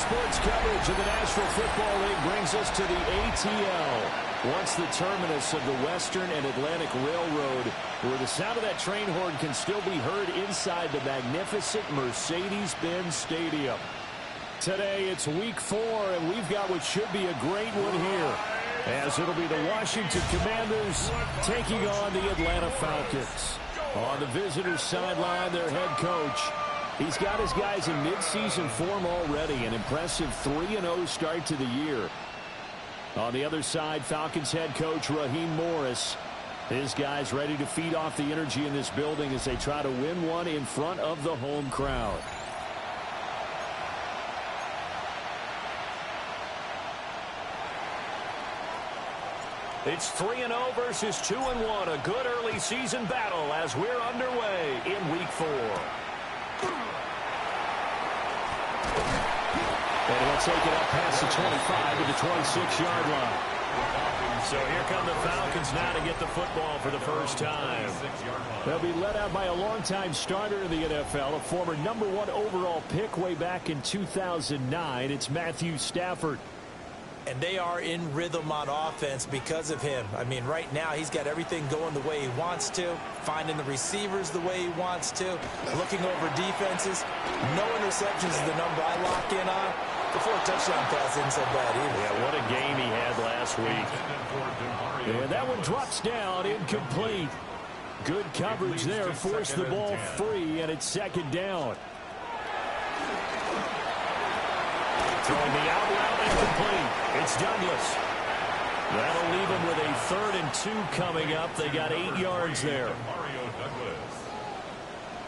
sports coverage of the National Football League brings us to the ATL. Once the terminus of the Western and Atlantic Railroad, where the sound of that train horn can still be heard inside the magnificent Mercedes-Benz Stadium. Today it's week 4, and we've got what should be a great one here, as it'll be the Washington Commanders taking on the Atlanta Falcons. On the visitors' sideline, their head coach, he's got his guys in midseason form already, an impressive 3-0 start to the year. On the other side, Falcons head coach Raheem Morris, his guys ready to feed off the energy in this building as they try to win one in front of the home crowd. It's 3-0 versus 2-1, a good early season battle as we're underway in week 4. And he'll take it up past the 25 to the 26-yard line. So here come the Falcons now to get the football for the first time. They'll be led out by a longtime starter in the NFL, a former #1 overall pick way back in 2009. It's Matthew Stafford. And they are in rhythm on offense because of him. I mean, right now he's got everything going the way he wants to, finding the receivers the way he wants to, looking over defenses. No interceptions is the number I lock in on. The 4 touchdown pass isn't so bad either. Yeah, what a game he had last week. And that one drops down, incomplete. Good coverage there, forced the ball free, and it's second down. Throwing the out route, incomplete. It's Douglas. That'll leave him with a 3rd and 2 coming up. They got 8 yards there. Mario Douglas.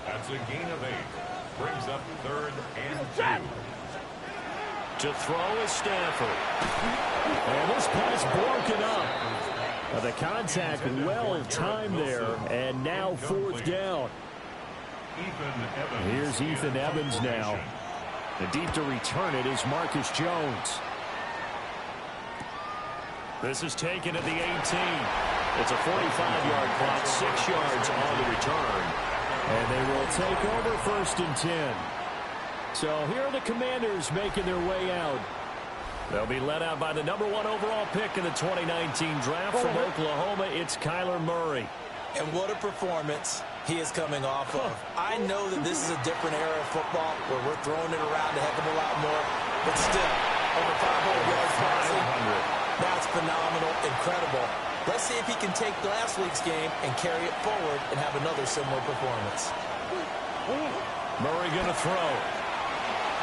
That's a gain of 8. Brings up 3rd and 2. To throw is Stafford. And this pass broken up. The contact well timed there, and now 4th down. Here's Ethan Evans now. The deep to return it is Marcus Jones. This is taken at the 18. It's a 45-yard clock, 6 yards on the return. And they will take over 1st and 10. So here are the Commanders making their way out. They'll be led out by the #1 overall pick in the 2019 draft from Oklahoma. It's Kyler Murray. And what a performance he is coming off of. I know that this is a different era of football where we're throwing it around a heck of a lot more, but still, over 500 yards passing. That's phenomenal, incredible. Let's see if he can take last week's game and carry it forward and have another similar performance. Murray going to throw.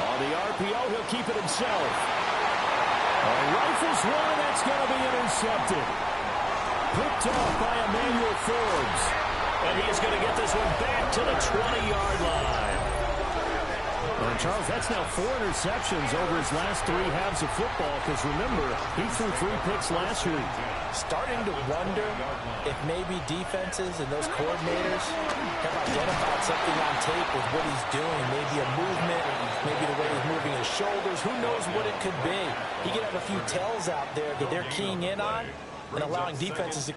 On the RPO, he'll keep it himself. Rifles one, that's going to be intercepted. Picked off by Emmanuel Forbes. And he's going to get this one back to the 20-yard line. And Charles, that's now 4 interceptions over his last 3 halves of football, because remember, he threw 3 picks last week. Starting to wonder if maybe defenses and those coordinators have identified something on tape with what he's doing. Maybe a movement, maybe the way he's moving his shoulders. Who knows what it could be? He could have a few tells out there that they're keying in on and allowing defenses to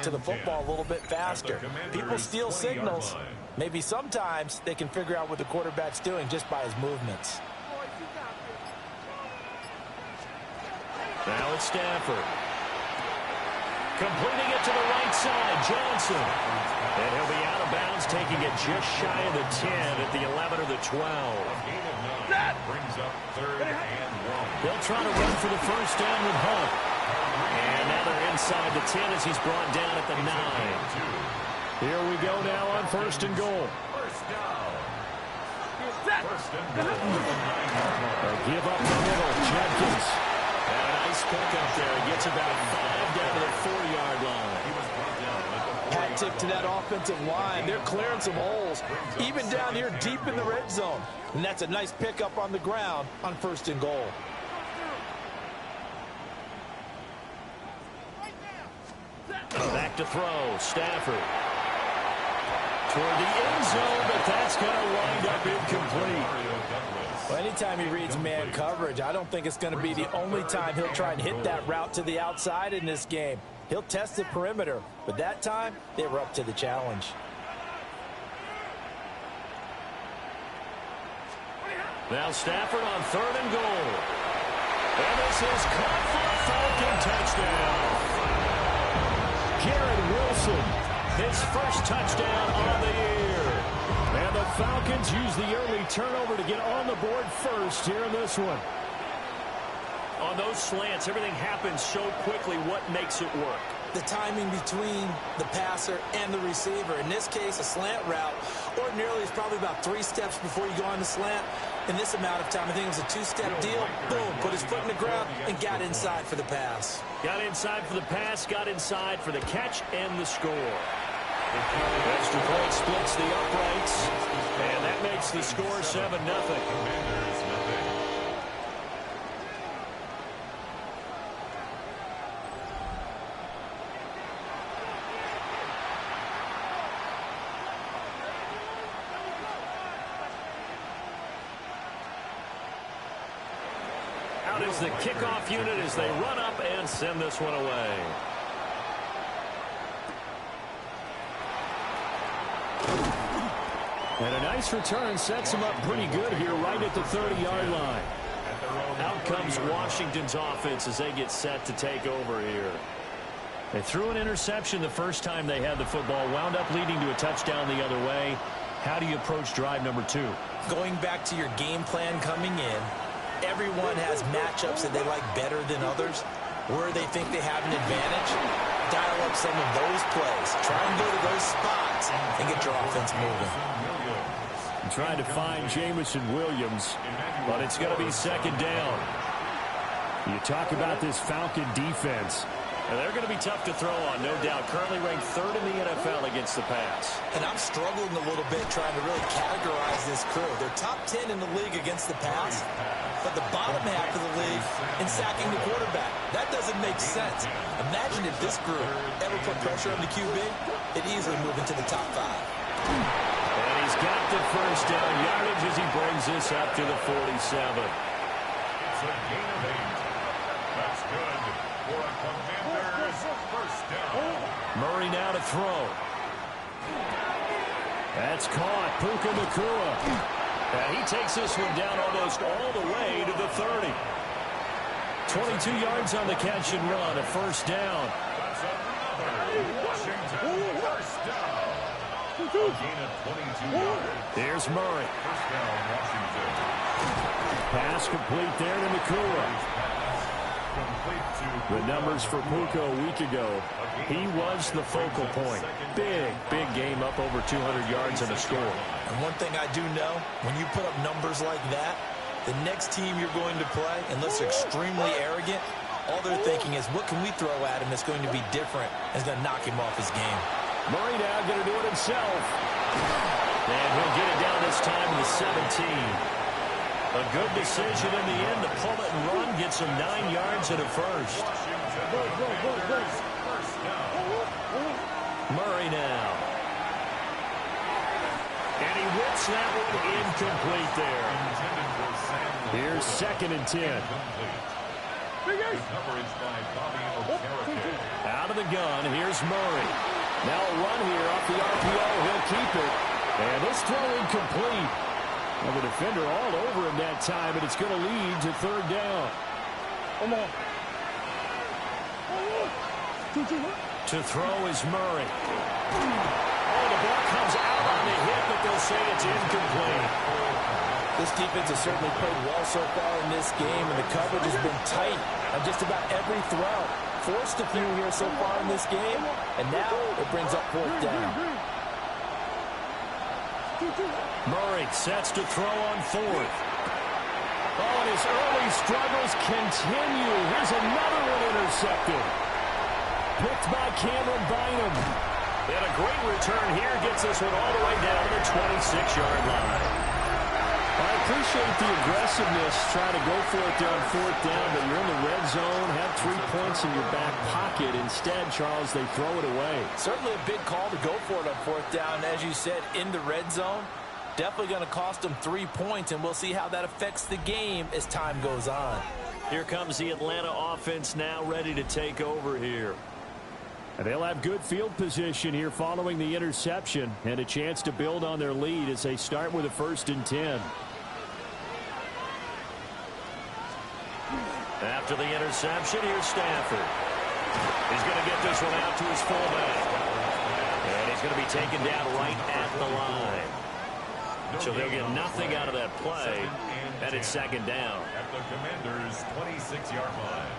to the football a little bit faster. People steal signals. Maybe sometimes they can figure out what the quarterback's doing just by his movements. Now it's Stafford. Completing it to the right side, Johnson. And he'll be out of bounds, taking it just shy of the 10 at the 11 or the 12. Brings up 3rd and 1. They'll try to run for the first down with Hunt. And now they're inside the 10 as he's brought down at the 9. Here we go now on 1st and goal. First down. First and goal. They give up the middle, Jenkins. And a nice pickup there. He gets about 5 down to the 4-yard line. He was brought down at the Hat tip to that offensive line. They're clearing some holes, even down here deep in the red zone. And that's a nice pickup on the ground on 1st and goal. Back to throw, Stafford. Toward the end zone, but that's going to wind up incomplete. Well, anytime he reads man coverage, I don't think it's going to be the only time he'll try and hit that route to the outside in this game. He'll test the perimeter, but that time, they were up to the challenge. Now Stafford on 3rd and goal. And this is caught for a Falcon touchdown. Garrett Wilson, his first touchdown on the year. And the Falcons use the early turnover to get on the board first here in this one. On those slants, everything happens so quickly. What makes it work? The timing between the passer and the receiver. In this case, a slant route ordinarily is probably about 3 steps before you go on the slant. In this amount of time, I think it was a 2-step deal. Boom, put his foot in the ground and got inside for the pass. Got inside for the pass, got inside for the catch and the score. Extra point splits the uprights, and that makes the score 7-0. Out is the kickoff unit as they run up and send this one away. And a nice return sets him up pretty good here right at the 30-yard line. Out comes Washington's offense as they get set to take over here. They threw an interception the first time they had the football, wound up leading to a touchdown the other way. How do you approach drive number 2? Going back to your game plan coming in, everyone has matchups that they like better than others. Where they think they have an advantage, dial up some of those plays. Try and go to those spots and get your offense moving. Trying to find Jameson Williams, but it's going to be 2nd down. You talk about this Falcon defense. And they're going to be tough to throw on, no doubt. Currently ranked 3rd in the NFL against the pass. And I'm struggling a little bit trying to really categorize this crew. They're top 10 in the league against the pass, but the bottom half of the league in sacking the quarterback. That doesn't make sense. Imagine if this group ever put pressure on the QB, it'd easily move into the top 5. And he's got the first down yardage as he brings this up to the 47. It's a gain of 8. That's good for a Commanders first down. Murray now to throw. That's caught. Puka Nacua. And he takes this one down almost all the way to the 30. 22 yards on the catch and run, a first down. That's another Washington first down. A gain of 22 yards. Here's Murray. First down, Washington. Pass complete there to Nacua. The numbers for Puka a week ago. He was the focal point. Big game up over 200 yards and a score. And one thing I do know, when you put up numbers like that, the next team you're going to play, unless they're extremely arrogant, all they're thinking is, what can we throw at him that's going to be different and is going to knock him off his game? Murray now going to do it himself. And he'll get it down this time to the 17. A good decision in the end to pull it and run, gets him 9 yards and a first. Murray now. And he whips that one incomplete there. Here's 2nd and 10. The coverage by Bobby Okereke. Out of the gun, here's Murray. Now a run here off the RPO. He'll keep it. And this throw incomplete. Well, the defender all over him that time, and it's going to lead to third down. To throw is Murray. Oh, the ball comes out on the hit, but they'll say it's incomplete. This defense has certainly played well so far in this game, and the coverage has been tight on just about every throw. Forced a few here so far in this game, and now it brings up fourth down. Murray sets to throw on fourth. Oh, and his early struggles continue. Here's another one intercepted. Picked by Cameron Bynum. And a great return here gets this one all the way down to the 26-yard line. I appreciate the aggressiveness, trying to go for it there on fourth down, but you're in the red zone, have 3 points in your back pocket. Instead, Charles, they throw it away. Certainly a big call to go for it on fourth down. As you said, in the red zone, definitely going to cost them 3 points, and we'll see how that affects the game as time goes on. Here comes the Atlanta offense now ready to take over here. And they'll have good field position here following the interception and a chance to build on their lead as they start with a 1st and 10. After the interception, here's Stafford. He's going to get this one out to his fullback. And he's going to be taken down right at the line. So they'll get nothing out of that play, and it's 2nd down. At the Commanders' 26-yard line.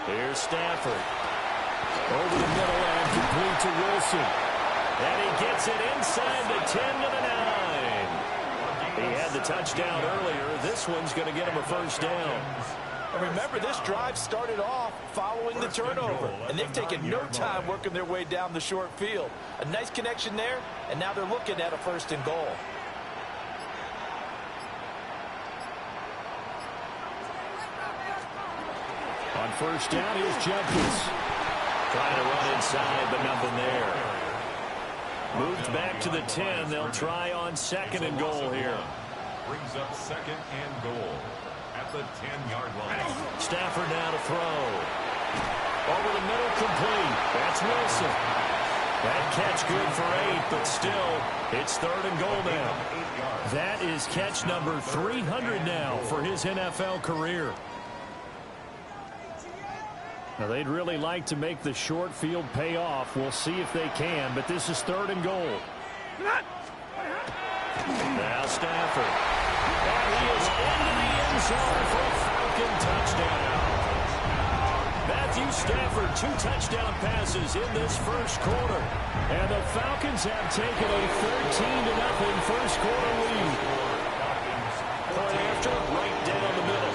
Here's Stafford. Over the middle and complete to Wilson. And he gets it inside the 10 to the 9. He had the touchdown earlier. This one's going to get him a 1st down. And remember, this drive started off following the turnover, and they've taken no time working their way down the short field. A nice connection there, and now they're looking at a 1st and goal. On 1st down, here's Jenkins. Trying to run inside, but nothing there. Moved back to the 10. They'll try on 2nd and goal here. Brings up 2nd and goal at the 10-yard line. Stafford now to throw. Over the middle, complete. That's Wilson. That catch good for 8, but still, it's 3rd and goal now. That is catch number 300 now for his NFL career. Now, they'd really like to make the short field pay off. We'll see if they can, but this is 3rd and goal. Now Stafford. And he is into the end zone for a Falcon touchdown. Matthew Stafford, 2 touchdown passes in this 1st quarter. And the Falcons have taken a 13-0 first quarter lead. Point after, right down the middle.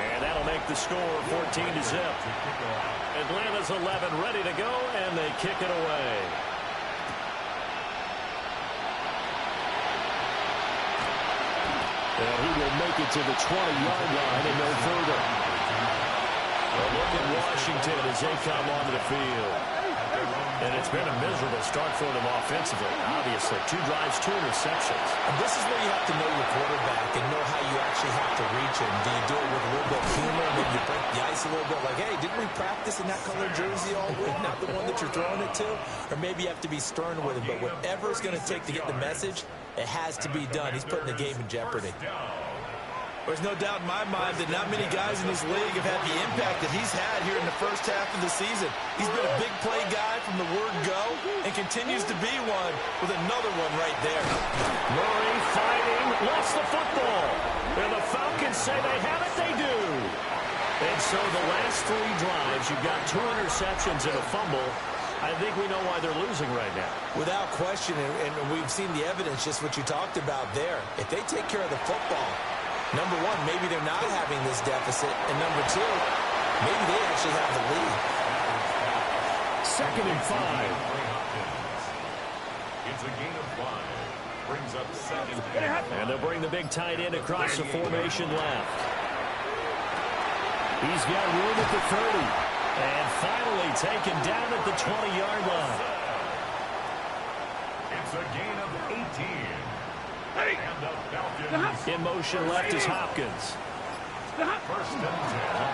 And that'll make the score 14-0. Atlanta's 11 ready to go, and they kick it away. And he will make it to the 20-yard line and no further. A look at Washington as they come onto the field. And it's been a miserable start for them offensively, obviously. 2 drives, 2 interceptions. And this is where you have to know your quarterback and know how you actually have to reach him. Do you do it with a little bit of humor? Maybe you break the ice a little bit like, hey, didn't we practice in that color jersey all week? Not the one that you're throwing it to? Or maybe you have to be stern with him. But whatever it's going to take to get the message, it has to be done. He's putting the game in jeopardy. There's no doubt in my mind that not many guys in this league have had the impact that he's had here in the first half of the season. He's been a big play guy from the word go and continues to be one with another one right there. Murray fighting, lost the football. And the Falcons say they have it, they do. And so the last 3 drives, you've got 2 interceptions and a fumble. I think we know why they're losing right now. Without question, and we've seen the evidence, just what you talked about there. If they take care of the football, number 1, maybe they're not having this deficit. And number 2, maybe they actually have the lead. 2nd and 5. It's a gain of 5. Brings up 2nd and 5. And they'll bring the big tight end across the formation left. He's got room at the 30. And finally taken down at the 20-yard line. It's a gain of 18. And the Falcons. In motion left is Hopkins. First and 10.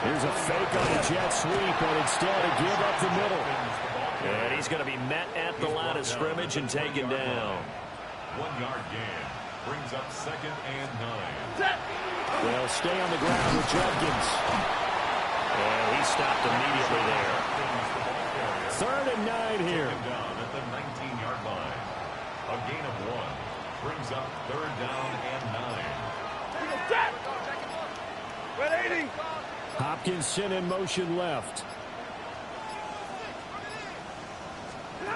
Here's a fake on the jet sweep, and instead a give up the middle. And he's going to be met at the line of scrimmage and taken down. 1 yard gain. Brings up second and 9. They'll stay on the ground with Judkins. And he stopped immediately there. Third and 9 here. Down at the 19-yard line. A gain of 1. Brings up third down and 9. Hopkinson in motion left.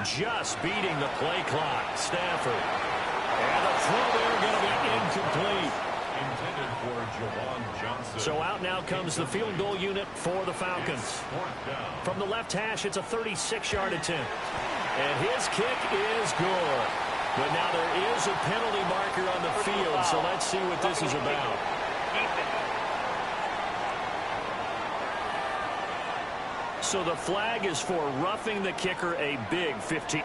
Just beating the play clock. Stafford. And the throw there going to be incomplete. Intended for Jawan Johnson. So out now comes the field goal unit for the Falcons. Fourth down. From the left hash, it's a 36-yard attempt. And his kick is good. But now there is a penalty marker on the field, so let's see what this is about. So the flag is for roughing the kicker, a big 15.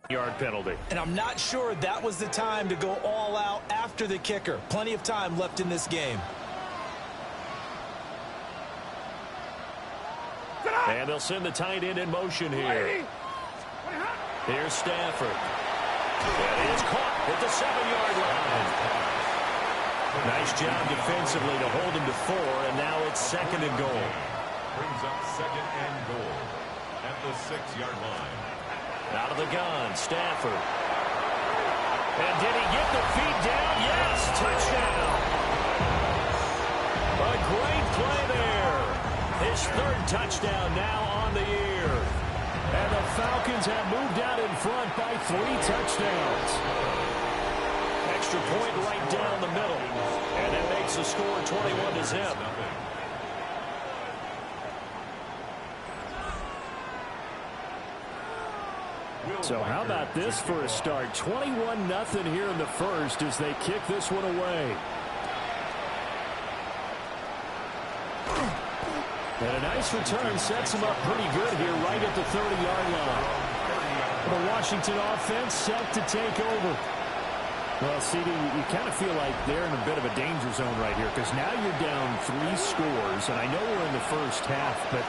Yard penalty. And I'm not sure that was the time to go all out after the kicker. Plenty of time left in this game. And they'll send the tight end in motion here. Here's Stafford. And it's caught at the 7-yard line. Nice job defensively to hold him to 4, and now it's 2nd and goal. Brings up 2nd and goal at the 6-yard line. Out of the gun, Stafford. And did he get the feet down? Yes, touchdown. A great play there. His 3rd touchdown now on the year. And the Falcons have moved out in front by 3 touchdowns. Extra point right down the middle. And that makes the score 21-0. So how about this for a start? 21-0 here in the first as they kick this one away. And a nice return sets them up pretty good here right at the 30-yard line. The Washington offense set to take over. Well, CD, you kind of feel like they're in a bit of a danger zone right here because now you're down 3 scores, and I know we're in the first half, but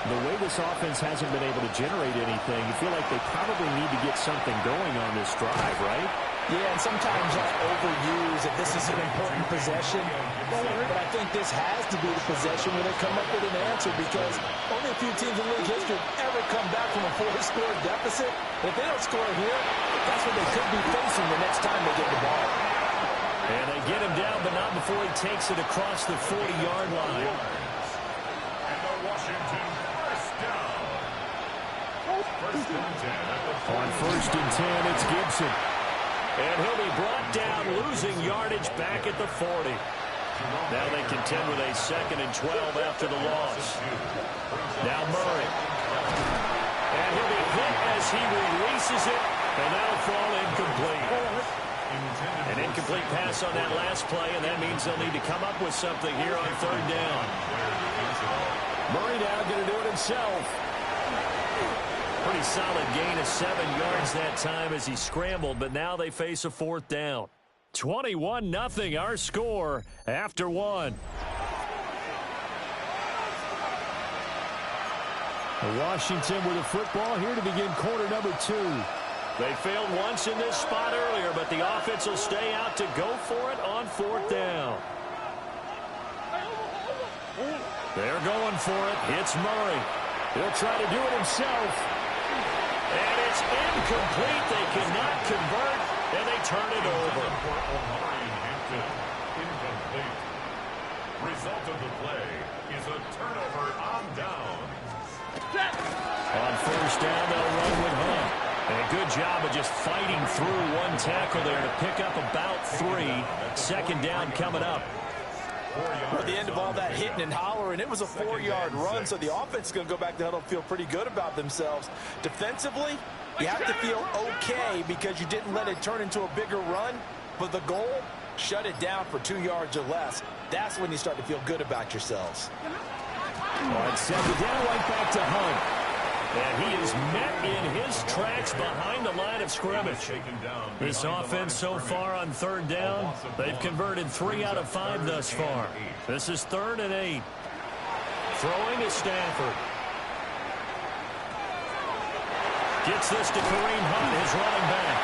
the way this offense hasn't been able to generate anything, you feel like they probably need to get something going on this drive, right? Yeah, and sometimes I overuse that this is an important possession. But I think this has to be the possession where they come up with an answer because only a few teams in league history ever come back from a 4-score deficit. If they don't score here, that's what they could be facing the next time they get the ball. And they get him down, but not before he takes it across the 40-yard line. And the Washington first down. First and 10 at the 40. On 1st and 10, it's Gibson. And he'll be brought down, losing yardage back at the 40. Now they contend with a 2nd and 12 after the loss. Now Murray. And he'll be hit as he releases it, and that'll fall incomplete. An incomplete pass on that last play, and that means they'll need to come up with something here on 3rd down. Murray now going to do it himself. Pretty solid gain of 7 yards that time as he scrambled, but now they face a 4th down. 21-0 our score after 1. Washington with the football here to begin quarter number 2. They failed once in this spot earlier, but the offense will stay out to go for it on 4th down. They're going for it. It's Murray. He'll try to do it himself. And it's incomplete. They cannot convert, and they turn it over. Incomplete. Result of the play is a turnover on downs. On 1st down, they'll run with Hunt. And a good job of just fighting through one tackle there to pick up about 3. 2nd down coming up. At the end of all that hitting and hollering, it was a 4-yard run, so the offense is going to go back to the huddle and feel pretty good about themselves. Defensively, you have to feel okay because you didn't let it turn into a bigger run, but the goal, shut it down for 2 yards or less. That's when you start to feel good about yourselves. On 2nd down, right back to Hunt. And he is met in his tracks behind the line of scrimmage. This offense so far on 3rd down, they've converted 3 out of 5 thus far. This is 3rd and 8. Throwing to Stafford. Gets this to Kareem Hunt, his running back.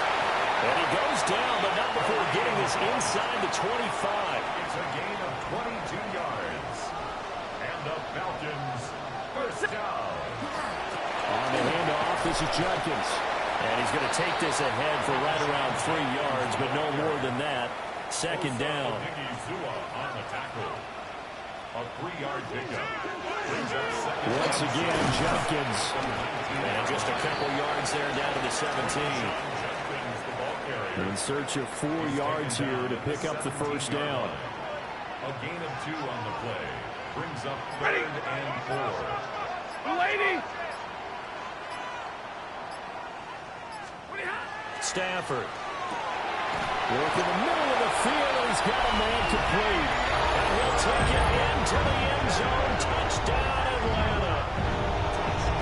And he goes down, but not before getting this inside the 25. It's a gain of 22 yards. And the Falcons first down. On the handoff, this is Judkins. And he's going to take this ahead for right around 3 yards, but no more than that. 2nd down. On the tackle. A 3-yard pickup. Once again, Judkins. And just a couple yards there down to the 17. In search of 4 yards here to pick up the 1st down. A gain of 2 on the play. Brings up 3rd and 4. Lady! Stafford. Work in the middle of the field, and he's got a man complete. And he'll take it into the end zone. Touchdown, Atlanta.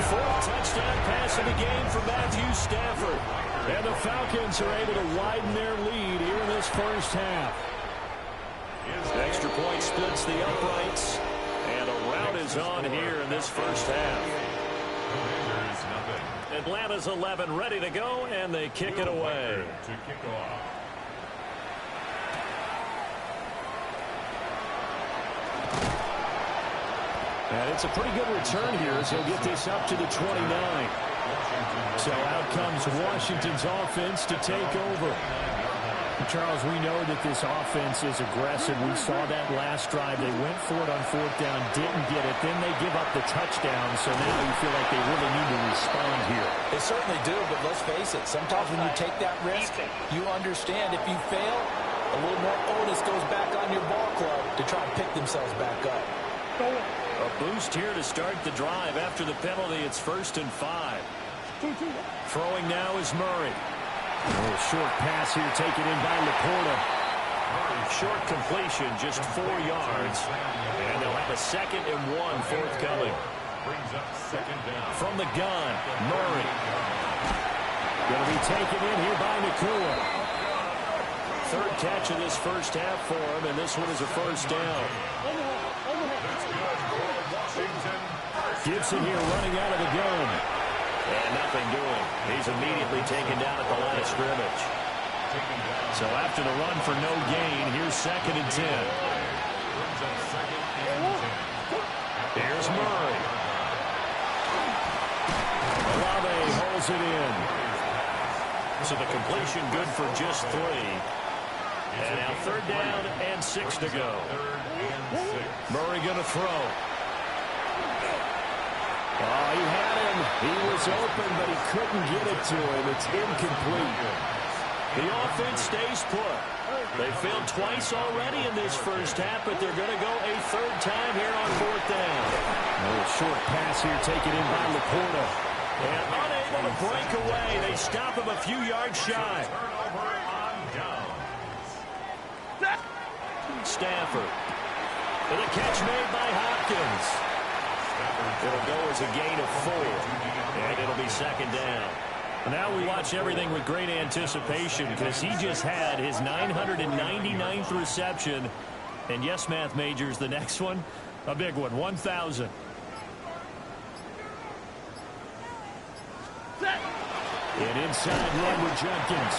4th touchdown first down pass of the game for Matthew Stafford. And the Falcons are able to widen their lead here in this first half. Extra point splits the uprights. And a rout is on here in this first half. Atlanta's 11 ready to go, and they kick it away. To kick off. And it's a pretty good return here as he'll get this up to the 29. So out comes Washington's offense to take over. Charles, we know that this offense is aggressive. We saw that last drive. They went for it on fourth down, didn't get it. Then they give up the touchdown, so now you feel like they really need to respond here. They certainly do, but let's face it. Sometimes when you take that risk, you understand if you fail, a little more onus goes back on your ball club to try to pick themselves back up. A boost here to start the drive. After the penalty, it's 1st and 5. Throwing now is Murray. A little short pass here taken in by Laporta. Short completion, just 4 yards. And they'll have a 2nd and 1 forthcoming. Brings up second down. From the gun, Murray. Going to be taken in here by Nakua. 3rd catch of this first half for him, and this one is a first down. That's good for Washington. Gibson here running out of the gun. And nothing doing. He's immediately taken down at the line of scrimmage. So after the run for no gain, here's 2nd and 10. Brings up second and 10. Here's Murray. Olave holds it in. So the completion good for just 3. And now 3rd down and 6 to go. 3rd and 6. Murray going to throw. Oh, he had him. He was open, but he couldn't get it to him. It's incomplete. The offense stays put. They failed twice already in this first half, but they're going to go a 3rd time here on 4th down. A little short pass here taken in by Laporta. And unable to break away. They stop him a few yards shy. Turnover on downs. Stafford. And a catch made by Hopkins. It'll go as a gain of 4, and it'll be 2nd down. Now we watch everything with great anticipation because he just had his 999th reception. And yes, math majors, the next one, a big one, 1,000. And inside run with Jenkins.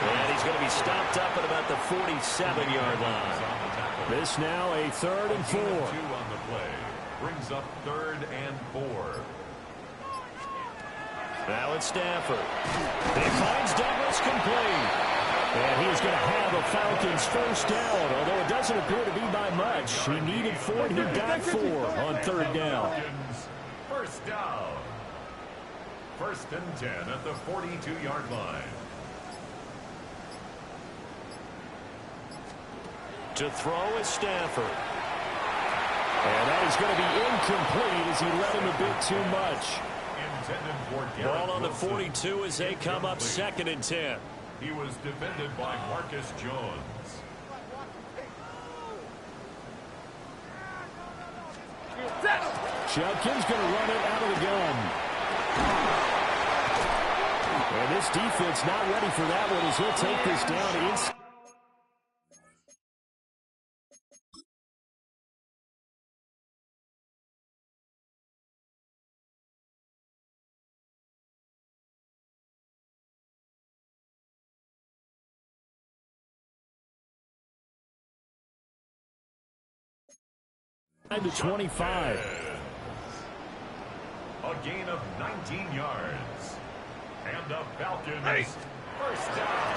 And he's going to be stopped up at about the 47-yard line. This now a 3rd and 4. 2 on the play. Brings up 3rd and 4. Now it's Stafford. He finds Douglas complete. And he's going to have a Falcons first down, although it doesn't appear to be by much. He needed 4, and he got 4 on 3rd down. Falcons, first down. 1st and 10 at the 42-yard line. To throw is Stafford. And that is going to be incomplete as he let him a bit too much. Intended for Ball on the Wilson. 42 as they come up 2nd and 10. He was defended by Marcus Jones. Judkins going to run it out of the gun. And this defense not ready for that one as he'll take this down inside. To 25. A gain of 19 yards. And the Falcons first down.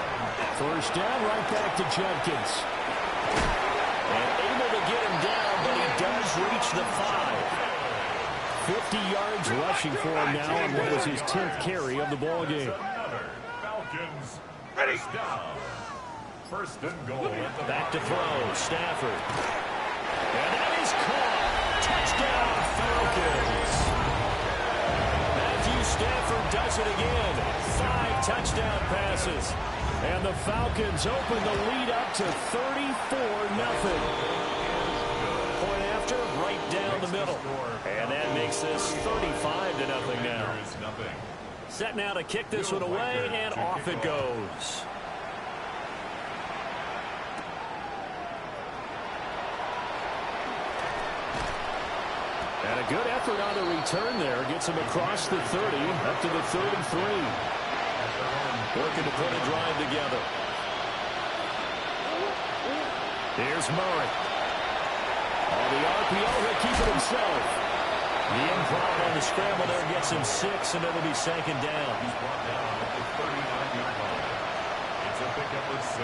First down, right back to Judkins. And able to get him down, but he does reach the 5. 50 yards rushing for him now on what was his 10th carry of the ball game. Another Falcons first down. 1st and goal at the Back to throw, Stafford. And that is caught. Touchdown, Falcons. Matthew Stafford does it again. 5 touchdown passes. And the Falcons open the lead up to 34-0. Point after, right down the middle. And that makes this 35-0 now. Set now to kick this one away, and off it goes. And a good effort on the return there. Gets him across the 30, up to the 33. Working to put a drive together. Here's Murray. On the RPO, he'll keep it himself. The improv on the scramble there gets him 6, and it'll be second down. He's brought down at the 39-yard line. It's a pickup of 6.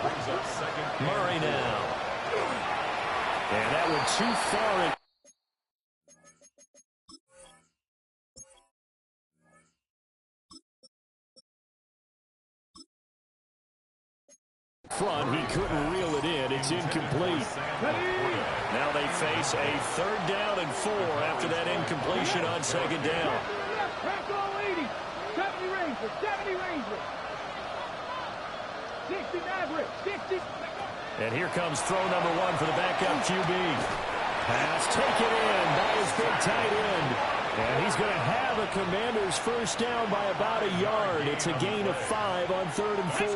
Brings up second. Murray now. And that went too far in front. He couldn't reel it in. It's incomplete. Now they face a 3rd down and 4 after that incompletion on second down. 70 Rangers, 70 Rangers. 60 Maverick, 60. And here comes throw number 1 for the backup QB. Pass taken in by his big tight end. And he's going to have a Commanders first down by about a yard. It's a gain of 5 on 3rd and 4.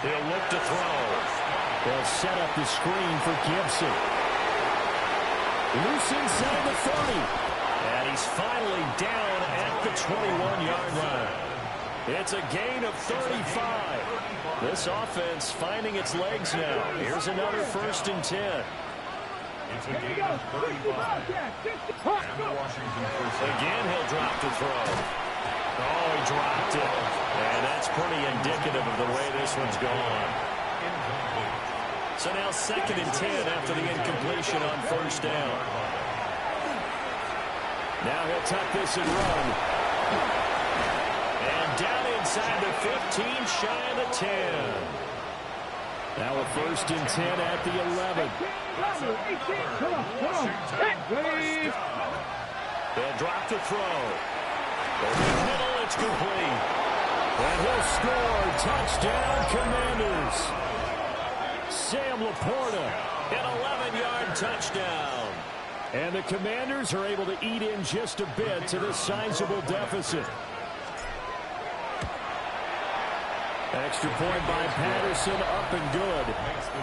They'll look to throw. They'll set up the screen for Gibson. Loose inside the 30. And he's finally down at the 21-yard line. It's a gain of 35. This offense finding its legs now. Here's another 1st and 10. It's a gain of 35. And the Washington first. Again, he'll drop to throw. Oh, he dropped it. And that's pretty indicative of the way this one's gone. So now 2nd and 10 after the incompletion on 1st down. Now he'll tuck this and run. And down inside the 15, shy of the 10. Now a 1st and 10 at the 11. They'll drop to throw. Over the middle, it's complete. And he'll score. Touchdown, Commanders. Sam Laporta, an 11-yard touchdown. And the Commanders are able to eat in just a bit to this sizable deficit. Extra point by Patterson, up and good.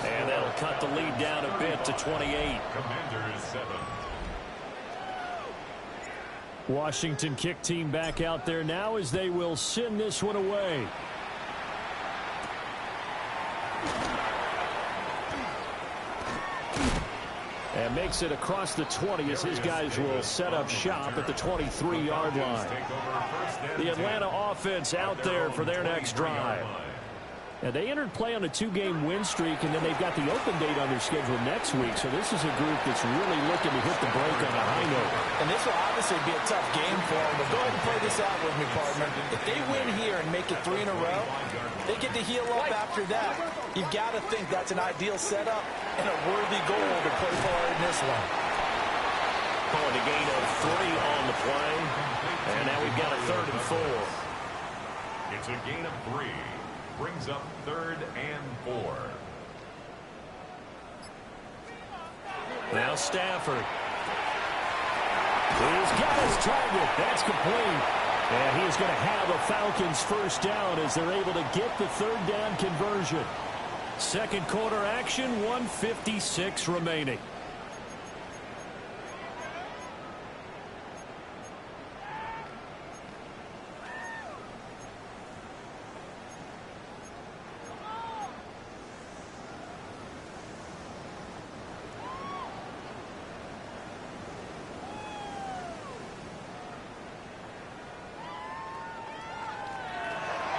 And that'll cut the lead down a bit to 28. Commanders 7. Washington kick team back out there now as they will send this one away. And makes it across the 20 as his guys will set up shop at the 23-yard line. The Atlanta offense out there for their next drive. And they entered play on a 2-game win streak, and then they've got the open date on their schedule next week. So this is a group that's really looking to hit the break on a high note. And this will obviously be a tough game for them, but go ahead and play this out with me, partner. If they win here and make it 3 in a row, they get to heal up after that. You've got to think that's an ideal setup and a worthy goal to play for in this one. Calling a gain of 3 on the play. And now we've got a 3rd and 4. It's a gain of 3. Brings up 3rd and 4. Now Stafford. He's got his target. That's complete. And he's going to have a Falcons first down as they're able to get the 3rd down conversion. Second quarter action, 1:56 remaining.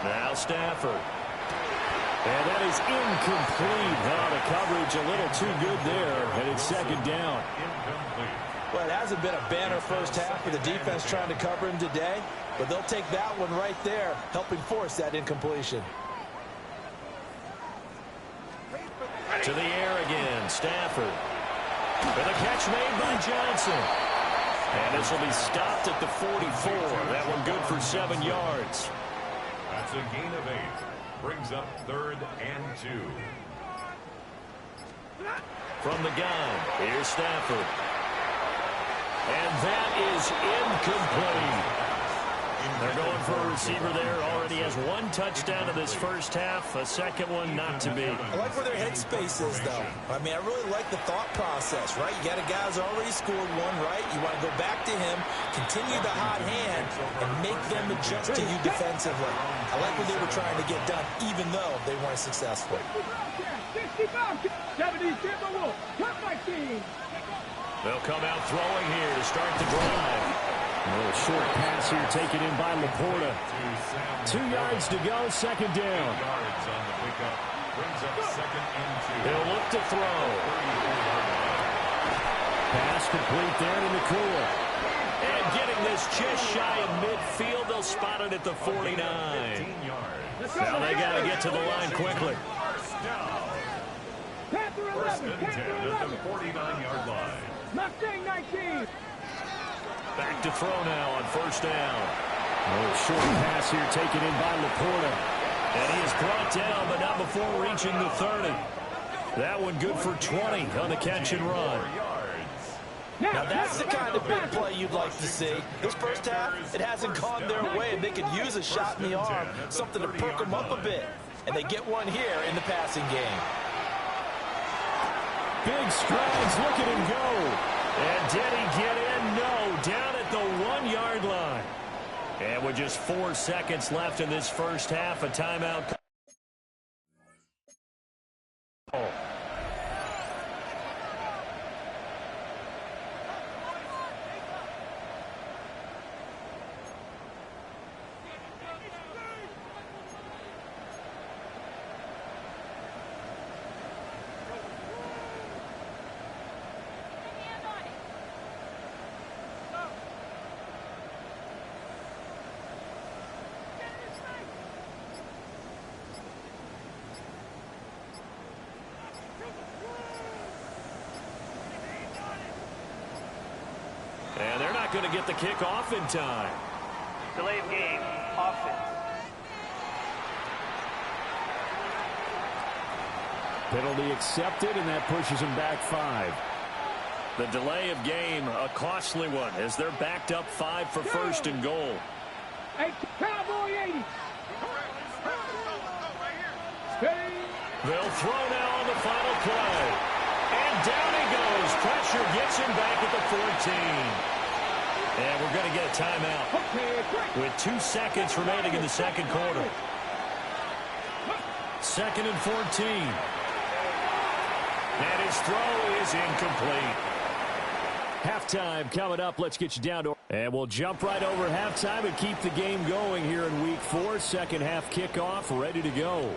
Now Stafford. And that is incomplete. Now the coverage a little too good there, and it's second down. Well, it hasn't been a banner first half for the defense trying to cover him today, but they'll take that one right there, helping force that incompletion. To the air again, Stafford. With a catch made by Johnson. And this will be stopped at the 44. That one good for 7 yards. That's a gain of 8. Brings up 3rd and 2. From the gun, here's Stafford. And that is incomplete. They're going for a receiver there. Already has one touchdown in this first half. A second one not to be. I like where their headspace is, though. I mean, I really like the thought process, right? You got a guy who's already scored one, right? You want to go back to him, continue the hot hand, and make them adjust to you defensively. I like what they were trying to get done, even though they weren't successful. 65, 70 Timberwolves, cut my team. They'll come out throwing here to start the drive. A little short pass here taken in by Laporta. 2 yards to go, second down. He'll look to throw. Pass complete there to Nakua. And getting this just shy of midfield, they'll spot it at the 49. Now they got to get to the line quickly. Panther 11, Panther 11. 49-yard line. Mustang 19. Back to throw now on first down. A little short pass here taken in by Laporta. And he is brought down, but not before reaching the 30. That one good for 20 on the catch and run. Now that's the kind of big play you'd like to see. This first half, it hasn't gone their way, and they could use a shot in the arm, something to perk them up a bit. And they get one here in the passing game. Big strides, look at him go. And did he get in? No, down at the 1-yard line. And with just 4 seconds left in this first half, a timeout. And they're not going to get the kick off in time. Delay of game, offense. Penalty accepted, and that pushes them back 5. The delay of game, a costly one, as they're backed up 5 for first and goal. Hey, Cowboy 80. They'll throw now on the final play. And down he goes. Pressure gets him back at the 14. And we're going to get a timeout with 2 seconds remaining in the second quarter. 2nd and 14. And his throw is incomplete. Halftime coming up. Let's get you down to... And we'll jump right over halftime and keep the game going here in Week 4. Second half kickoff ready to go.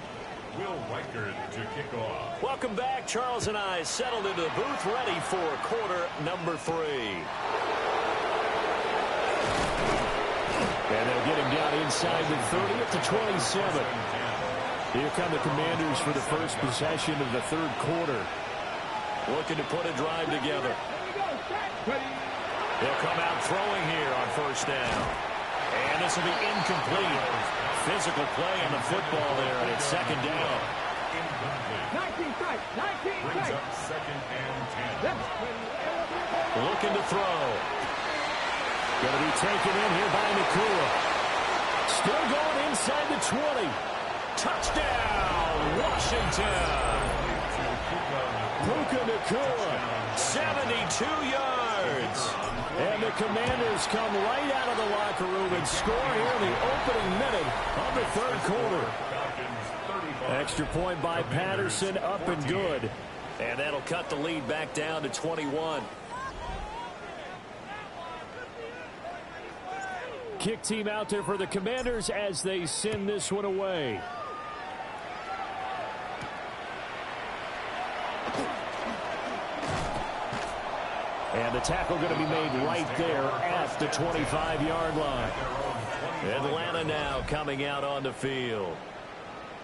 Will Reichard to kick off. Welcome back. Charles and I settled into the booth ready for quarter number 3. And they'll get him down inside the 30 at the 27. Here come the Commanders for the first possession of the third quarter. Looking to put a drive together. They'll come out throwing here on first down. And this will be incomplete. Physical play on the football there, and it's second down. 19 strikes, 19 Brings strikes. up 2nd and 10. Looking to throw. Going to be taken in here by Nakua. Still going inside the 20. Touchdown, Washington. Puka Nakua, 72 yards. And the Commanders come right out of the locker room and score here in the opening minute of the third quarter. Extra point by Patterson, up and good. And that'll cut the lead back down to 21. Kick team out there for the Commanders as they send this one away. And the tackle going to be made right there at the 25-yard line. Atlanta now coming out on the field.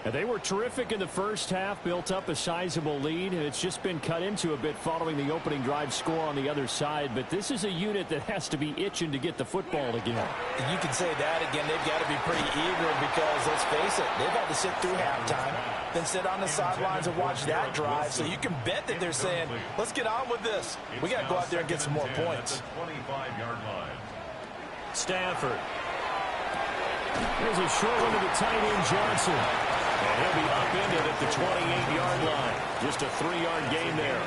And they were terrific in the first half, built up a sizable lead, and it's just been cut into a bit following the opening drive score on the other side. But this is a unit that has to be itching to get the football again. You can say that again. They've got to be pretty eager because, let's face it, they've had to sit through halftime, then sit on the sidelines and watch that drive. So you can bet that they're saying, let's get on with this. We got to go out there and get some more points. 25-yard line. Stafford. Here's a short one to the tight end, Johnson. And he'll be upended at the 28-yard line. Just a 3-yard gain there.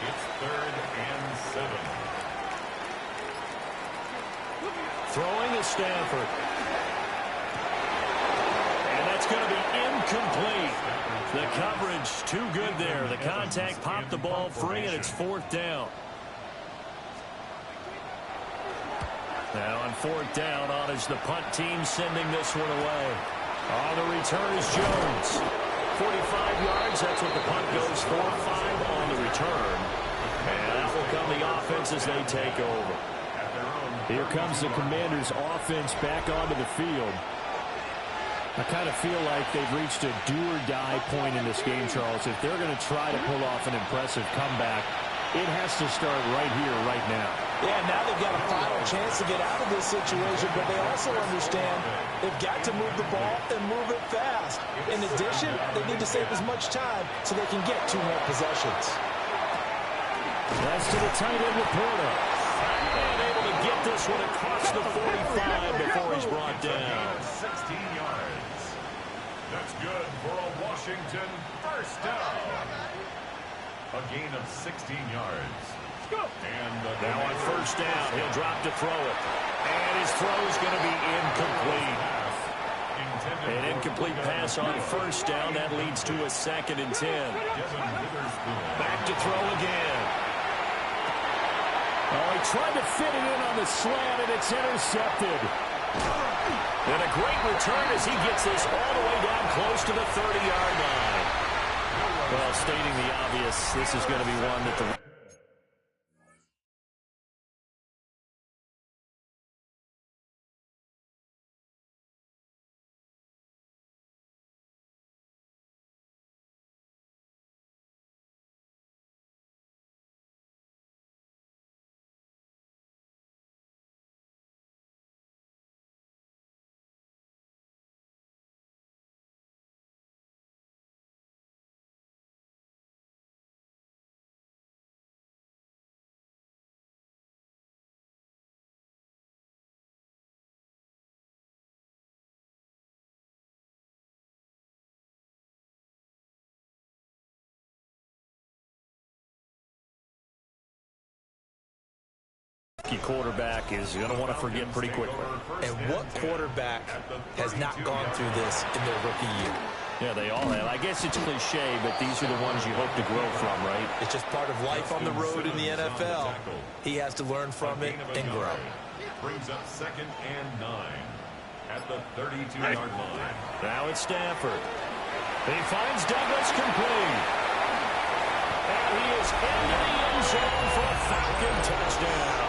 It's 3rd and 7. Throwing is Stafford. And that's going to be incomplete. The coverage too good there. The contact popped the ball free, and it's 4th down. Now on 4th down, on is the punt team sending this one away. On the return is Jones. 45 yards, that's what the punt goes for. 5 on the return. And that will come the offense as they take over. Here comes the Commanders' offense back onto the field. I kind of feel like they've reached a do-or-die point in this game, Charles. If they're going to try to pull off an impressive comeback, it has to start right here, right now. Yeah, now they've got a final chance to get out of this situation, but they also understand they've got to move the ball and move it fast. In addition, they need to save as much time so they can get 2 more possessions. That's to the tight end, Laporta. And able to get this one across the 45 before he's brought down. 16 yards. That's good for a Washington first down. A gain of 16 yards. And now on first down, he'll drop to throw it. And his throw is going to be incomplete. An incomplete pass on first down. That leads to a 2nd and 10. Back to throw again. Oh, he tried to fit it in on the slant, and it's intercepted. And a great return as he gets this all the way down close to the 30-yard line. Well, stating the obvious, this is going to be one that the quarterback is going to want to forget pretty quickly. And what quarterback has not gone through this in their rookie year? Yeah, they all have. I guess it's cliche, but these are the ones you hope to grow from, right? It's just part of life on the road in the NFL. He has to learn from it and grow. Brings up 2nd and 9 at the 32-yard line. Now it's Stafford. He finds Douglas complete. And he is into the end zone for a Falcon touchdown.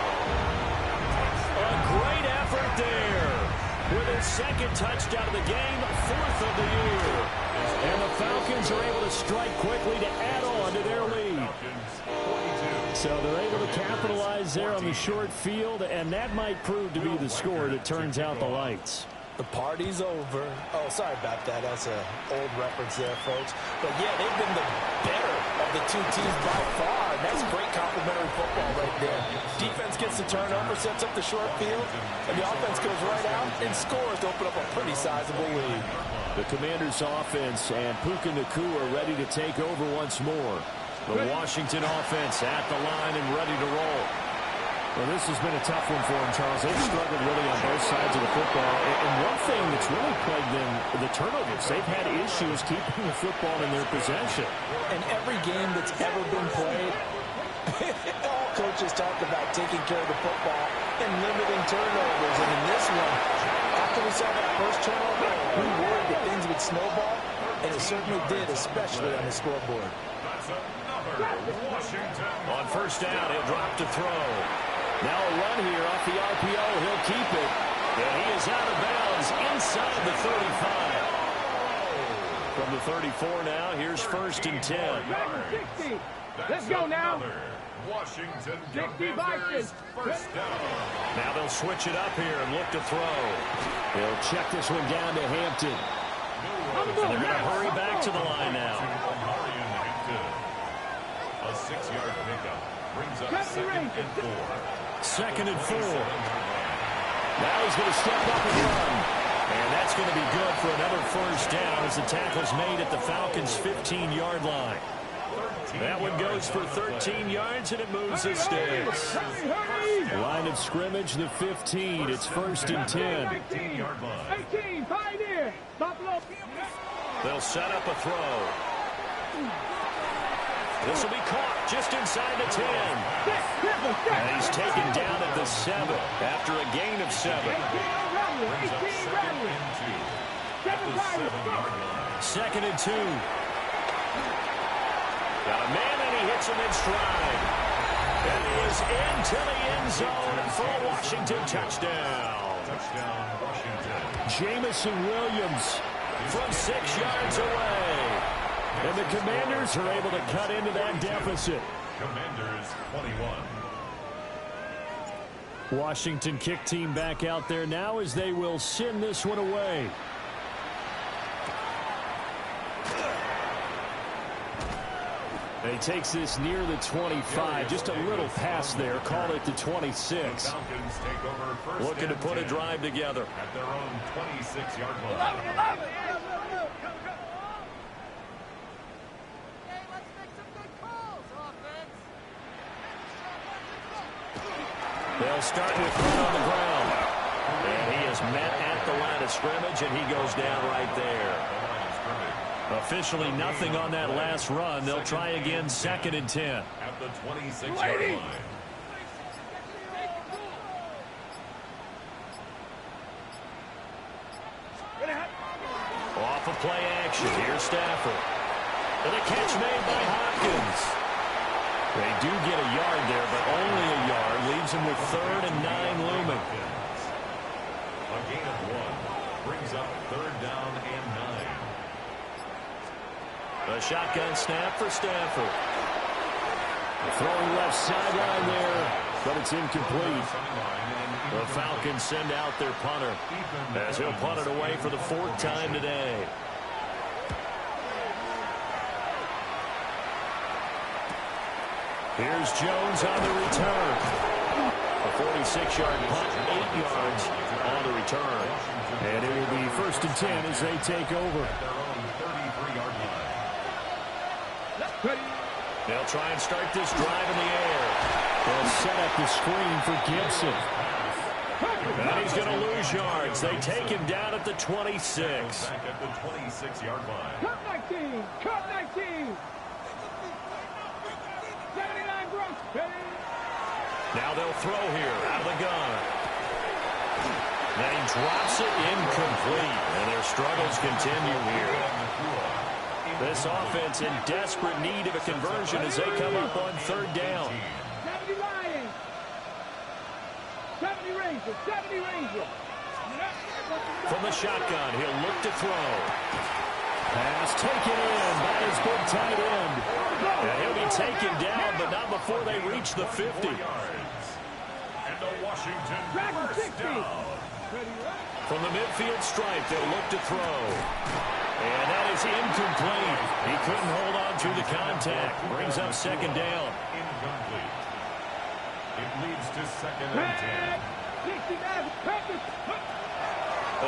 A great effort there. With his 2nd touchdown of the game, 4th of the year. And the Falcons are able to strike quickly to add on to their lead. So they're able to capitalize there on the short field, and that might prove to be the score that turns out the lights. The party's over. Oh, sorry about that. That's an old reference there, folks. But, yeah, they've been the better of the 2 teams by far. And that's great complimentary football right there. Defense gets the turnover, sets up the short field, and the offense goes right out and scores to open up a pretty sizable lead. The Commanders' offense and Puka Nacua are ready to take over once more. The Washington offense at the line and ready to roll. Well, this has been a tough one for them, Charles. They've struggled really on both sides of the football. And one thing that's really plagued them, the turnovers. They've had issues keeping the football in their possession. And every game that's ever been played, all coaches talk about taking care of the football and limiting turnovers. And in this one, after we saw that first turnover, we worried that things would snowball, and it certainly did, especially on the scoreboard. On first down, he'll drop to throw. Now a run here off the RPO. He'll keep it. And he is out of bounds inside the 35. From the 34 now, here's 1st and 10. 60. Let's go now. Washington 60 Commanders, first down. Now they'll switch it up here and look to throw. They'll check this one down to Hampton. And they're going to hurry back to the line now. A 6-yard pickup brings up 2nd and 4. 2nd and 4. Now he's going to step up and run. And that's going to be good for another first down as the tackle's made at the Falcons' 15-yard line. That one goes for 13 yards, and it moves the sticks. Line of scrimmage, the 15. It's 1st and 10. 18, pioneer. They'll set up a throw. This will be caught just inside the 10. And he's taken down at the 7 after a gain of 7. Brings up 2nd and 2 at the 7-yard line. 2nd and 2. Got a man, and he hits him in stride. And he is into the end zone for a Washington touchdown. Touchdown, Washington. Jameson Williams from 6 yards away. And the Commanders are able to cut into that deficit. Commanders 21. Washington kick team back out there now as they will send this one away. And he takes this near the 25. Just a little pass there. Call it the 26. The Falcons take over first. Looking to put a drive together. At their own 26-yard line. They'll start with one on the ground. And he is met at the line of scrimmage, and he goes down right there. Officially nothing on that last run. They'll try again, 2nd and 10. At the 26-yard line. Off of play action. Here's Stafford. And a catch made by Hopkins. They do get a yard there, but only a yard. Leaves him with 3rd and 9 looming. A gain of 1 brings up 3rd down and 9. A shotgun snap for Stafford. Throwing left sideline there, but it's incomplete. The Falcons send out their punter as he'll punt it away for the 4th time today. Here's Jones on the return. A 46-yard punt, 8 yards on the return. And it will be 1st and 10 as they take over. They'll try and start this drive in the air. They'll set up the screen for Gibson. And he's going to lose yards. They take him down at the 26. Back at the 26-yard line. Cut 19. Cut 19. 79 Bronx. Now they'll throw here out of the gun. Then he drops it incomplete. And their struggles continue here. This offense in desperate need of a conversion as they come up on 3rd down. 70 Lions. 70 Rangers. 70 Rangers. From the shotgun, he'll look to throw. Pass taken in by his big tight end. And he'll be taken down, but not before they reach the 50. And the Washington Dragon first 60. down. From the midfield stripe, they'll look to throw. And that is incomplete. He couldn't hold on to the contact. Brings up 2nd down. Incomplete. It leads to 2nd and 10.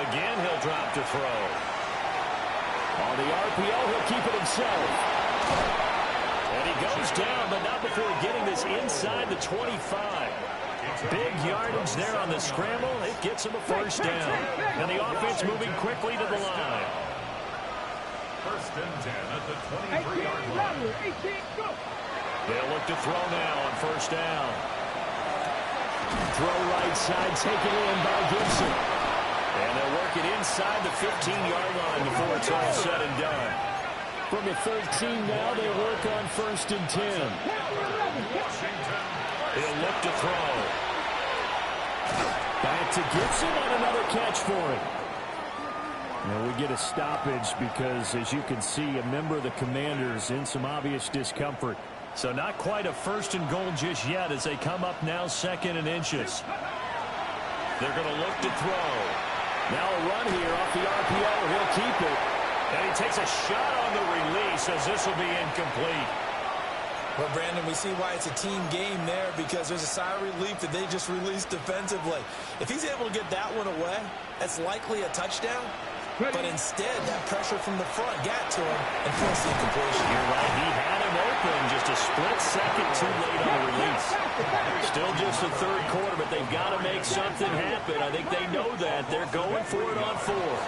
Again, he'll drop to throw. On the RPO, he'll keep it himself. And he goes down, but not before getting this inside the 25. Big yardage there on the scramble. It gets him a 1st down. And the offense moving quickly to the line. 1st and 10 at the 23-yard line. They'll look to throw now on 1st down. Throw right side, taken in by Gibson. And they'll work it inside the 15-yard line before it's all said and done. From the 13 now, they work on 1st and 10. He'll look to throw. Back to Gibson on another catch for him. And we get a stoppage because, as you can see, a member of the Commanders in some obvious discomfort. So not quite a first and goal just yet as they come up now 2nd and inches. They're going to look to throw. Now a run here off the RPO. He'll keep it. And he takes a shot on the release as this will be incomplete. Well, Brandon, we see why it's a team game there because there's a sigh of relief that they just released defensively. If he's able to get that one away, that's likely a touchdown. But instead, that pressure from the front got to him and forced the incompletion. You're right. He had him open just a split second too late on the release. Still just the 3rd quarter, but they've got to make something happen. I think they know that. They're going for it on 4th.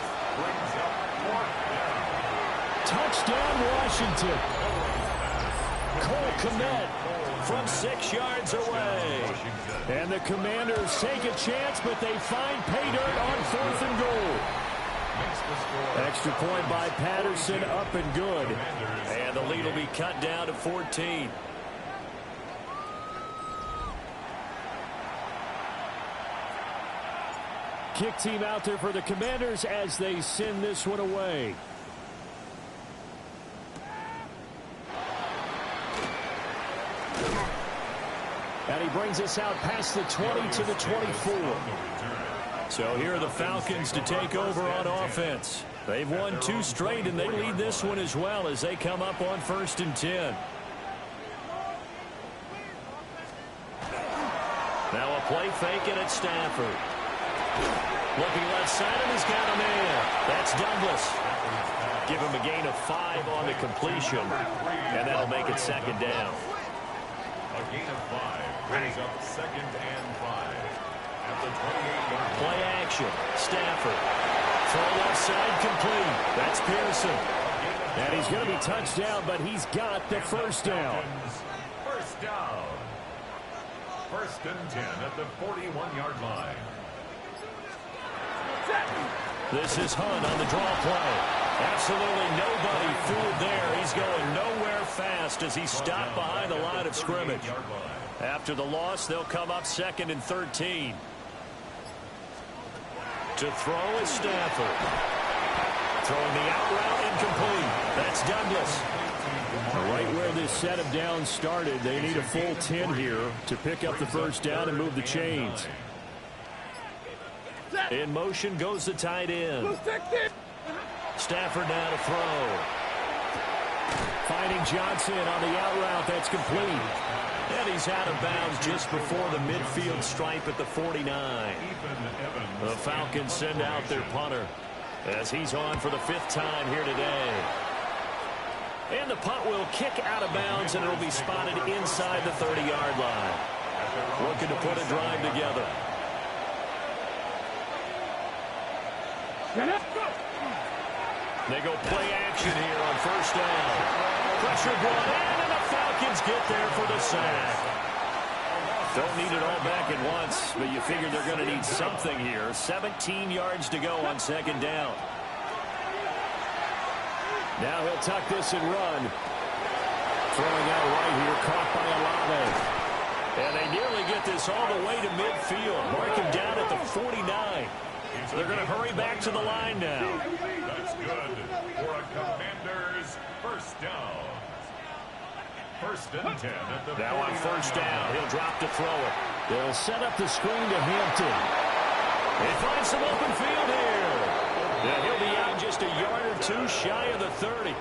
Touchdown, Washington. Cole Kmet from 6 yards away. And the Commanders take a chance, but they find pay dirt on 4th and goal. Extra point by Patterson, up and good. And the lead will be cut down to 14. Kick team out there for the Commanders as they send this one away. And he brings us out past the 20 to the 24. So here are the Falcons to take over on offense. They've won 2 straight, and they lead this one as well as they come up on 1st and 10. Now a play fake and it's Stafford. Looking left side, and he's got a man. That's Douglas. Give him a gain of 5 on the completion, and that'll make it 2nd down. A gain of 5 brings up 2nd and 5 at the 28-yard line. Play action. Stafford. Throw left side complete. That's Pearson. And he's going to be touched down, but he's got the 1st down. First down. 1st and 10 at the 41-yard line. This is Hunt on the draw play. Absolutely nobody fooled there. He's going nowhere fast as he stopped behind the line of scrimmage. After the loss, they'll come up 2nd and 13. To throw is Stafford. Throwing the out route incomplete. That's Douglas. Right where this set of downs started, they need a full 10 here to pick up the 1st down and move the chains. In motion goes the tight end. Stafford now to throw. Finding Johnson on the out route. That's complete. And he's out of bounds just before the midfield stripe at the 49. The Falcons send out their punter as he's on for the 5th time here today. And the punt will kick out of bounds, and it'll be spotted inside the 30-yard line. Looking to put a drive together. They go play action here on 1st down. Pressure brought in, and the Falcons get there for the sack. Don't need it all back at once, but you figure they're going to need something here. 17 yards to go on 2nd down. Now he'll tuck this and run. Throwing out right here, caught by Olave. And they nearly get this all the way to midfield. Mark him down at the 49. They're going to hurry back to the line now. That's good for a Commanders 1st down. 1st and 10 at the now on 1st down, he'll drop to throw it. They'll set up the screen to Hampton. They find some open field here. Yeah, he'll be out just a yard or 2 shy of the 30.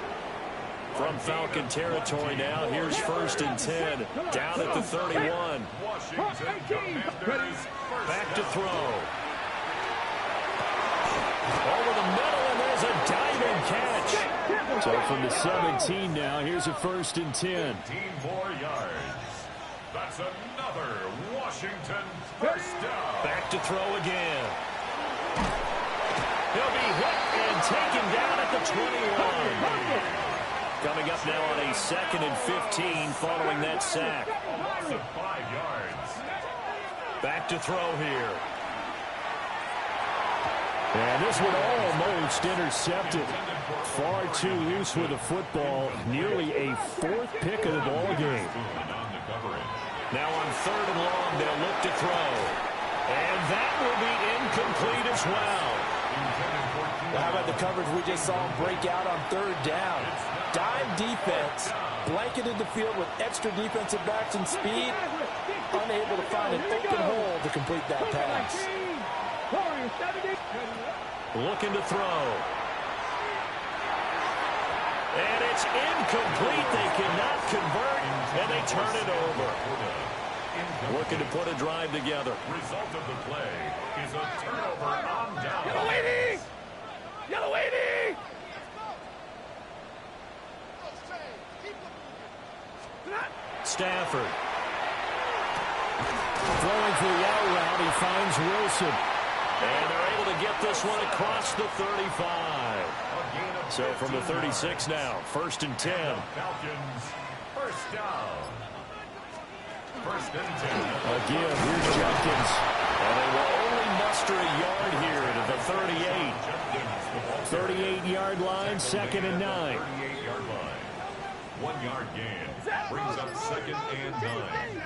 From Falcon territory now, here's 1st and 10. Down at the 31. Washington Commanders Back to throw. Over the middle, and there's a diving catch. So from the 17 now, here's a 1st and 10. 15 more yards. That's another Washington 1st down. Back to throw again. He'll be hit and taken down at the 21. Coming up now on a 2nd and 15 following that sack. Loss of 5 yards. Back to throw here. And this one almost intercepted. Far too loose with the football. Nearly a 4th pick of the ball game. Now on 3rd and long, they'll look to throw. And that will be incomplete as well. Well, how about the coverage we just saw him break out on third down? Dime defense, blanketed the field with extra defensive backs and speed, unable to find an open hole to complete that pass. Looking to throw. And it's incomplete. They cannot convert, and they turn it over. Looking to put a drive together. Result of the play is a turnover on down. Yellow 80! Yellow 80! Stafford. Throwing for the out route, he finds Wilson. And they're able to get this one across the 35. So from the 36 now, 1st and 10. Falcons, first down. 1st and 10. Again, here's Jenkins. And they will only muster a yard here to the 38. 38-yard line, 2nd and 9. 38-yard line. 1 yard gain. Brings up 2nd and 9.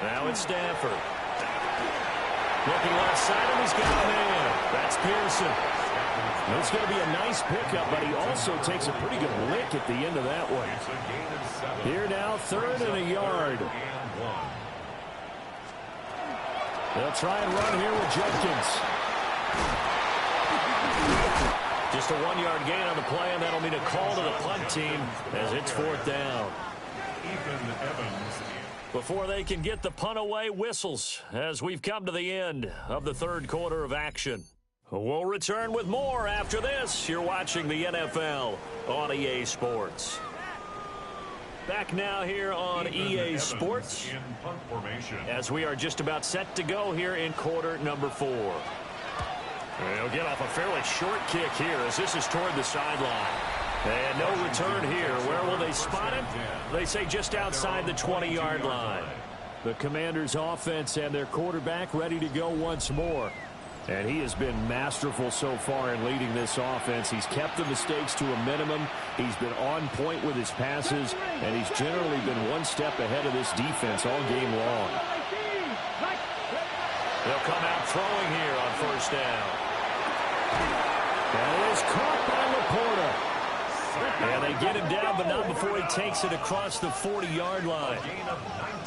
Now it's Stafford. Looking left side, and he's got a man. That's Pearson. It's going to be a nice pickup, but he also takes a pretty good lick at the end of that one. Here now, 3rd and a yard. They'll try and run here with Jenkins. Just a 1-yard gain on the play, and that'll mean a call to the punt team as it's 4th down. Ethan Evans. Before they can get the punt away, whistles as we've come to the end of the 3rd quarter of action. We'll return with more after this. You're watching the NFL on EA Sports. Back now here on EA Sports in punt formation. as we are just about set to go here in quarter number 4. They'll get off a fairly short kick here as this is toward the sideline. And no return here. Where will they spot him? They say just outside the 20-yard line. The Commanders' offense and their quarterback ready to go once more. And he has been masterful so far in leading this offense. He's kept the mistakes to a minimum. He's been on point with his passes. And he's generally been one step ahead of this defense all game long. They'll come out throwing here on 1st down. That is caught by Laporta. And they get him down, but not before he takes it across the 40-yard line. A gain of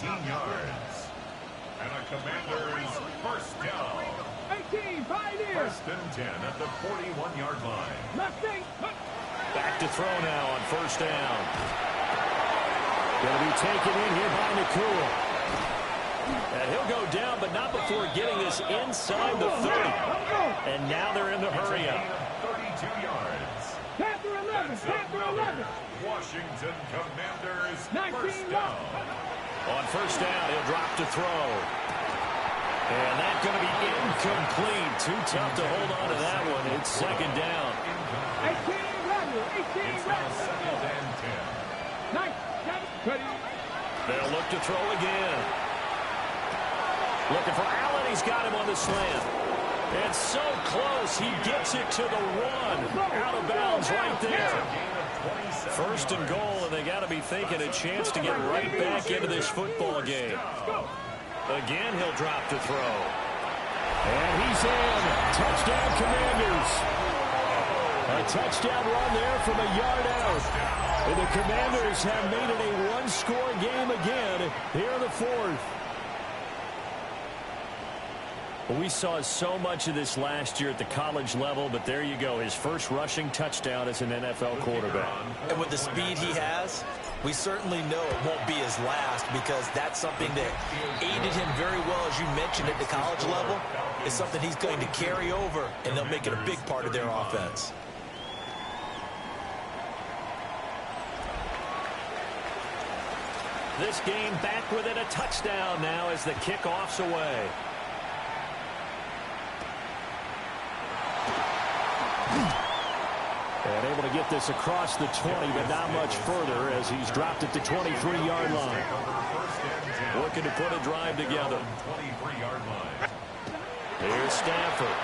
19 yards. And a Commanders first down. 18, Pioneers. 1st and 10 at the 41-yard line. Mustang. Back to throw now on 1st down. Going to be taken in here by Nakua. And he'll go down, but not before getting this inside the 30. And now they're in the hurry up. 32 yards. Panther 11, Panther 11. Washington Commanders 19 first down. On 1st down, he'll drop to throw. And that's going to be incomplete. Too tough to hold on to that one. It's 2nd down. 18, Radler, 18, It's now Radler. 2nd and 10. 9, 7, ready. They'll look to throw again. Looking for Allen. He's got him on the slant. And so close. He gets it to the 1. Out of bounds right there. 1st and goal, and they got to be thinking a chance to get right back into this football game. Again, he'll drop to throw. And he's in. Touchdown, Commanders. A touchdown run there from a yard out. And the Commanders have made it a one-score game again here in the 4th. We saw so much of this last year at the college level, but there you go. His first rushing touchdown as an NFL quarterback. And with the speed he has, we certainly know it won't be his last, because that's something that aided him very well, as you mentioned, at the college level. It's something he's going to carry over, and they'll make it a big part of their offense. This game back within a touchdown now as the kickoff's away. And able to get this across the 20, but not much further as he's dropped it to 23-yard line. Looking to put a drive together. 23-yard line. Here's Stafford.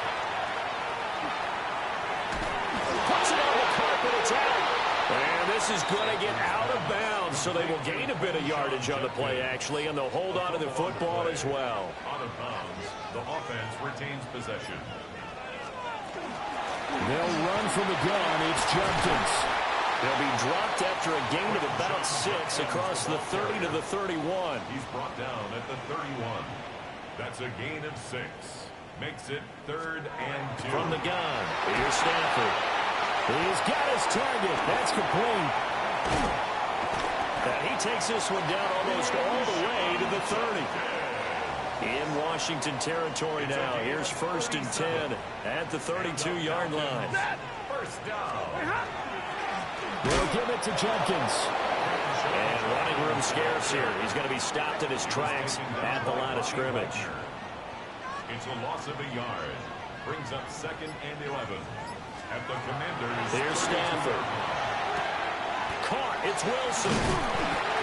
Puts it on the carpet. It's out. And this is going to get out of bounds, so they will gain a bit of yardage on the play, actually, and they'll hold on to the football as well. Out of bounds, the offense retains possession. They'll run from the gun. It's Judkins. They'll be dropped after a gain of about 6 across the 30 to the 31. He's brought down at the 31. That's a gain of 6. Makes it 3rd and 2. From the gun, here's Stafford. He's got his target. That's complete. And he takes this one down almost all the way to the 30. In Washington territory now. Here's 1st and 10 at the 32-yard line. First down. They'll give it to Judkins. And running room scarce here. He's going to be stopped in his tracks at the line of scrimmage. It's a loss of a yard. Brings up 2nd and 11. At the Commanders. Here's Stafford. Caught. It's Wilson.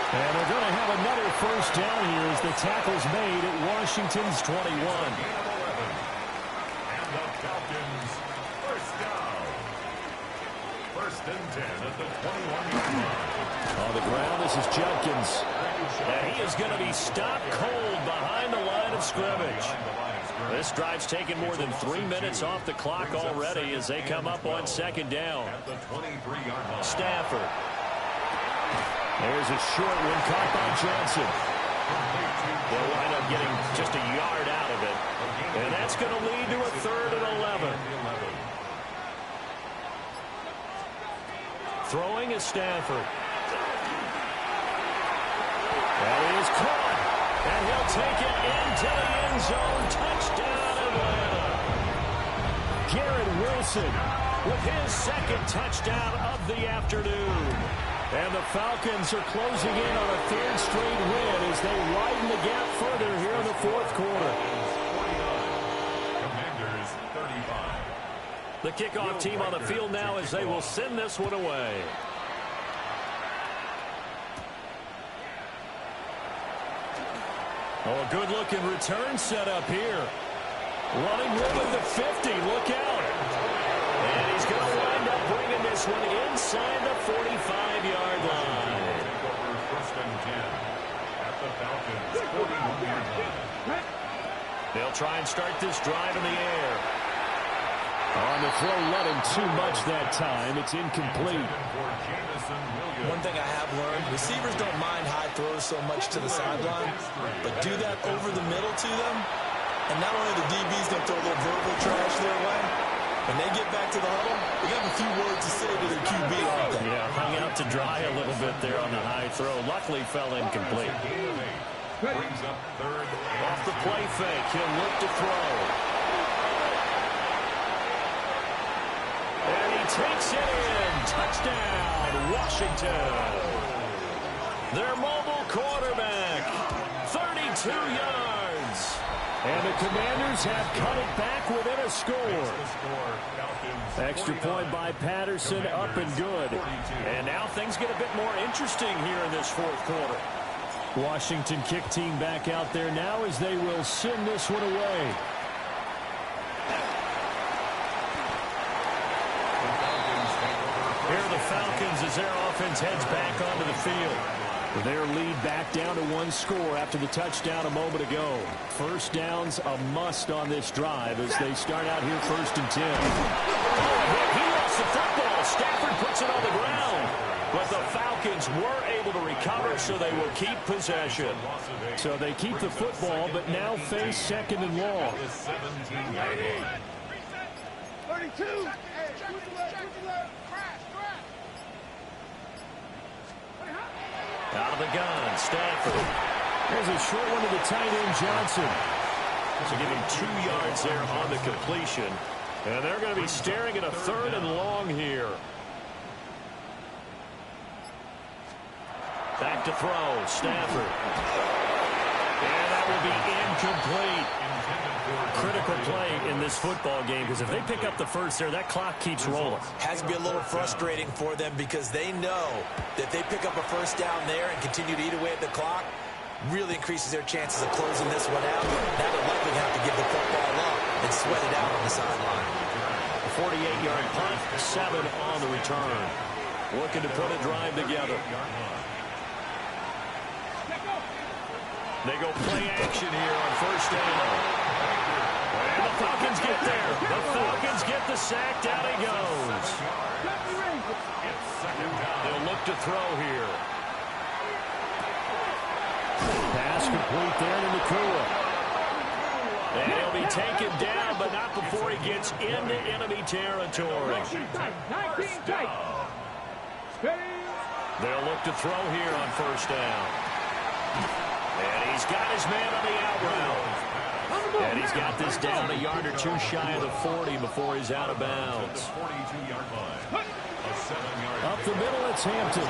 And they're going to have another first down here as the tackle's made at Washington's 21. And the Falcons first down. 1st and 10 at the 21-yard line. On the ground, this is Judkins. And he is going to be stopped cold behind the line of scrimmage. This drive's taken more than 3 minutes off the clock already as they come up on 2nd down. At the 23-yard line. Stafford. There's a short one caught by Johnson. They'll wind up getting just a yard out of it. And that's going to lead to a 3rd and 11. Throwing is Stafford. That is caught. And he'll take it into the end zone. Touchdown, Atlanta. Garrett Wilson with his 2nd touchdown of the afternoon. And the Falcons are closing in on a 3rd straight win as they widen the gap further here in the 4th quarter. Commanders 35. The kickoff team on the field now as they will send this one away. Oh, a good-looking return set up here. Running room at the 50. Look out. And he's going to wind up bringing this one inside the 45-yard line. First and 10 at the Falcons 41-yard line. They'll try and start this drive in the air. On the throw, let him too much that time. It's incomplete. One thing I have learned, receivers don't mind high throws so much to the sideline, but do that over the middle to them, and not only the DB's going to throw a little verbal trash their way, when they get back to the huddle, they got a few words to say to their QB, aren't they? Yeah, hung out to dry a little bit there on the high throw. Luckily fell incomplete. Brings up 3rd. Off the play fake, he'll look to throw. And he takes it in. Touchdown, Washington. Their mobile quarterback, 32 yards. And the Commanders have cut it back within a score. Extra point by Patterson, up and good. And now things get a bit more interesting here in this 4th quarter. Washington kick team back out there now as they will send this one away. Here are the Falcons as their offense heads back onto the field. Their lead back down to 1 score after the touchdown a moment ago. First down's a must on this drive as they start out here 1st and 10. He lost the football. Stafford puts it on the ground. But the Falcons were able to recover, so they will keep possession. So they keep the football, but now face 2nd and long. 32. Out of the gun, Stafford. There's a short one to the tight end, Johnson. So give him 2 yards there on the completion. And they're going to be staring at a 3rd and long here. Back to throw, Stafford. And that will be incomplete. Critical play in this football game because if they pick up the first there, that clock keeps rolling. Has to be a little frustrating for them because they know that they pick up a first down there and continue to eat away at the clock, really increases their chances of closing this one out. Now they'll likely have to give the football up and sweat it out on the sideline. A 48-yard punt, 7 on the return. looking to put a drive together. They go play action here on first down. And the Falcons get there. The Falcons get the sack. Down he goes. They'll look to throw here. Pass complete there to Nakua. And he'll be taken down, but not before he gets into enemy territory. They'll look to throw here on first down. And he's got his man on the out route. And he's got this down a yard or two shy of the 40 before he's out of bounds. Up the middle, it's Hampton.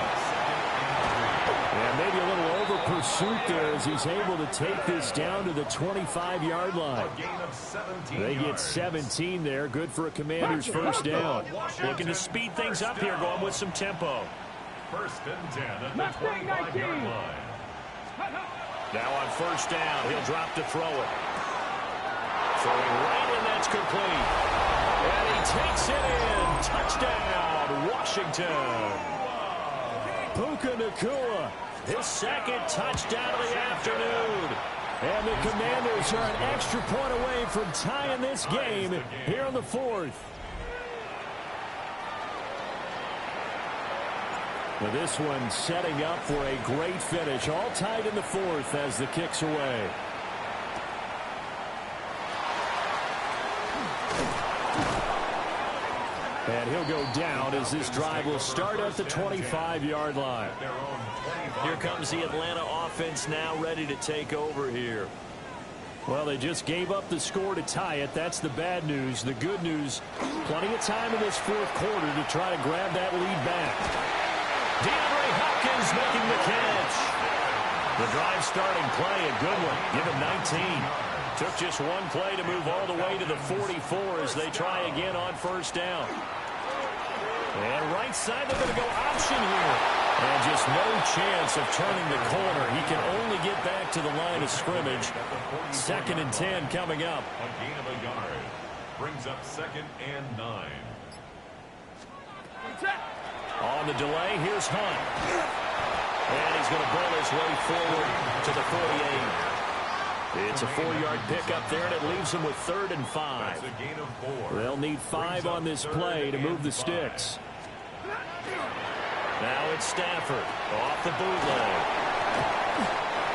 And maybe a little over pursuit there as he's able to take this down to the 25-yard line. They get 17 there. Good for a Commander's first down. Looking to speed things up here, going with some tempo. First and 10 at the 25-yard line. Now on first down, he'll drop to throw it. Throwing right, and that's complete. And he takes it in. Touchdown, Washington. Puka Nakua, his second touchdown of the afternoon. And the Commanders are an extra point away from tying this game here in the fourth. Well, this one setting up for a great finish. All tied in the fourth as the kick's away. And he'll go down as this drive will start at the 25-yard line. Here comes the Atlanta offense now ready to take over here. Well, they just gave up the score to tie it. That's the bad news. The good news, plenty of time in this fourth quarter to try to grab that lead back. DeAndre Hopkins making the catch. The drive starting play, a good one. Give him 19. Took just one play to move all the way to the 44 as they try again on first down. And right side, they're going to go option here. And just no chance of turning the corner. He can only get back to the line of scrimmage. Second and 10 coming up. A gain of a yard. Brings up second and 9. On the delay, here's Hunt. And he's going to ball his way forward to the 48. It's a 4-yard pickup there, and it leaves them with 3rd and 5. That's a gain of 4. They'll need 5 on this play to move the sticks. Now it's Stafford off the bootleg.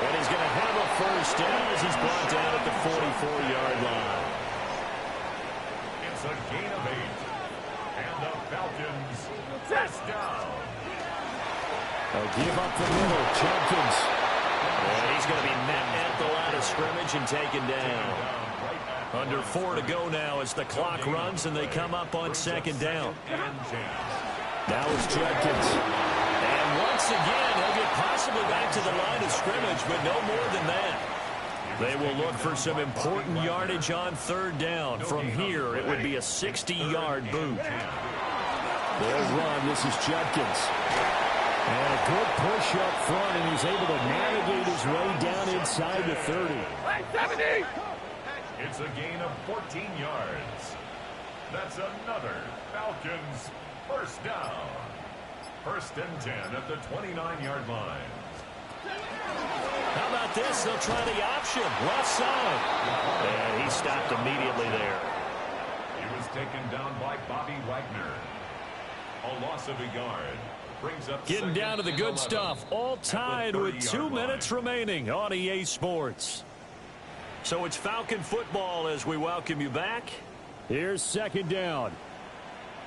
And he's going to have a first down as he's brought down at the 44-yard line. It's a gain of 8. And the Falcons first down. Give up the middle. Jenkins. And he's going to be met at the line of scrimmage and taken down. Under 4 to go now as the clock runs and they come up on second down. Now it's Jenkins. And once again, he'll get possibly back to the line of scrimmage, but no more than that. They will look for some important yardage on third down. From here, it would be a 60-yard boot. They'll run. This is Jenkins. And a good push up front, and he's able to navigate his way down inside the 30. It's a gain of 14 yards. That's another Falcons first down. First and 10 at the 29-yard line. How about this? They'll try the option. Left side. And he stopped immediately there. He was taken down by Bobby Wagner. A loss of a yard. Brings up getting down to the good stuff. All tied with 2 minutes remaining on EA Sports. So it's Falcon football as we welcome you back. Here's second down.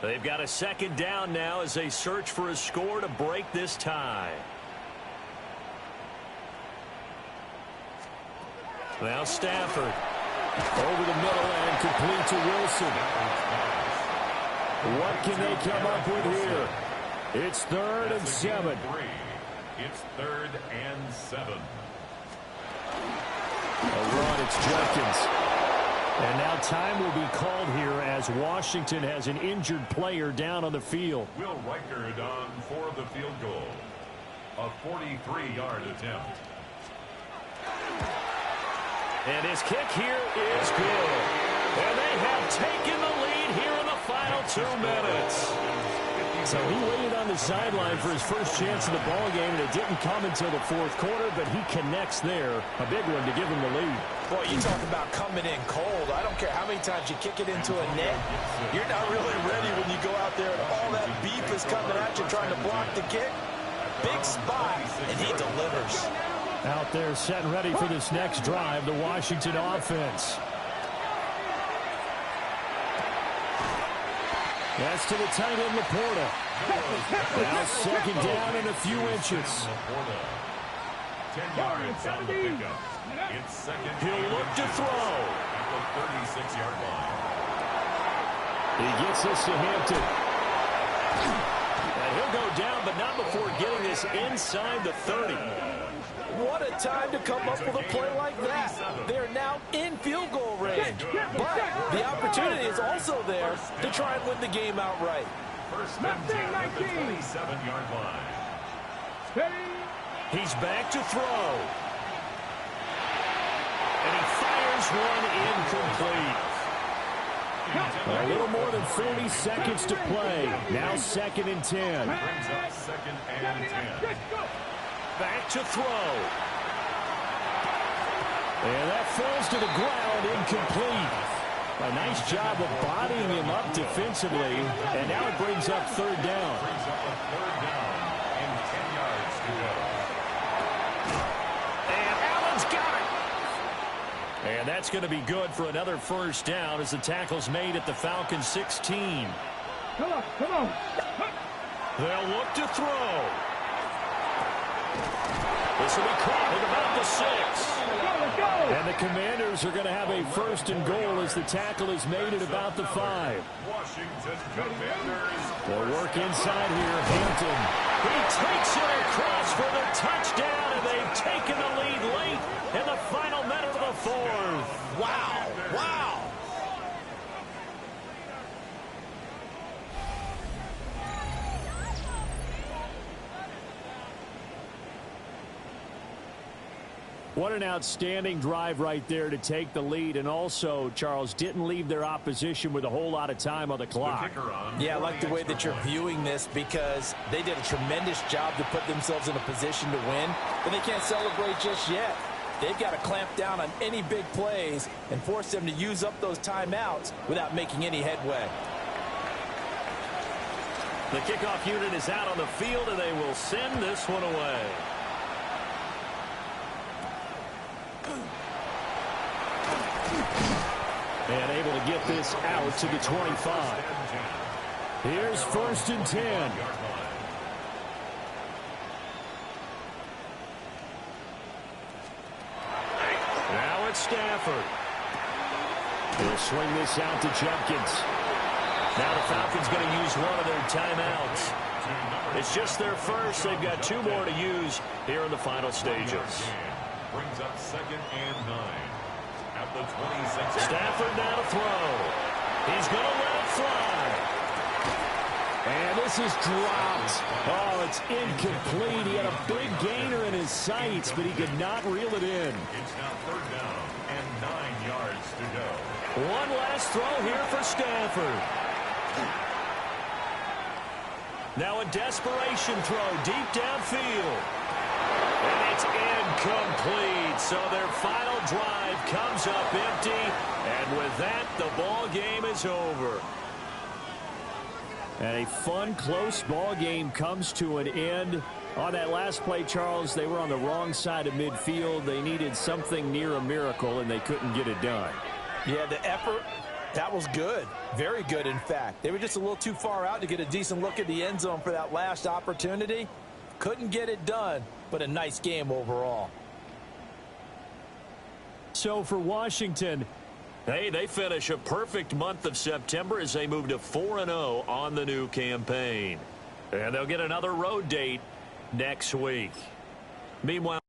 They've got a second down now as they search for a score to break this tie. Now Stafford over the middle and complete to Wilson. What can they come up with here? It's 3rd and 7. It's 3rd and 7. A run, it's Jenkins. And now time will be called here as Washington has an injured player down on the field. Will Reichard on for the field goal. A 43-yard attempt. And his kick here is good. And they have taken the lead here in the final 2 minutes. So he waited on the sideline for his first chance in the ball game, and it didn't come until the fourth quarter, but he connects there. A big one to give him the lead. Boy, you talk about coming in cold. I don't care how many times you kick it into a net. You're not really ready when you go out there and all that beef is coming at you trying to block the kick. Big spot, and he delivers. Out there set and ready for this next drive, the Washington offense. That's to the tight end, Laporta. Now second down and a few inches. 10 yards on the pickup. It's second. He'll look to throw. At the 36-yard line. He gets this to Hampton. And he'll go down, but not before getting this inside the 30. What a time to come up with a play like that. They're now in field goal range. But the opportunity is also there to try and win the game outright. First and 10 at the 27-yard line. He's back to throw. And he fires one incomplete. A little more than 40 seconds to play. Now second and 10. Brings up second and 10. Back to throw. And that falls to the ground, incomplete. A nice job of bodying him up defensively. And now it brings up third down. Brings up a third down and 10 yards to go. And Allen's got it. And that's going to be good for another first down as the tackle's made at the Falcons' 16. Come on, come on. They'll look to throw. This will be caught at about the 6. And the Commanders are going to have a first and goal as the tackle is made at about the 5. Washington Commanders. They'll work inside here. Hampton. He takes it across for the touchdown, and they've taken the lead late in the final minute of the fourth. Wow, wow. What an outstanding drive right there to take the lead. And also, Charles, didn't leave their opposition with a whole lot of time on the clock. Yeah, I like the way that you're viewing this because they did a tremendous job to put themselves in a position to win. But they can't celebrate just yet. They've got to clamp down on any big plays and force them to use up those timeouts without making any headway. The kickoff unit is out on the field, and they will send this one away. And able to get this out to the 25. Here's first and 10. Now it's Stafford. He'll swing this out to Judkins. Now the Falcons going to use one of their timeouts. It's just their first. They've got 2 more to use here in the final stages. Brings up second and 9. At the 26. Stafford now to throw. He's going to let it fly. And this is dropped. Oh, it's incomplete. He had a big gainer in his sights, but he could not reel it in. It's now third down and 9 yards to go. One last throw here for Stafford. Now a desperation throw deep downfield. And it's incomplete. So their final drive comes up empty. And with that, the ball game is over. And a fun, close ball game comes to an end. On that last play, Charles, they were on the wrong side of midfield. They needed something near a miracle, and they couldn't get it done. Yeah, the effort, that was good. Very good, in fact. They were just a little too far out to get a decent look at the end zone for that last opportunity. Couldn't get it done, but a nice game overall. So for Washington, hey, they finish a perfect month of September as they move to 4-0 on the new campaign. And they'll get another road date next week. Meanwhile,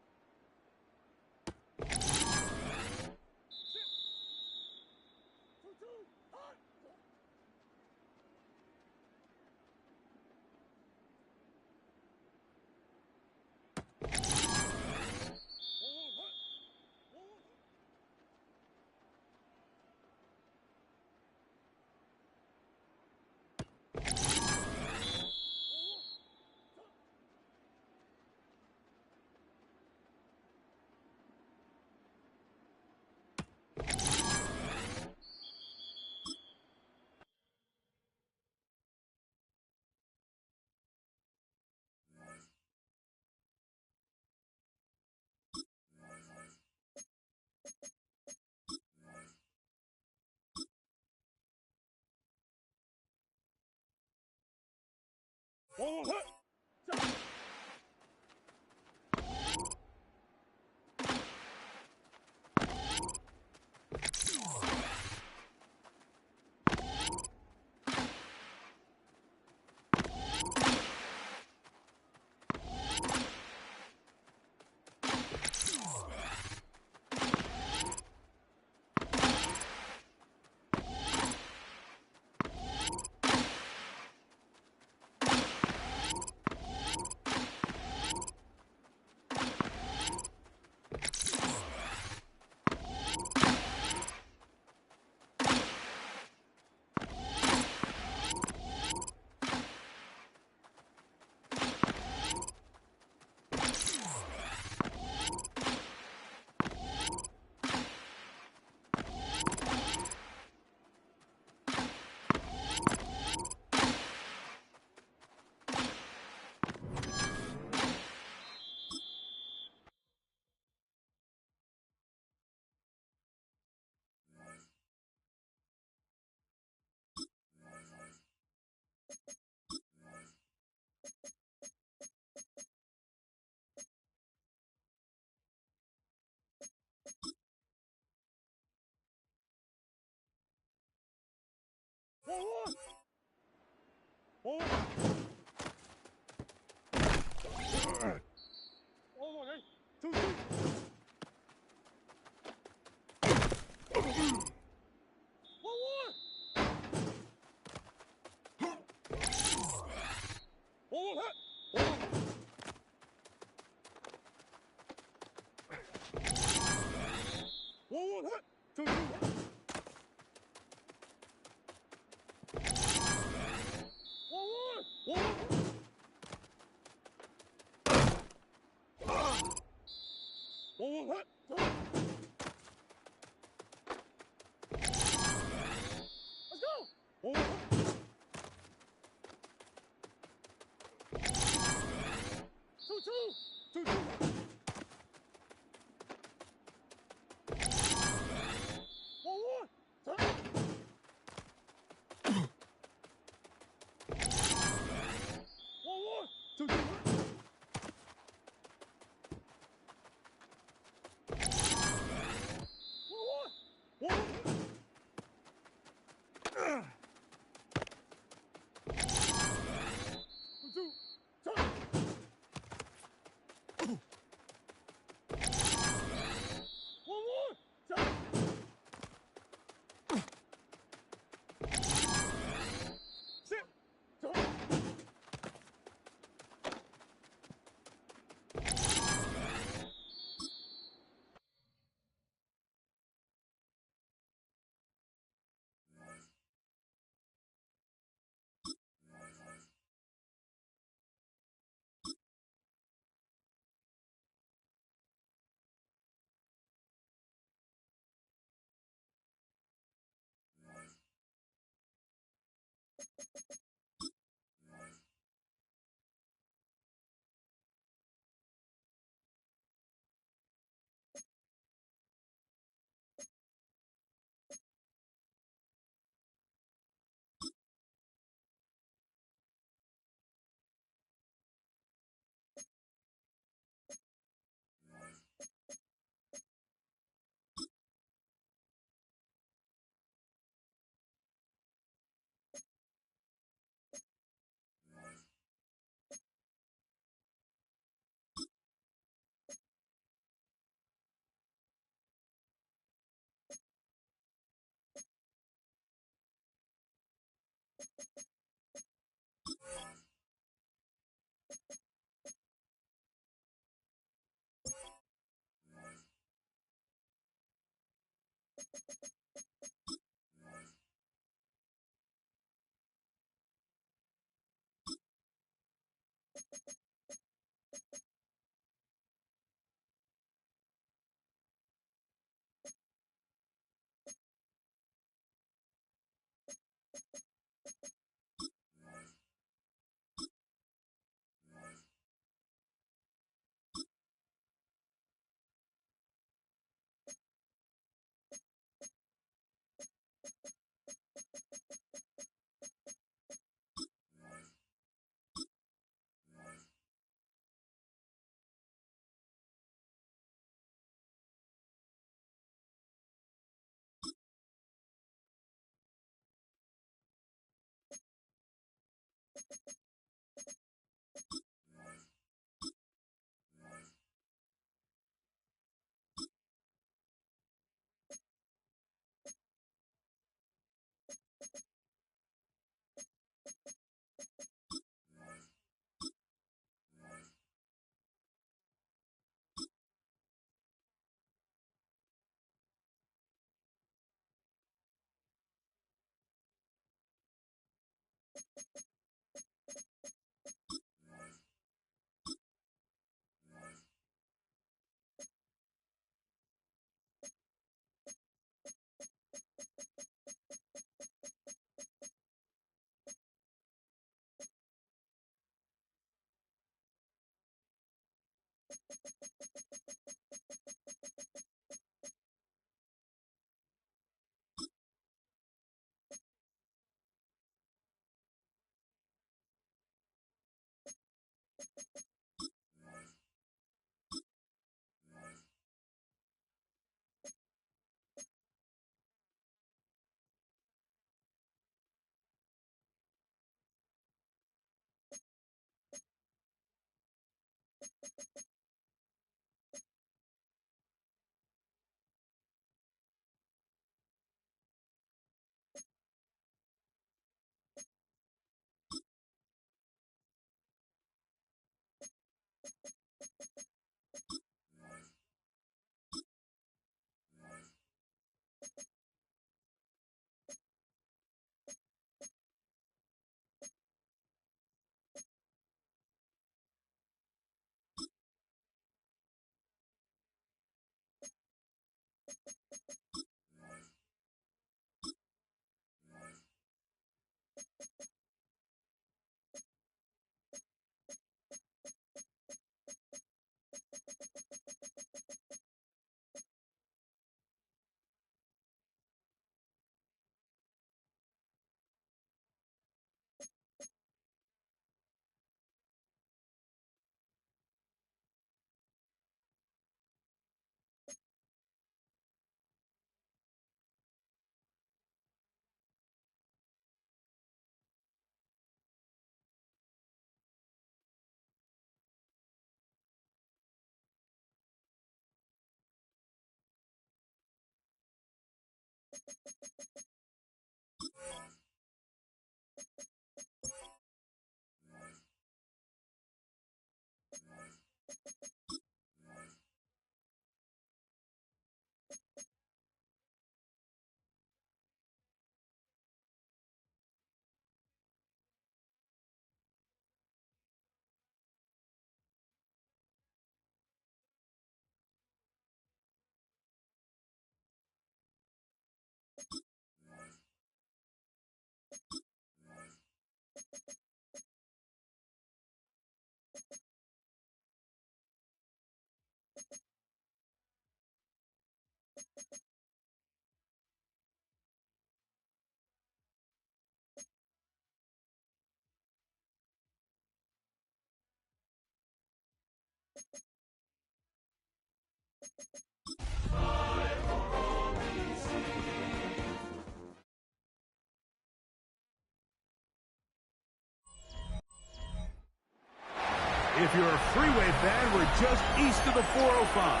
If you're a Freeway fan, we're just east of the 405.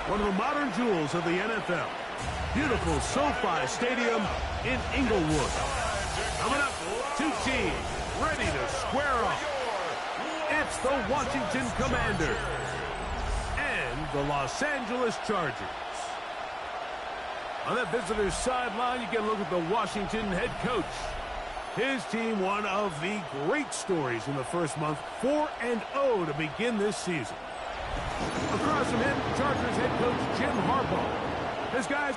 One of the modern jewels of the NFL. Beautiful SoFi Stadium in Inglewood. Coming up, two teams ready to square off. It's the Washington Commanders and the Los Angeles Chargers. On that visitor's sideline, you get a look at the Washington head coach. His team, one of the great stories in the first month, 4-0 to begin this season. Across from him, Chargers head coach Jim Harbaugh. His guys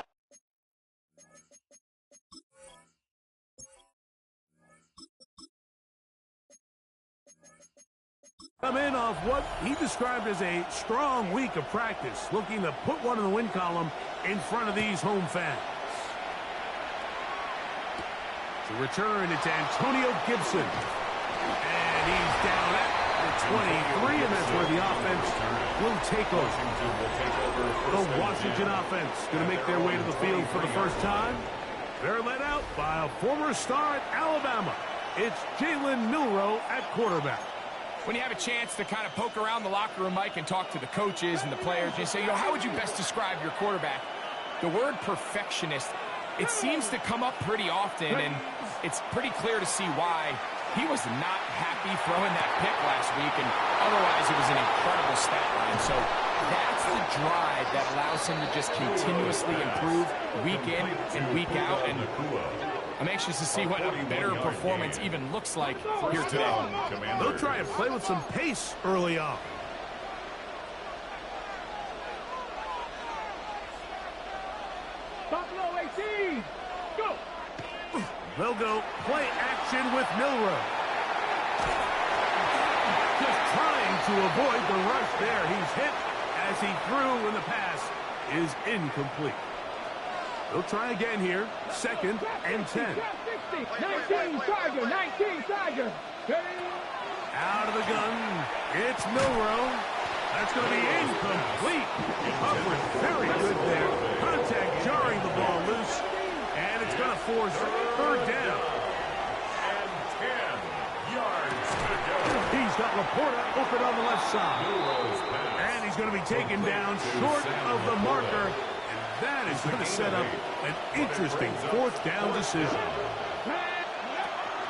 come in off what he described as a strong week of practice, looking to put one in the win column in front of these home fans. To return, it's Antonio Gibson. And he's down at the 23, and that's where the offense will take over. The Washington offense going to make their way to the field for the first time. They're led out by a former star at Alabama, It's Jalen Milroe at quarterback. When you have a chance to kind of poke around the locker room, Mike, and talk to the coaches and the players, you say, how would you best describe your quarterback? The word perfectionist, it seems to come up pretty often, and it's pretty clear to see why. He was not happy throwing that pick last week, and otherwise it was an incredible stat line. So that's the drive that allows him to just continuously improve week in and week out. And I'm anxious to see what a better performance even looks like here today. They'll try and play with some pace early on. Buffalo 18. Go. They'll go play action with Milroe. Just trying to avoid the rush there. He's hit as he threw, and the pass is incomplete. They'll try again here. 2nd and 10. 19 Tiger. 19 Tiger. Out of the gun. It's Milroe. That's going to be incomplete. Coverage very good there. Contact jarring the ball loose. And it's going to force 3rd down. And 10 yards to go. He's got Laporta open on the left side. And he's going to be taken down short of the marker. And that is going to set up an interesting 4th down decision.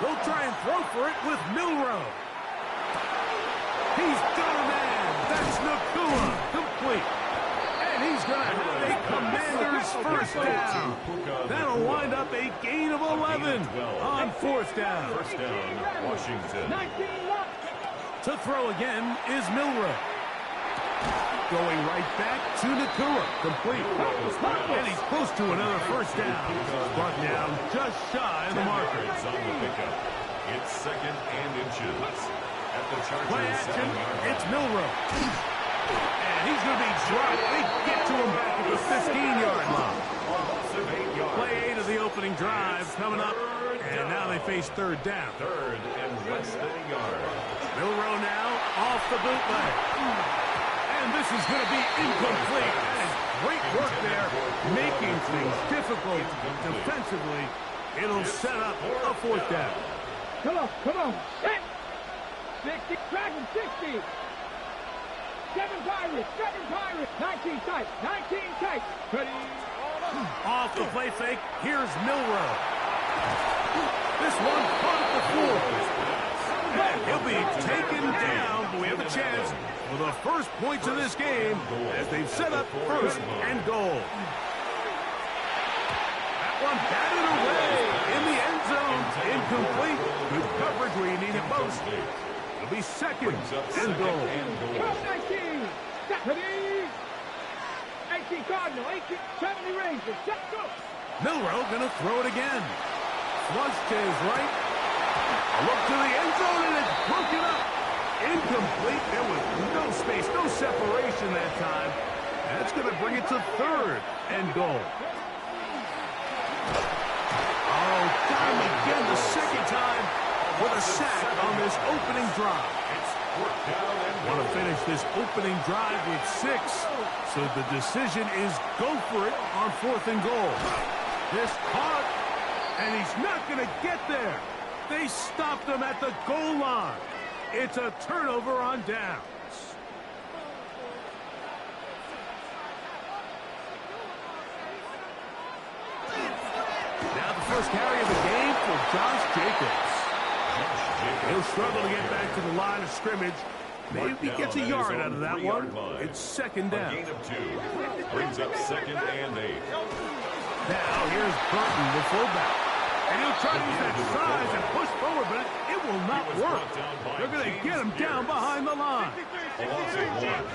They'll try and throw for it with Milroe. He's got a man. That's Nacua. Complete. And he's going to have a Commander's 1st down. That'll wind up a gain of 11 on 4th down. 1st down, Washington. To throw again is Milroe. Going right back to Nacua. Complete. And he's close to another 1st down. Brought down just shy of the marker. It's 2nd and inches. At the Chargers, play action. It's Milroe. And he's going to be dropped. They get to him back at the 15-yard line. Play 8 of the opening drive coming up. And now they face 3rd down. 3rd and less than a yard. Milroe now off the bootleg. And this is going to be incomplete. That is great work there, making things difficult defensively. It'll set up a 4th down. Come on, come on. 60, Dragon 60. 7 Pirates, 19 tight, 19 tight. Ready. Off the play fake, here's Milroe. This one caught at the 4. And he'll be taken down, but we have a chance for the first points of this game as they've set up 1st and goal. That one batted away in the end zone. Incomplete. Good coverage where you need it most. It'll be 2nd and goal. 19. Ready. 18 Cardinal, 18, 70 Rangers. Set, go. Milroe going to throw it again. Flush to his right. A look to the end zone, and it's broken up. Incomplete. There was no space, no separation that time. That's going to bring it to 3rd and goal. Oh, got him again the 2nd time with a sack on this opening drive. Want to finish this opening drive with 6. So the decision is go for it on 4th and goal. This caught, and he's not going to get there. They stopped him at the goal line. It's a turnover on downs. Now the first carry of the game for Josh Jacobs. He'll struggle to get back to the line of scrimmage. Maybe he gets a yard out of that one. It's 2nd down. A gain of 2. Brings up 2nd and 8. Now here's Burton, the fullback. And he'll try to use that size and push forward, but it will not work. They're going to get him down behind the line. A loss of 1.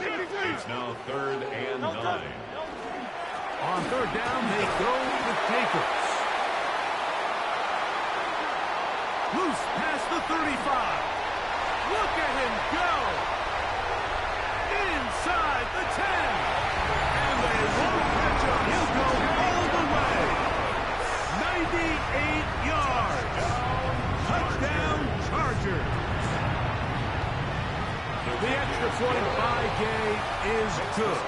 It's now 3rd and 9. On 3rd down, they go with Jacobs. Loose past the 35. Look at him go. Inside the 10. And they won't catch him. He'll go all the way. 98 yards. Touchdown, Chargers. The extra point by Gay is good.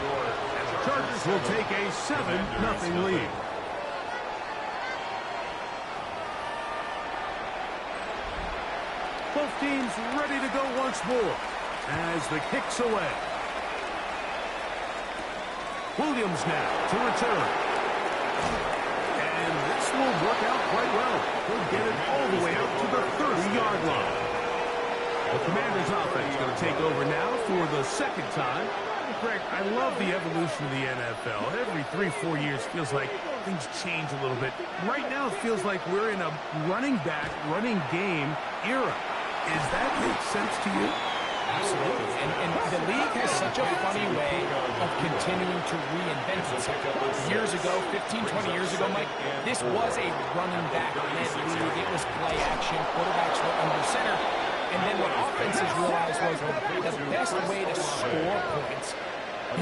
And the Chargers will take a 7-0 lead. Both teams ready to go once more as the kick's away. Williams now to return. And this will work out quite well. He'll get it all the way up to the 30-yard line. The Commanders' offense going to take over now for the second time. Greg, I love the evolution of the NFL. Every 3-4 years feels like things change a little bit. Right now it feels like we're in a running back, running game era. Does that make sense to you? Absolutely. And the league has such a funny way of continuing to reinvent itself. Years ago, 15, 20 years ago, Mike, this was a running back-led league. It was play action. Quarterbacks were under center. And then what offenses realized was the best way to score points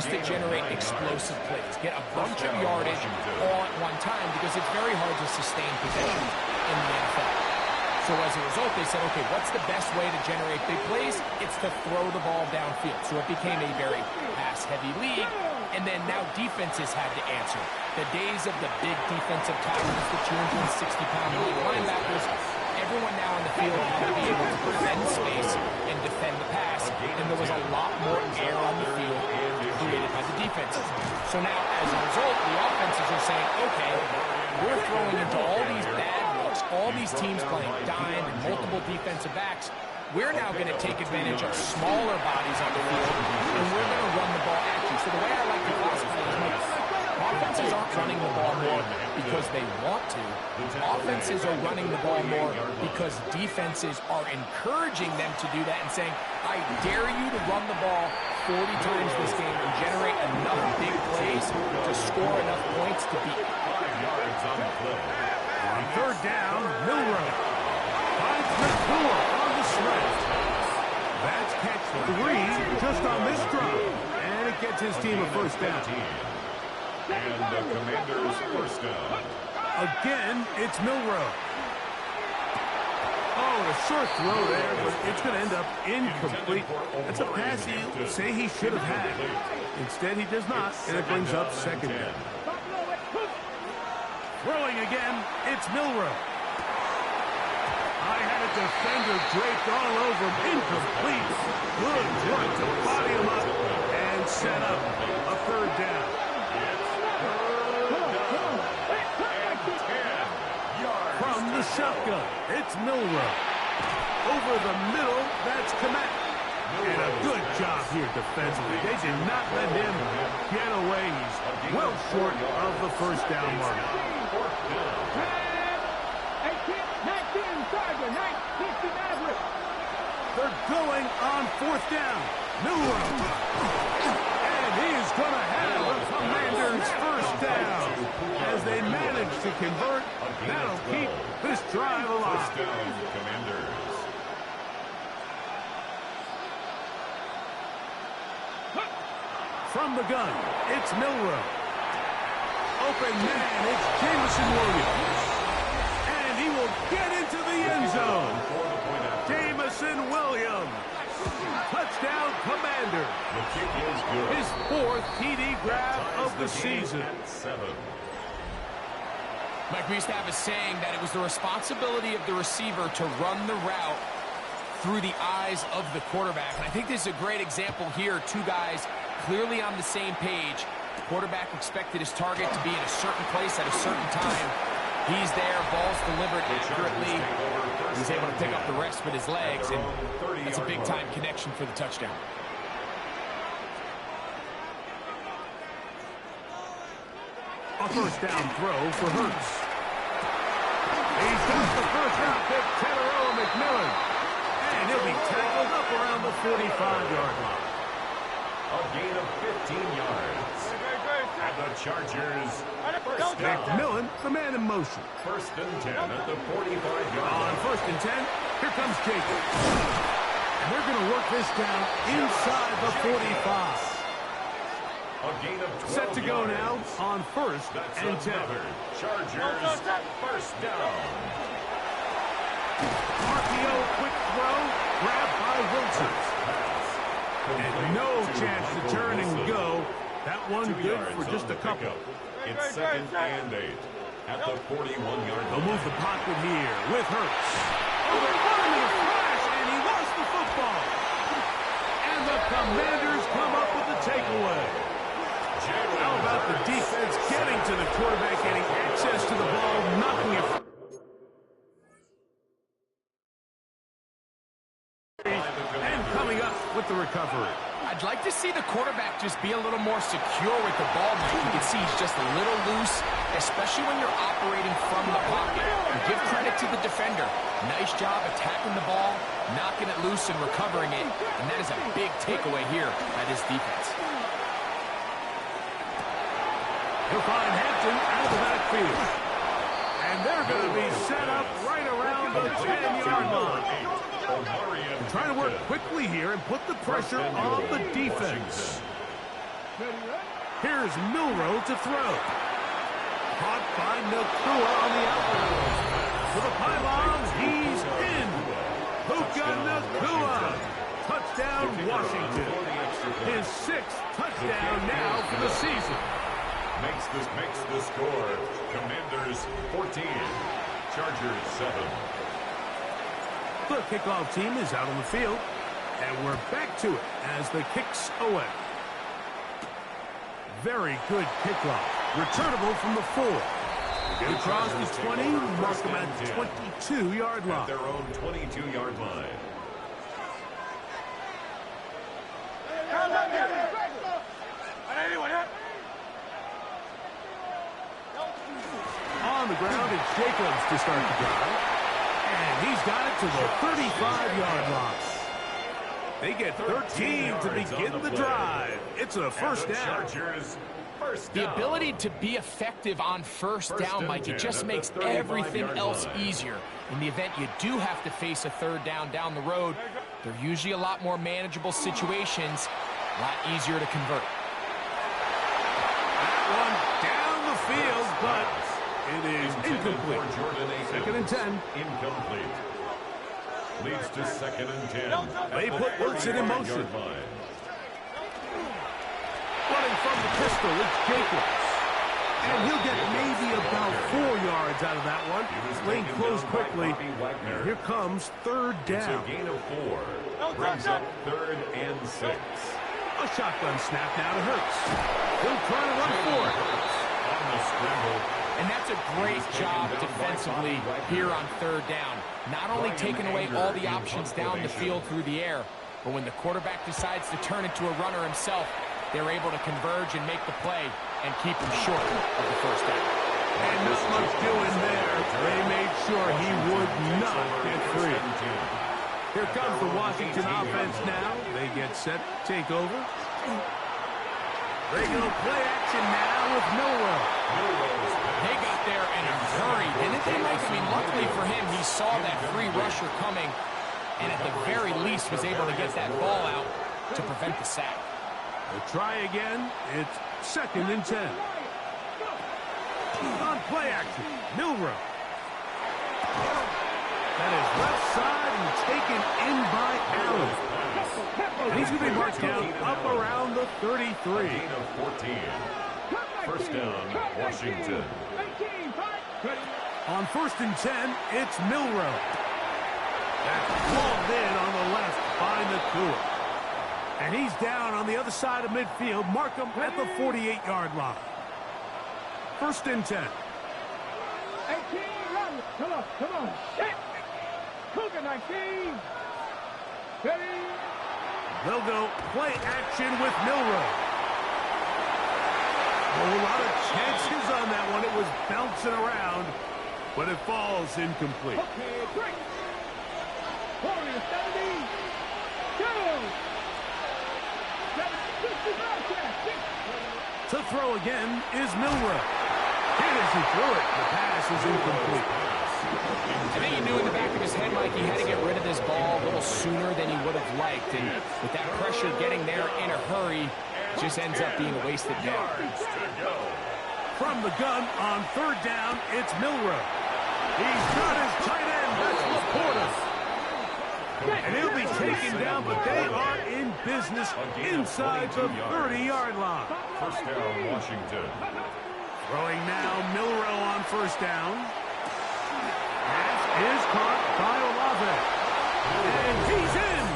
is to generate explosive plays. Get a bunch of yardage all at one time because it's very hard to sustain possessions in the NFL. So as a result, they said, okay, what's the best way to generate big plays? It's to throw the ball downfield. So it became a very pass-heavy league. And then now defenses had to answer. The days of the big defensive tackles, the 260-pound linebackers, everyone now on the field had to be able to defend space and defend the pass, and there was a lot more air on the field created by the defenses. So now, as a result, the offenses are saying, okay, we're throwing into all these bad looks, all these teams playing dime and multiple defensive backs. We're now going to take advantage of smaller bodies on the field, and we're going to run the ball at you. So the way I like to classify it is, like, offenses aren't running the ball more because they want to. Offenses are running the ball more because defenses are encouraging them to do that and saying, I dare you to run the ball 40 times this game and generate enough big plays to score enough points to beat. 5 yards on the play. On third down, Milroe finds McClure on the slant. That's catch 3 just on this drive. And it gets his team a first down. And the Commanders' first down. Again, it's Milroe. Oh, a short throw there, but it's going to end up incomplete. That's a pass he'll say he should have had. Instead, he does not, and it brings up second down. Throwing again, it's Milroe. I had a defender draped all over him. Incomplete. Good work to body him up and set up a third down. From the shotgun, it's Milroe. Over the middle, that's Kmet. And a good job here defensively. They did not let him get away. He's well short of the first down mark. They're going on fourth down. Milroe. And he is going to have the Commanders' first down. As they manage to convert, that'll keep this drive alive. First down, Commanders. From the gun, it's Milroe. Open man, it's Jameson Williams. And he will get into the end zone. Jameson Williams. Touchdown, Commander. The kick is good. His 4th TD grab of the season. 7. Mike, we used to have a saying that it was the responsibility of the receiver to run the route through the eyes of the quarterback. And I think this is a great example here. Two guys clearly on the same page. The quarterback expected his target to be in a certain place at a certain time. He's there, ball's delivered accurately. He's able to pick up the rest with his legs, and that's a big-time connection for the touchdown. A first down throw for Hurts. He's got the first-round pick, Tedero McMillan. And he'll be tackled up around the 45-yard line. A gain of 15 yards. And the Chargers, first down. McMillan, the man in motion. First and 10 at the 45-yard On line. first and 10, here comes Jacobs. And they're going to work this down inside the 45. A gain of 12 Set to go yards. now on first That's and 10. another Chargers first down. RPO quick throw, grabbed by Wilson. And no chance to turn and go. That one 2 good yards for just on a the couple. pickup. It's second and 8 at the 41-yard They'll line. move the pocket here with Hurts. Oh, they run him in a flash, and the football. And the Commanders come up with the takeaway. How about the defense getting to the quarterback, getting access to the ball, knocking it. And coming up with the recovery. I'd like to see the quarterback just be a little more secure with the ball. You can see he's just a little loose, especially when you're operating from the pocket. And give credit to the defender. Nice job attacking the ball, knocking it loose and recovering it. And that is a big takeaway here by this defense. He'll find Hampton out of the backfield. And they're going to be set up right around the 10-yard line. Trying to work quickly here and put the pressure on the defense. Here's Milroe to throw. Caught by Nacua on the outlet. To the pylon, he's in. Puka Nacua. Touchdown, Washington. His 6th touchdown now for the season. Makes the score. Commanders 14, Chargers 7. The kickoff team is out on the field, and we're back to it as the kick's away. Very good kickoff. Returnable from the 4. Get across the 20, mark them at the 22-yard line. At their own 22-yard line. On the ground, it's Jacobs to start the drive. And he's got it to the 35-yard line. They get 13 to begin the drive. It's a first down. The ability to be effective on first down, Mike, it just makes everything else easier. In the event you do have to face a third down the road, they're usually a lot more manageable situations, a lot easier to convert. That one down the field, but it is incomplete. 2nd and 10. Incomplete. Leads to 2nd and 10. They put Wilson in motion. Running from the pistol, it's Jacobs. And he'll get maybe about 4 yards out of that one. Lane closed quickly. And here comes 3rd down. It's a gain of 4. Brings up 3rd and 6. A shotgun snap now to Hurts. He'll try to run for it. On the scramble. And that's a great job defensively here on 3rd down. Not only taking away all the options down the field through the air, but when the quarterback decides to turn into a runner himself, they're able to converge and make the play and keep him short of the first down. And not much doing there. They made sure he would not get free. Here comes the Washington offense now. They get set, take over. They go play action now with Milroe. They got there in a hurry, didn't they, Mike? I mean, luckily for him, he saw that free rusher coming and at the very least was able to get that ball out to prevent the sack. They'll try again. It's 2nd and 10. On play action, Milroe. That is left side and taken in by Allen. And he's going to be marked down up around the 33. Gain of 14. First down, Washington. On 1st and 10, it's Milroe. That's pulled in on the left by Nacua. And he's down on the other side of midfield. Mark him at the 48-yard line. 1st and 10. 18, run. Come on. Hit. Cougar 19. Ready. They'll go play action with Milroe. A lot of chances on that one. It was bouncing around, but it falls incomplete. Okay, break. 40, 70. Go. To throw again is Milroe. Hit as he threw it. The pass is incomplete. I think he knew in the back of his head, Mike, he had to get rid of this ball a little sooner than he would have liked. And with that pressure getting there in a hurry, just ends up being a wasted down. From the gun on 3rd down, it's Milroe. He's got his tight end. That's Laporta. And he'll be taken down, but they are in business inside the 30-yard line. First down, Washington. Throwing now, Milroe on 1st down. Pass is caught by Olave. And he's in.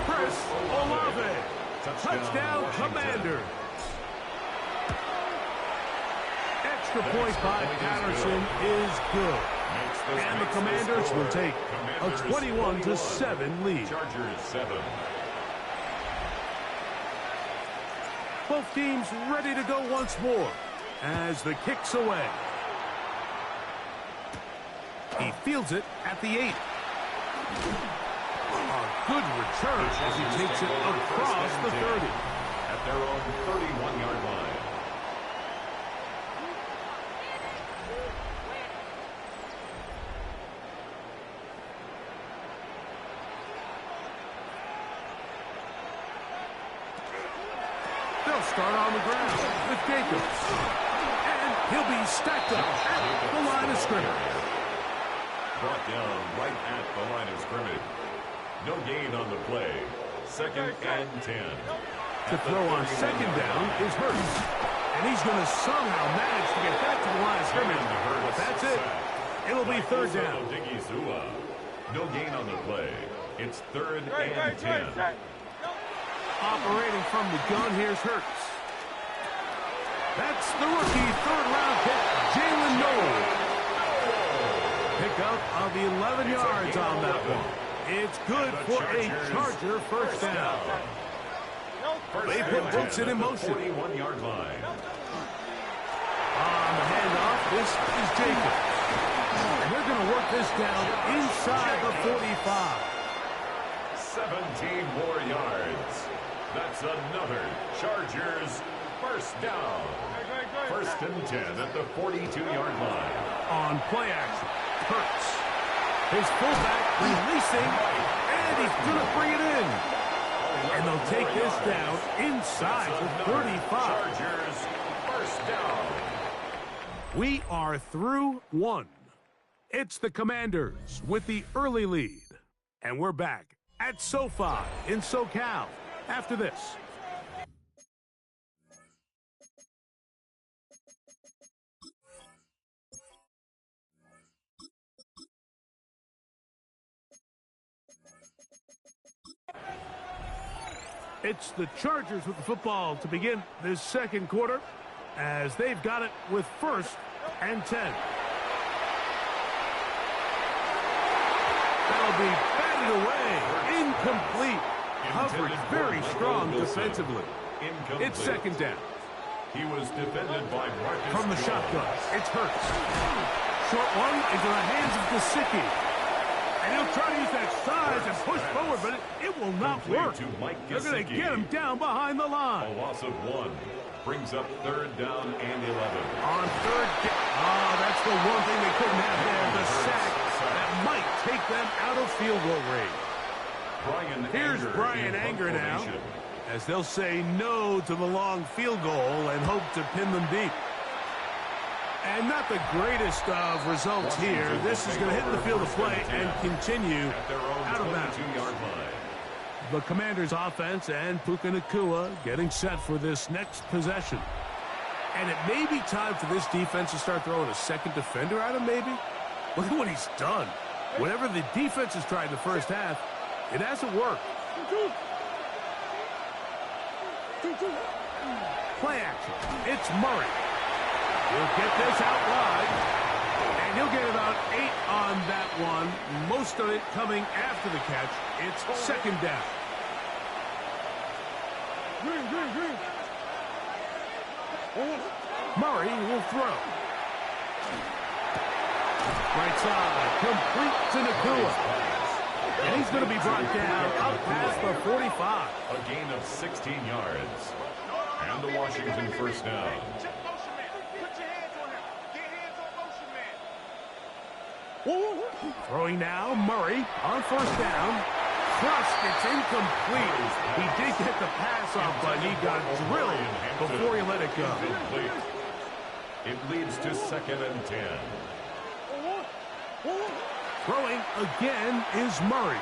Chris Olave. Touchdown, Commander. Extra point by Patterson is good. And the Commanders will take a 21-7 lead. Chargers 7. Both teams ready to go once more as the kick's away. He fields it at the 8. A good return as he takes it across the 30. At their own 31-yard line. They'll start on the ground with Jacobs. And he'll be stacked up at the line of scrimmage. Brought down right at the line of scrimmage. No gain on the play. 2nd and 10. To throw on 2nd down is Hurts. And he's going to somehow manage to get back to the line of scrimmage. But that's it. It'll be 3rd down. No gain on the play. It's 3rd and 10. Operating from the gun, here's Hurts. That's the rookie 3rd-round pick, Jalen Noel. Pickup of 11 yards on that one. It's good for a Charger 1st down. They put Brooks in motion. 41-yard line. On the handoff, this is Jacobs. And they're going to work this down inside the 45. 17 more yards. That's another Chargers 1st down. 1st and 10 at the 42-yard line. On play action, Hurts. His fullback releasing, and he's going to bring it in. And they'll take this down inside the 35. Chargers 1st down. We are through 1. It's the Commanders with the early lead. And we're back at SoFi in SoCal after this. It's the Chargers with the football to begin this 2nd quarter as they've got it with 1st and 10. That'll be batted away. Incomplete. Coverage very strong defensively. It's 2nd down. He was defended by Marcus From the Jones. shotgun, it's Hurts. Short one into the hands of Gesicki. And he'll try to use that size and push forward, but it will not work. To Mike They're going to Gesicki. get him down behind the A line. loss of 1 brings up 3rd down and 11. On 3rd down. Oh, that's the one thing they couldn't have there, the sack that might take them out of field goal range. Here's Brian Anger now, as they'll say no to the long field goal and hope to pin them deep. And not the greatest of results here. This is going to hit the field of play and continue out of bounds. The Commanders' offense and Puka Nacua getting set for this next possession. And it may be time for this defense to start throwing a 2nd defender at him, maybe. Look at what he's done. Whatever the defense has tried in the 1st half, it hasn't worked. Play action. It's Murray. He'll get this out wide. And he'll get about 8 on that one. Most of it coming after the catch. It's 2nd down. Murray will throw. Right side. Complete to Nacua. And he's going to be brought down up past the 45. A gain of 16 yards. And the Washington 1st down. Throwing now, Murray on 1st down. Crushed, it's incomplete. He did get the pass off, but he got drilled before he let it go. Complete. It leads to 2nd and 10. Throwing again is Murray.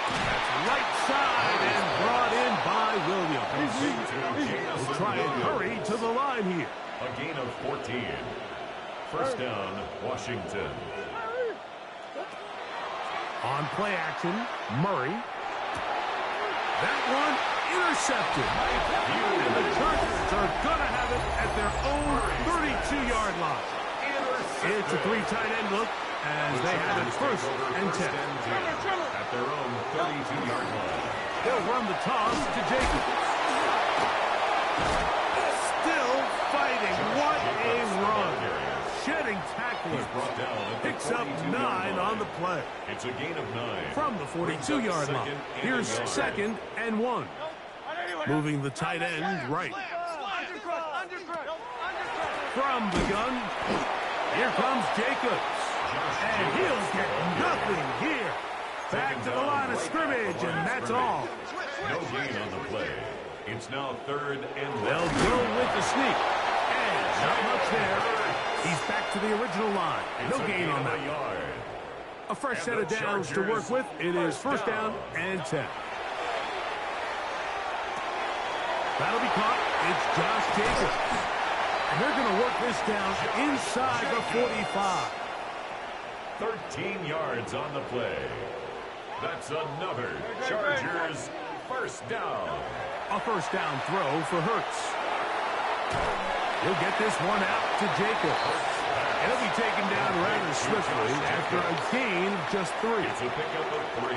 That's right side and brought in by Williams. We'll try and hurry to the line here. A gain of 14. 1st down, Washington. On play action, Murray. That one intercepted. And the Chargers are going to have it at their own 32-yard line. It's a 3 tight end look as they have it first and 10. At their own 32-yard line. They'll run the toss to Jacobs. Still fighting. What a run. Shedding tacklers. Picks up 9 on the play. It's a gain of 9. From the 42-yard line. Here's second and 1. Moving the tight end right. From the gun, here comes Jacobs. And he'll get nothing here. Back to the line of scrimmage, and that's all. No gain on the play. It's now third and They'll go with the sneak. And not much there. He's back to the original line. No gain on that. A fresh set of downs to work with. It is first down and 10. That'll be caught. It's Josh Jacobs. And they're going to work this down inside the 45. 13 yards on the play. That's another Chargers first down. A first down throw for Hurts. He'll get this one out to Jacobs. And he'll be taken down rather swiftly after a gain of just 3. It's a pickup of 3.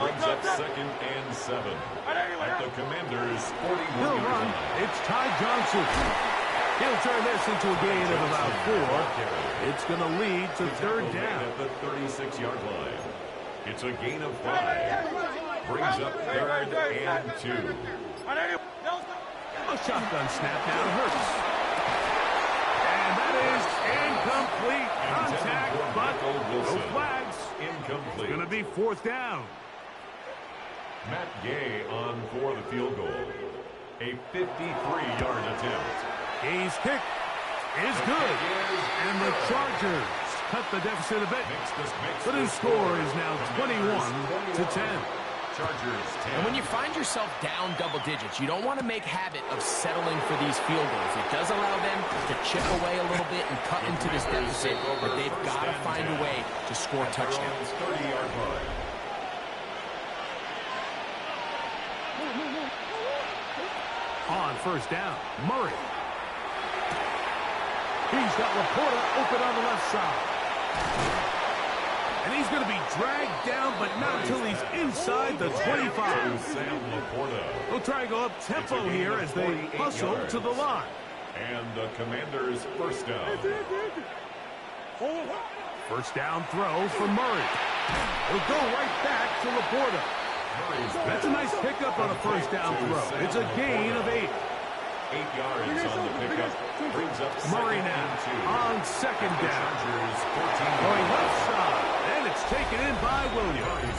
Brings up second and 7. At the Commanders' 41-yard He'll run. line. It's Ty Johnson. He'll turn this into a gain of about 4. It's going to lead to third down. At the 36-yard line. It's a gain of 5. Brings up third and 2. A shotgun snap now to Hurts. And that is incomplete contact, but no flags. Incomplete. It's going to be fourth down. Matt Gay on for the field goal. A 53-yard attempt. Gay's kick is good. And the Chargers cut the deficit a bit. But his score is now 21-10. Chargers 10. And when you find yourself down double digits, you don't want to make habit of settling for these field goals. It does allow them to chip away a little bit and cut into this deficit, but they've got to find a way to score touchdowns. 30-yard line. On first down, Murray. He's got Laporta open on the left side. And he's going to be dragged down, but not until he's inside the 25. Sam Laporta. They'll try and go up tempo here as they hustle to the line. And the Commanders' first down. First down throw for Murray. He'll go right back to Laporta. That's a nice pickup on a first down throw. It's a gain of 8. 8 yards on the pickup. Brings up Murray second now and 2. on second down. Chargers 14. Going left side, and it's taken in by Williams.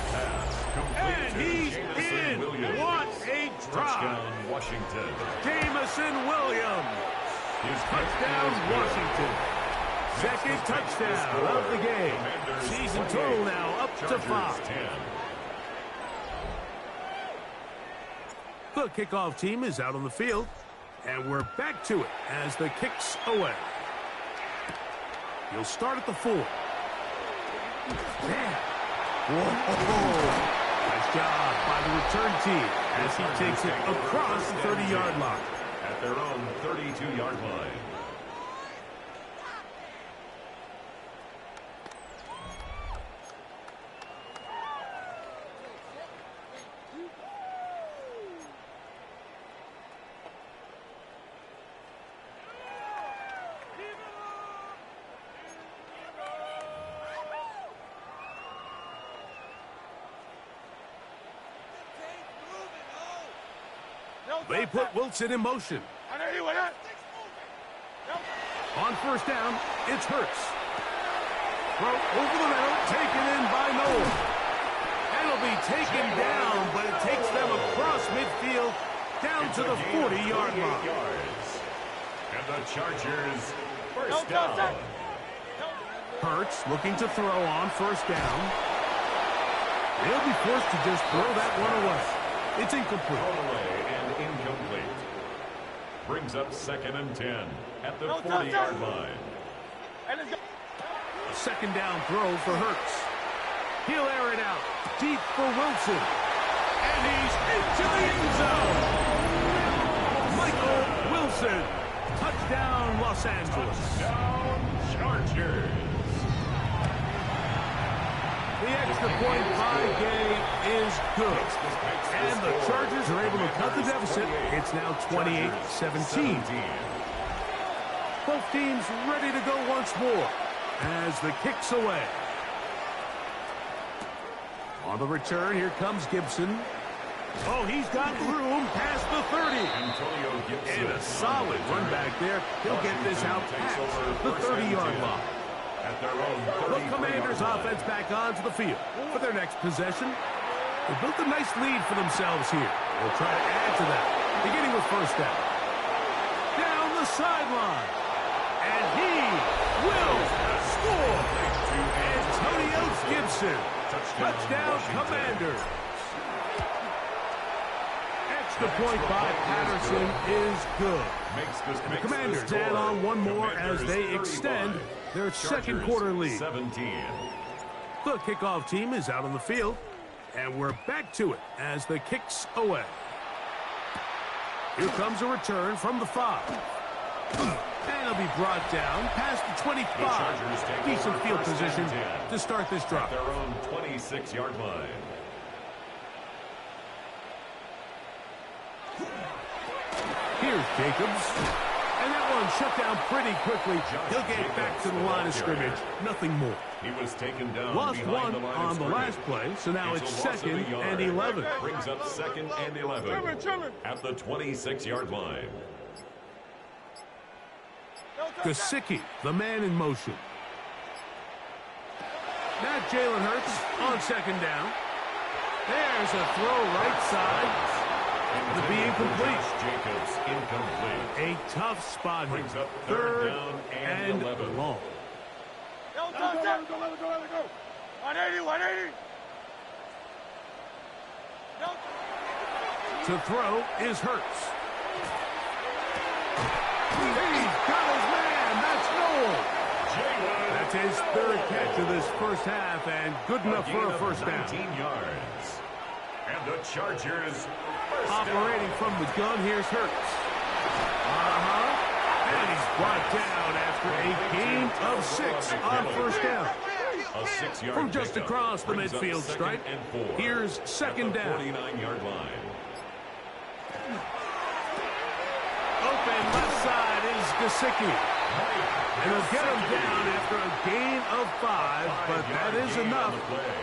And he's in. What a drive. Touchdown, Washington. Jamison Williams. Touchdown, Washington. Second touchdown of the game. Season total now up to 5. 10. The kickoff team is out on the field, and we're back to it as the kick's away. He'll start at the 4. Damn. Whoa. Nice job by the return team as he takes it across the 30-yard line. At their own 32-yard line. They put Wilson in motion. On first down, it's Hurts. Throw over the middle, taken in by Noel. And it'll be taken down, but it takes them across midfield down to the 40-yard line. And the Chargers first down. Hurts looking to throw on first down. They'll be forced to just throw that one away. It's incomplete. Thrown away and incomplete. Brings up second and 10 at the 40-yard line. A second down throw for Hurts. He'll air it out. Deep for Wilson. And he's into the end zone. Michael Wilson. Touchdown, Los Angeles. Touchdown, Chargers. The extra point by Gay is good. And the Chargers are able to cut the deficit. It's now 28-17. Both teams ready to go once more as the kick's away. On the return, here comes Gibson. Oh, he's got room past the 30. Antonio Gibson. And a solid run back there. He'll get this out past the 30-yard line. At their own The Commanders' offense back onto the field for their next possession. They built a nice lead for themselves here. They'll try to add to that, beginning with first down. Down the sideline. And he will score. Antonio Gibson. Touchdown, Commanders. Extra point by Patterson is good. The Commanders add on one more as they extend their second quarter lead. 17. The kickoff team is out on the field, and we're back to it as the kick's away. Here comes a return from the 5. And it'll be brought down past the 25. Decent field position to start this drive. Their own 26-yard line. Here's Jacobs. And that one shut down pretty quickly. He'll get back to the line of scrimmage. Nothing more. He was taken down. Lost one on the last play, so now it's 2nd and 11. Brings up 2nd and 11 at the 26-yard line. Gesicki, the man in motion. Now Jalen Hurts on 2nd down. There's a throw right side. To be incomplete. Jacobs incomplete. A tough spot here. Brings up 3rd down and 11. long. Let it go. 180, 180. To throw is Hurts. He's got his man. That's Noel. That's his 3rd catch of this first half, and good enough for a first down. 19 yards. And the Chargers operating from the gun. Here's Hurts. And he's brought down after a gain of 6 on first down. A 6-yard From just across the midfield stripe, here's 2nd down. 49-yard line. Open left side is Gesicki. And he'll get him down after a gain of 5, but that is enough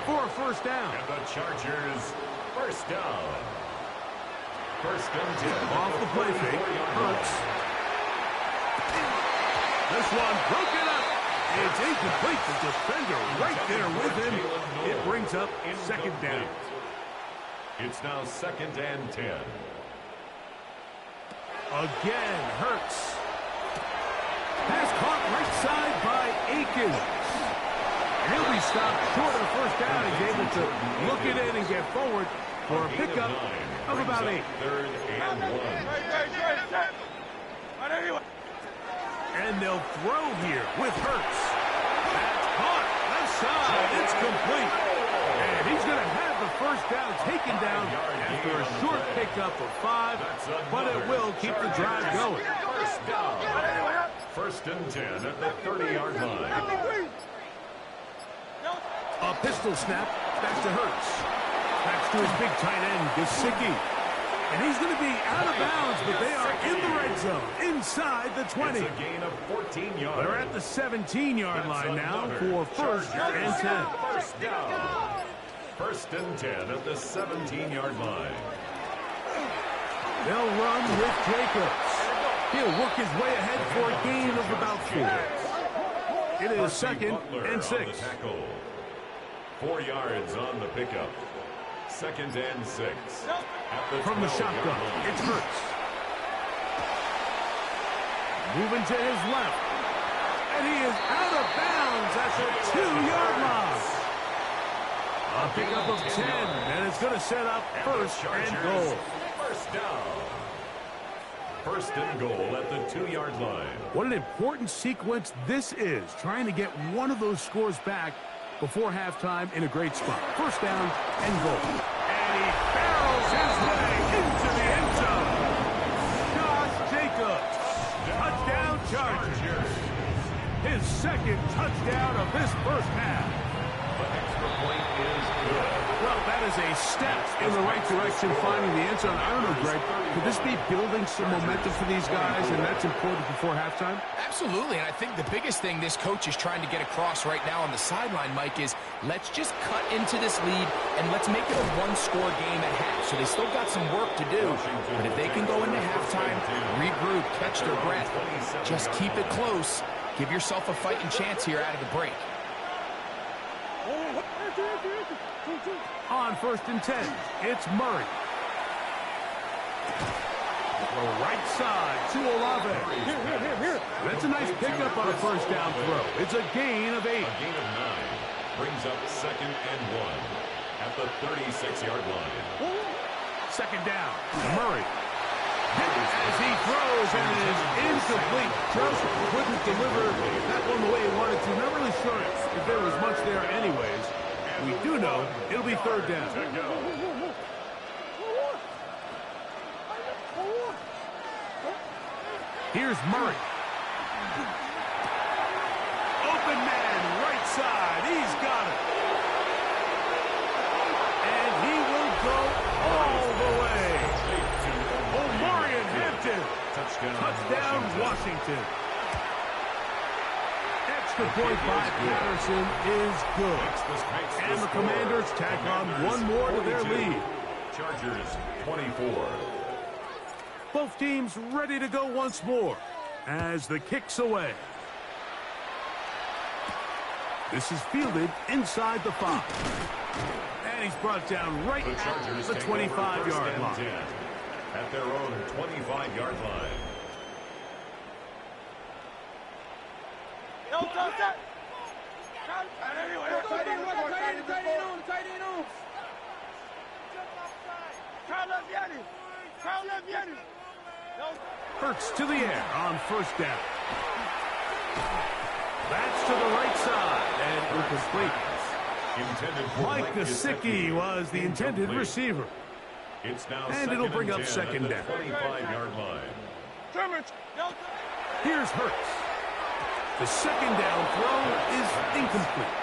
for a first down. And the Chargers first down. First and 10. Off the play fake, Hurts. This one broken up. It's incomplete. The defender right there with him. It brings up 2nd down. It's now 2nd and 10. Again, Hurts. Pass caught right side by Akins. And he'll be stopped short of first down. He's able to look it in and get forward for a pickup of about 8. 3rd and 1. And they'll throw here with Hurts. That's caught. Left side. It's complete. And he's going to have the first down taken down after a short pickup of 5. But it will keep the drive going. First down. 1st and 10 at the 30-yard line. A pistol snap. Back to Hurts. Back to his big tight end, Gesicki. And he's going to be out of bounds, but they are in the red zone, inside the 20. It's a gain of 14 yards. They're at the 17-yard line now for 1st and 10. First down. 1st and 10 at the 17-yard line. They'll run with Jacobs. He'll work his way ahead for a gain of about 4. It is 2nd and 6. 4 yards on the pickup. 2nd and 6. From the shotgun, it's Hurts. Moving to his left. And he is out of bounds at the 2-yard line. A pickup of 10, and it's going to set up 1st and goal. First down. 1st and goal at the 2-yard line. What an important sequence this is, trying to get one of those scores back before halftime in a great spot. First down and goal. And he barrels his way into the end zone. Josh Jacobs. Touchdown Chargers. His second touchdown of this first half. The extra point is good. Well, that is a step in the right direction, finding the end zone. I don't know, Greg, could this be building some momentum for these guys, and that's important before halftime? Absolutely, and I think the biggest thing this coach is trying to get across right now on the sideline, Mike, is let's just cut into this lead and let's make it a one-score game at half. So they still got some work to do, but if they can go into halftime, regroup, catch their breath, just keep it close, give yourself a fighting chance here out of the break. On 1st and 10, it's Murray. The right side to Olave. That's a nice pickup on a first down throw. It's a gain of 8. A gain of 9 brings up 2nd and 1 at the 36-yard line. Second down, Murray. As he throws, and it is incomplete. Just couldn't deliver that one the way he wanted to. Not really sure if there was much there anyways. We do know it'll be 3rd down. Here's Murray. Open man, right side. He's got it. And he will go all the way. Omarion Hampton. Touchdown, Washington. Extra point by Patterson is good. And the Commanders tack on one more to their lead. Chargers 24. Both teams ready to go once more as the kick's away. This is fielded inside the 5. And he's brought down right at the 25-yard line. At their own 25-yard line. Hurts to the air on 1st down. That's to the right side and incomplete. Mike Gesicki was the intended receiver. It's now and it'll bring up 2nd down. 25-yard line. Here's Hurts. The 2nd down throw is incomplete.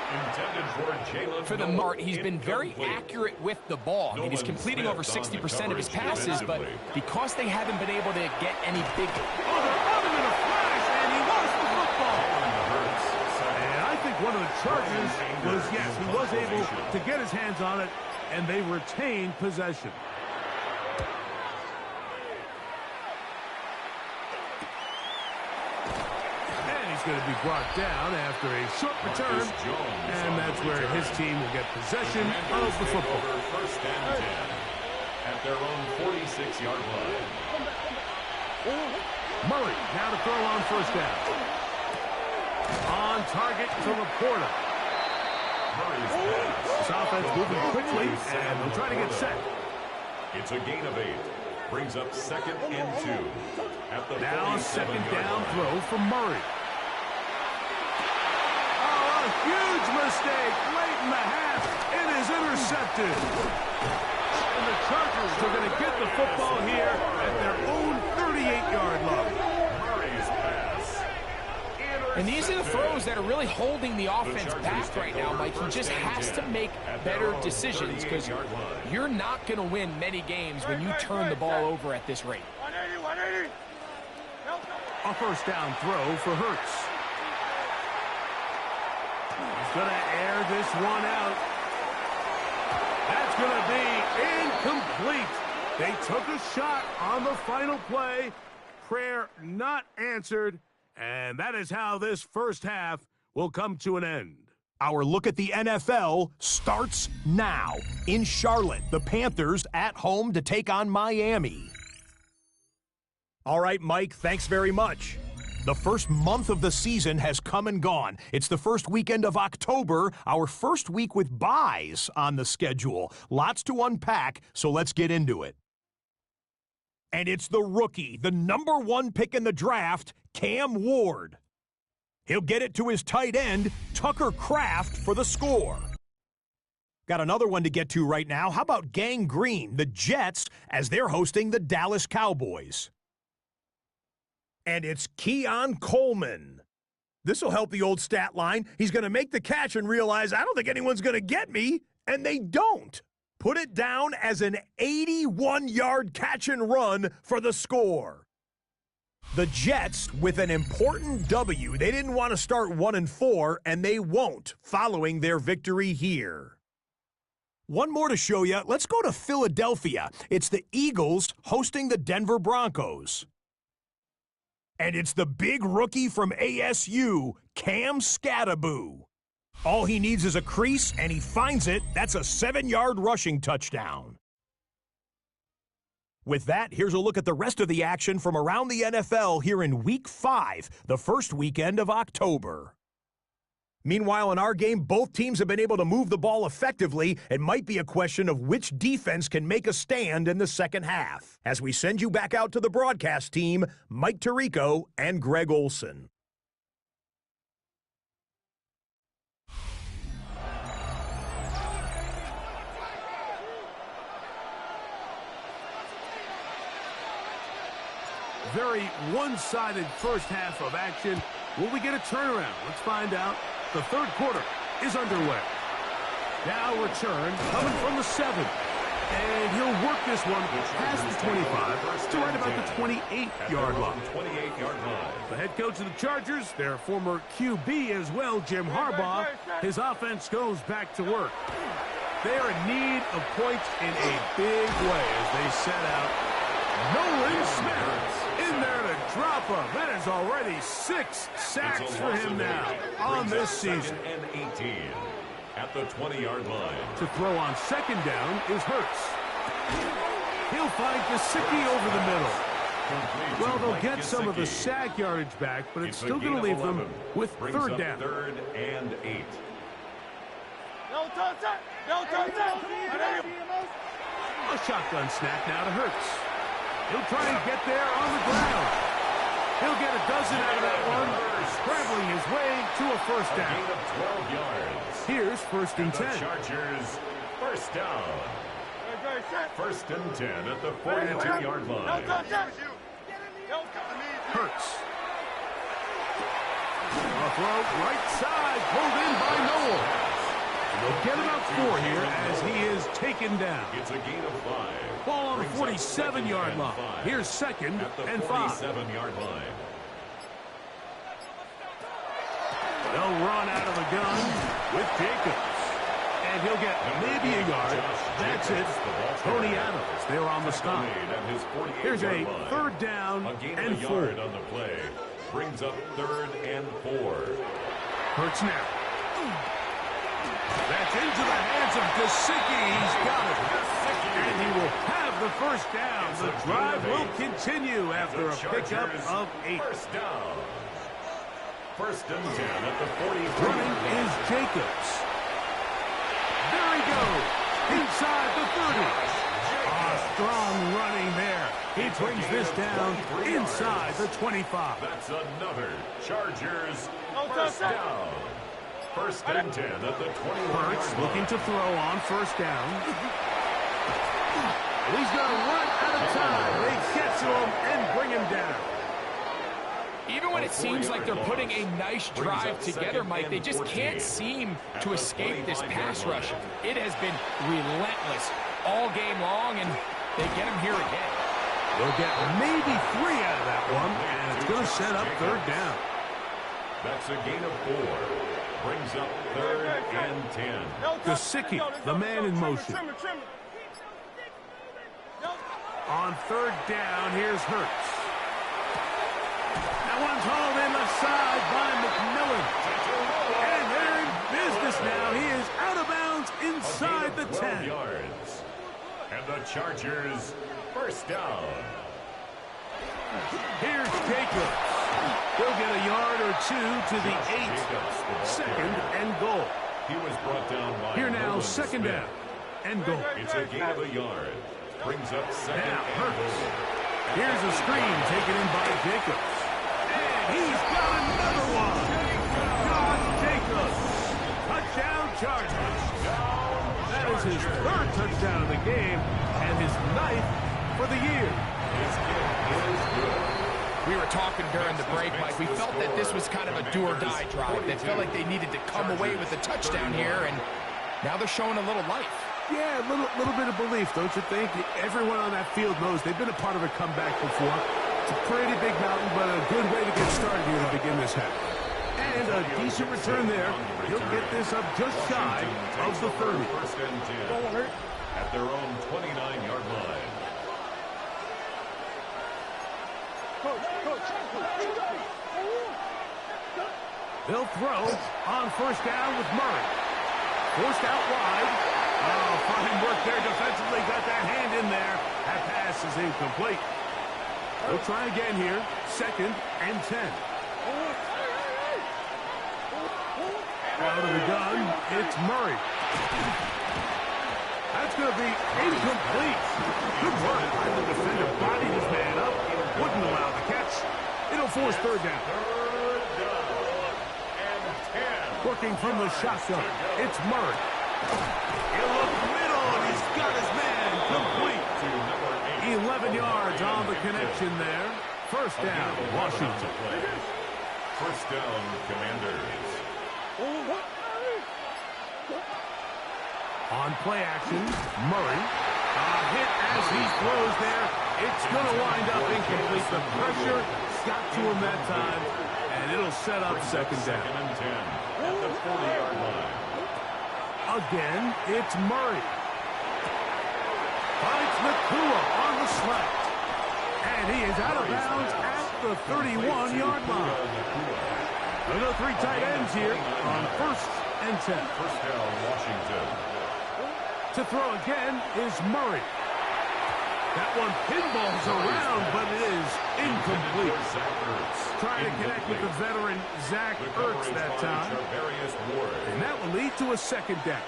For the Mart, he's been very accurate with the ball. I mean, he's completing over 60% of his passes, but because they haven't been able to get any big... Oh, they're on him in a flash, and he lost the football. And I think one of the Chargers was, yes, he was able to get his hands on it, and they retained possession. Going to be brought down after a short return, and that's where his team will get possession of the football. 1st and 10 at their own 46-yard line. Murray now to throw on 1st down. On target to Laporta. This offense moving quickly, and they'll try to get set. It's a gain of 8. Brings up 2nd and 2 at the now 2nd down throw from Murray. Huge mistake late in the half. It is intercepted. And the Chargers are going to get the football here at their own 38-yard line. Murray's pass. And these are the throws that are really holding the offense back right now, Mike. He just has to make better decisions because you're not going to win many games when you turn the ball over at this rate. A 1st down throw for Hurts. He's going to air this one out. That's going to be incomplete. They took a shot on the final play. Prayer not answered. And that is how this first half will come to an end. Our look at the NFL starts now. In Charlotte, the Panthers at home to take on Miami. All right, Mike, thanks very much. The first month of the season has come and gone. It's the first weekend of October, our first week with byes on the schedule. Lots to unpack, so let's get into it. And it's the rookie, the #1 pick in the draft, Cam Ward. He'll get it to his tight end, Tucker Kraft, for the score. Got another one to get to right now. How about Gang Green, the Jets, as they're hosting the Dallas Cowboys? And it's Keon Coleman. This will help the old stat line. He's going to make the catch and realize, I don't think anyone's going to get me, and they don't. Put it down as an 81-yard catch and run for the score. The Jets with an important W. They didn't want to start 1-4, and they won't following their victory here. One more to show you. Let's go to Philadelphia. It's the Eagles hosting the Denver Broncos. And it's the big rookie from ASU, Cam Skattebo. All he needs is a crease, and he finds it. That's a 7-yard rushing touchdown. With that, here's a look at the rest of the action from around the NFL here in Week 5, the first weekend of October. Meanwhile, in our game, both teams have been able to move the ball effectively. It might be a question of which defense can make a stand in the second half. As we send you back out to the broadcast team, Mike Tirico and Greg Olson. Very one-sided first half of action. Will we get a turnaround? Let's find out. The third quarter is underway. Now return coming from the 7. And he'll work this one past the 25 to right about the 28-yard line. The head coach of the Chargers, their former QB as well, Jim Harbaugh, his offense goes back to work. They are in need of points in a big way as they set out. Nolan Smith in there to drop him. That is already 6 sacks for him now on this season. And 18 at the 20-yard line. To throw on second down is Hurts. He'll find Gesicki over the middle. Well, they'll get some of the sack yardage back, but it's still going to leave them with third down. Third and 8. A shotgun snap now to Hurts. He'll try and get there on the ground. He'll get a dozen out of that one, scrambling his way to a first down. A gain of 12 yards. Here's first and 10. The Chargers, first down. First and 10 at the 42-yard line. Hurts. A throw right side, pulled in by Noel. They'll get about 4 here as he is taken down. It's a gain of 5. Ball on the 47-yard line. Here's second and 5. 47-yard line. They'll run out of the gun with Jacobs. And he'll get maybe a yard. That's it. Tony Adams, they're on the stop. Here's a third down and 4. On the play. Brings up third and 4. Hurts now. That's into the hands of Gesicki. He's got it. And he will have the first down. The drive will continue after a pickup of 8. First down. First and 10 at the 43. Running is Jacobs. There he goes. Inside the 30. Strong running there. He brings this down inside the 25. That's another Chargers first down. First and 10 at the 21. Hurts looking to throw on first down. He's going to run out of time. They get to him and bring him down. Even when it sees like they're putting a nice drive together, Mike, they just can't seem to escape this pass rush. It has been relentless all game long, and they get him here again. They'll get maybe 3 out of that one, and it's going to set up third down. That's a gain of 4. Brings up third and 10. Gesicki, the man in motion. On third down, here's Hurts. That one's hauled in the side by McMillan. And they're in business now. He is out of bounds inside the 10. Yards. And the Chargers first down. Here's Jacobs. He'll get a yard or 2 to the 8. Second and goal. He was brought down by here now, Nolan second Smith. down and goal. It's a gain of a yard. Brings up second and goal. Here's a screen taken in by Jacobs. And he's got another one. his third touchdown of the game and his 9th for the year. His kick is good. We were talking during the break, Mike. We felt that this was kind of a do-or-die drive. They felt like they needed to come away with a touchdown here, and now they're showing a little life. Yeah, a little bit of belief, don't you think? Everyone on that field knows they've been a part of a comeback before. It's a pretty big mountain, but a good way to get started here to begin this half. And a decent return there. He'll get this up just shy of the 30. First and 10 at their own 29-yard line. They'll throw on first down with Murray. Forced out wide. Oh, fine work there defensively. Got that hand in there. That pass is incomplete. They'll try again here. 2nd and 10. Out of the gun, it's Murray. That's going to be incomplete. Good work by the defender. Bodied his man up. Wouldn't allow the catch. It'll force third down. Working from the shotgun, it's Murray. He'll look middle, and he's got his man complete. 11 yards on the connection there. First down, Washington. First down, Commanders. On play action, Murray. Hit as he throws there. It's going to wind up incomplete. The pressure got to him that time, and it'll set up second down. 2nd and 10 at the 40-yard line. Again, it's Murray. Finds Nakua on the slant. And he is out of bounds at the 31-yard line. There are 3 tight ends here on 1st and 10. First down, Washington. To throw again is Murray. That one pinballs around, but it is incomplete. Trying to connect with the veteran Zach Ertz that time. And that will lead to a second down.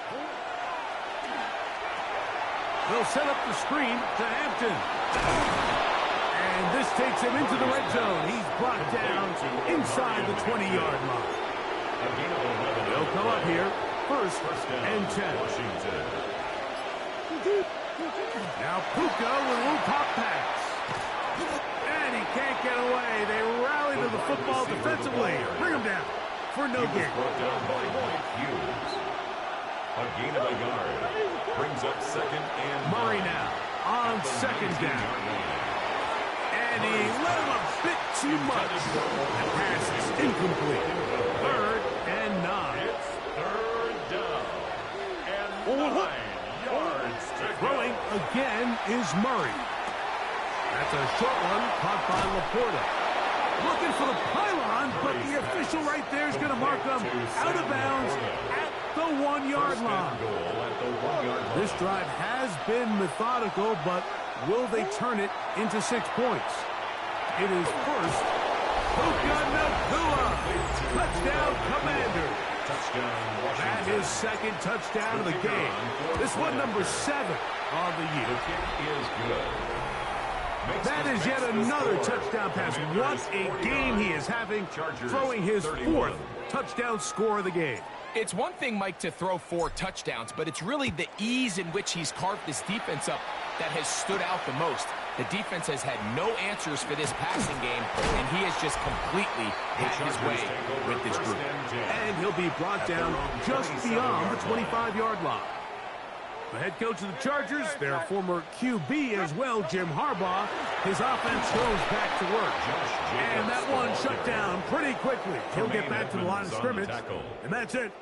They'll set up the screen to Hampton. And this takes him into the red zone. He's brought down inside the 20-yard line. They'll come up here. First and 10. Now Puka with a little pop pass. And he can't get away. They rally to the football defensively. Bring him down for no gain. A gain of a yard. Brings up 2nd and Murray now on 2nd down. And he let him a bit too much. That pass is incomplete. 3rd and 9. It's 3rd down. And 9 yards to go. Throwing again is Murray. That's a short one caught by Laporta. Looking for the pylon, but the official right there is going to mark him out of bounds at the 1-yard line. This drive has been methodical, but will they turn it into 6 points? It is first. Puka Nakua. Touchdown, Commander. That is 2nd touchdown of the game. This one number 7 on the year. The kick is good. That is yet another touchdown pass. What a game he is having, throwing his 4th touchdown score of the game. It's one thing, Mike, to throw 4 touchdowns, but it's really the ease in which he's carved this defense up that has stood out the most. The defense has had no answers for this passing game, and he has just completely had his way with this group. And he'll be brought down just beyond the 25-yard line. The head coach of the Chargers, their former QB as well, Jim Harbaugh, his offense goes back to work. And that one shut down pretty quickly. He'll get back to the line of scrimmage, and that's it.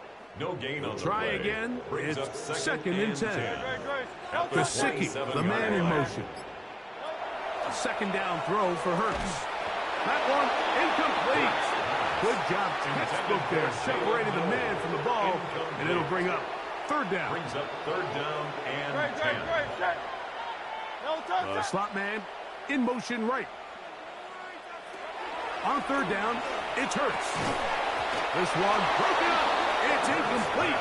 No gain on the Try play. again. Brings It's up 2nd and 10. Gesicki, the man in motion. A 2nd down throw for Hurts. That one incomplete. Good job, textbook there, separating the man from the ball, and it'll bring up 3rd down. Brings up 3rd down and 10. The slot man in motion right. On 3rd down, it's Hurts. This one broken up. It's incomplete.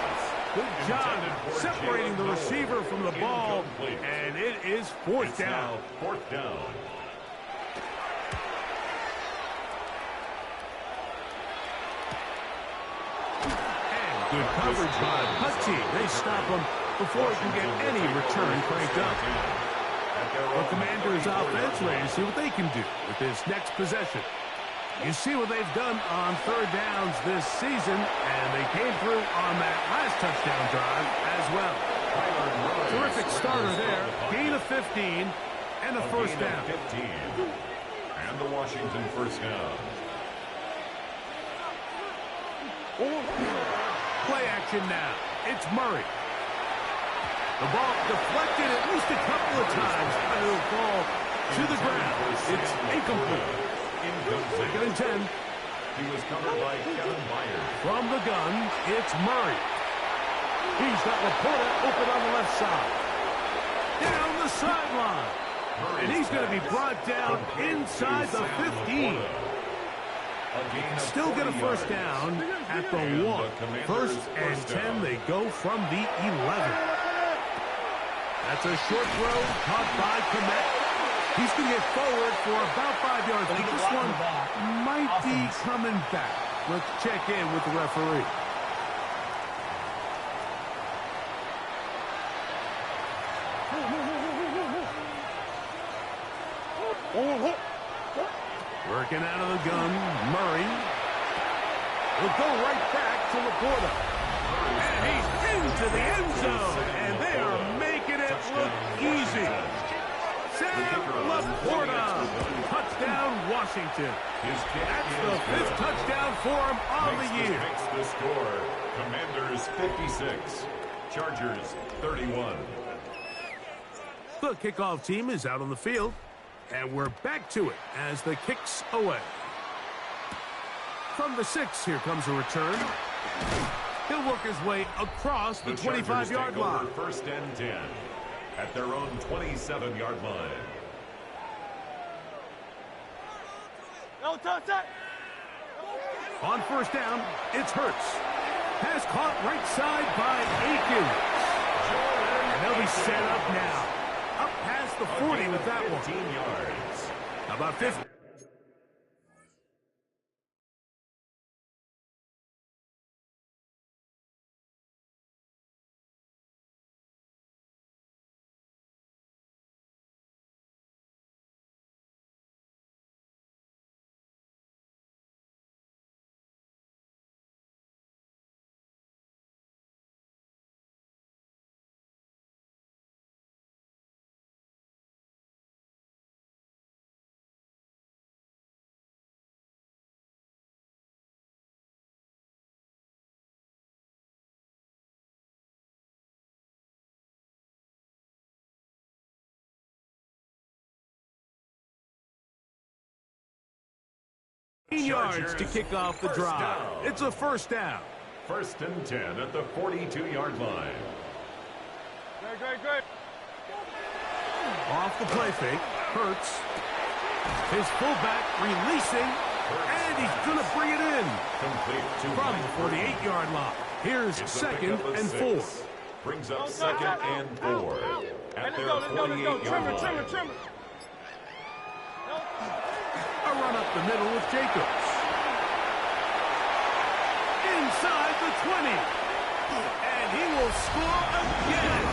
Good job separating the receiver from the ball, and it is 4th down. 4th down. And good coverage by Hutchie. They stop him before he can get any return cranked up. The Commanders' offense ready to see what they can do with this next possession. You see what they've done on third downs this season, and they came through on that last touchdown drive as well. Terrific starter there. Gain of 15 and a first down. 15. And the Washington first down. Play action now. It's Murray. The ball deflected at least a couple of times, and it'll fall to the ground. It's incomplete. Second and 10. He was covered by Kevin Byers. From the gun, it's Murray. He's got Laporta open on the left side. Down the sideline. And he's going to be brought down inside the 15. Still get a first down at the 1. First and 10, they go from the 11. That's a short throw caught by Kmet. He's going to get forward for about 5 yards. I think this one might be coming back. Let's check in with the referee. Working out of the gun, Murray. He'll go right back to Laporta. And he's into the end zone. And they are making it look easy. Sam Laporta. Touchdown, Washington. That's the 5th touchdown for him on the year. Makes the score. Commanders 56. Chargers 31. The kickoff team is out on the field. And we're back to it as the kick's away. From the 6, here comes a return. He'll work his way across the 25-yard line. First and 10 at their own 27-yard line. On first down, it's Hurts. Pass caught right side by Aikens. And they'll be set up now. Up past the 40 with that one. 15 yards. About 50. Yards to kick off the drive. It's a first down. First and 10 at the 42-yard line. Great. Off the play fake. Hurts. His fullback releasing. And he's going to bring it in. Complete to From the 48-yard line. Here's second and 4. Brings up second and 4 at their 48-yard line. A run up the middle with Jacobs. Inside the 20. And he will score again.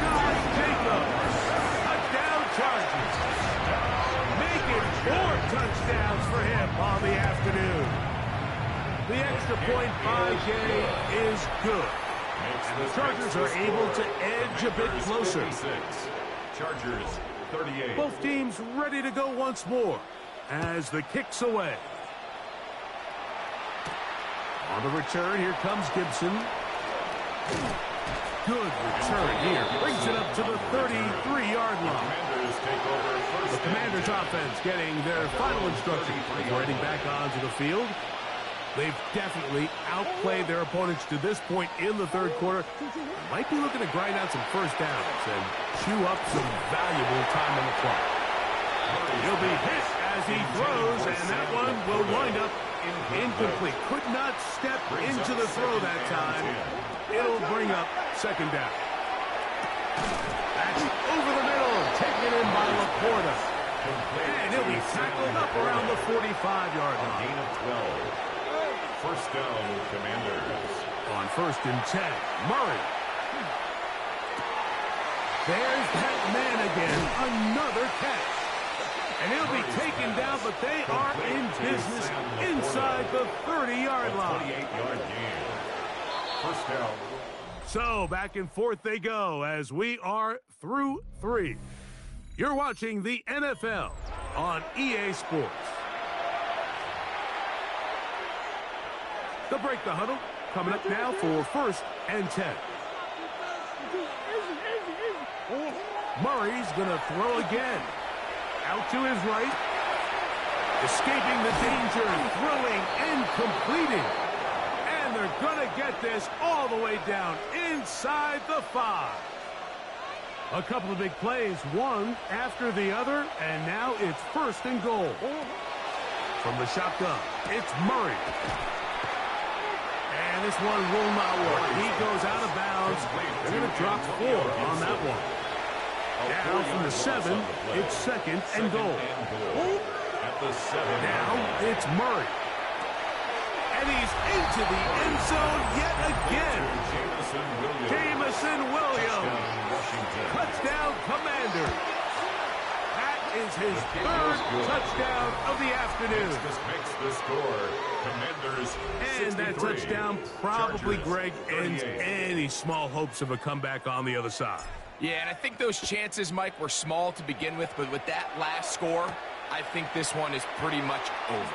Josh Jacobs. Touchdown Chargers. Making 4 touchdowns for him on the afternoon. The extra point by Jay is good. And the Chargers are able to edge a bit closer. Chargers 38. Both teams ready to go once more as the kick's away. On the return, here comes Gibson. Good return here. Brings it up to the 33-yard line. The Commanders' offense getting their final instructions before heading back onto the field. They've definitely outplayed their opponents to this point in the third quarter. Might be looking to grind out some first downs and chew up some valuable time on the clock. He'll be hit as he throws, and that one will wind up incomplete. Could not step into the throw that time. It'll bring up second down. That's over the middle, taken in by Laporta. And he'll be tackled up around the 45-yard line. Gain of 12. First down, Commanders. On first and 10, Murray. There's that man again. Another catch. And he'll be taken down, but they are in business inside the 30-yard line. 28-yard gain. First down. So back and forth they go as we are through 3. You're watching the NFL on EA Sports. They'll break the huddle. Coming up now for 1st and 10. Murray's going to throw again. Out to his right. Escaping the danger, throwing and completing. And they're going to get this all the way down inside the 5. A couple of big plays, one after the other, and now it's 1st and goal. From the shotgun, it's Murray. And this one will not work. He goes out of bounds. They're going to drop 4 on that one. Now from the 7, it's 2nd and goal. At the 7. Now it's Murray. And he's into the end zone yet again. Jameson Williams. Touchdown, Commander. That is his 3rd touchdown of the afternoon. This makes the score. Commanders 63. And that touchdown probably, Greg, ends any small hopes of a comeback on the other side. Yeah, and I think those chances, Mike, were small to begin with, but with that last score, I think this one is pretty much over.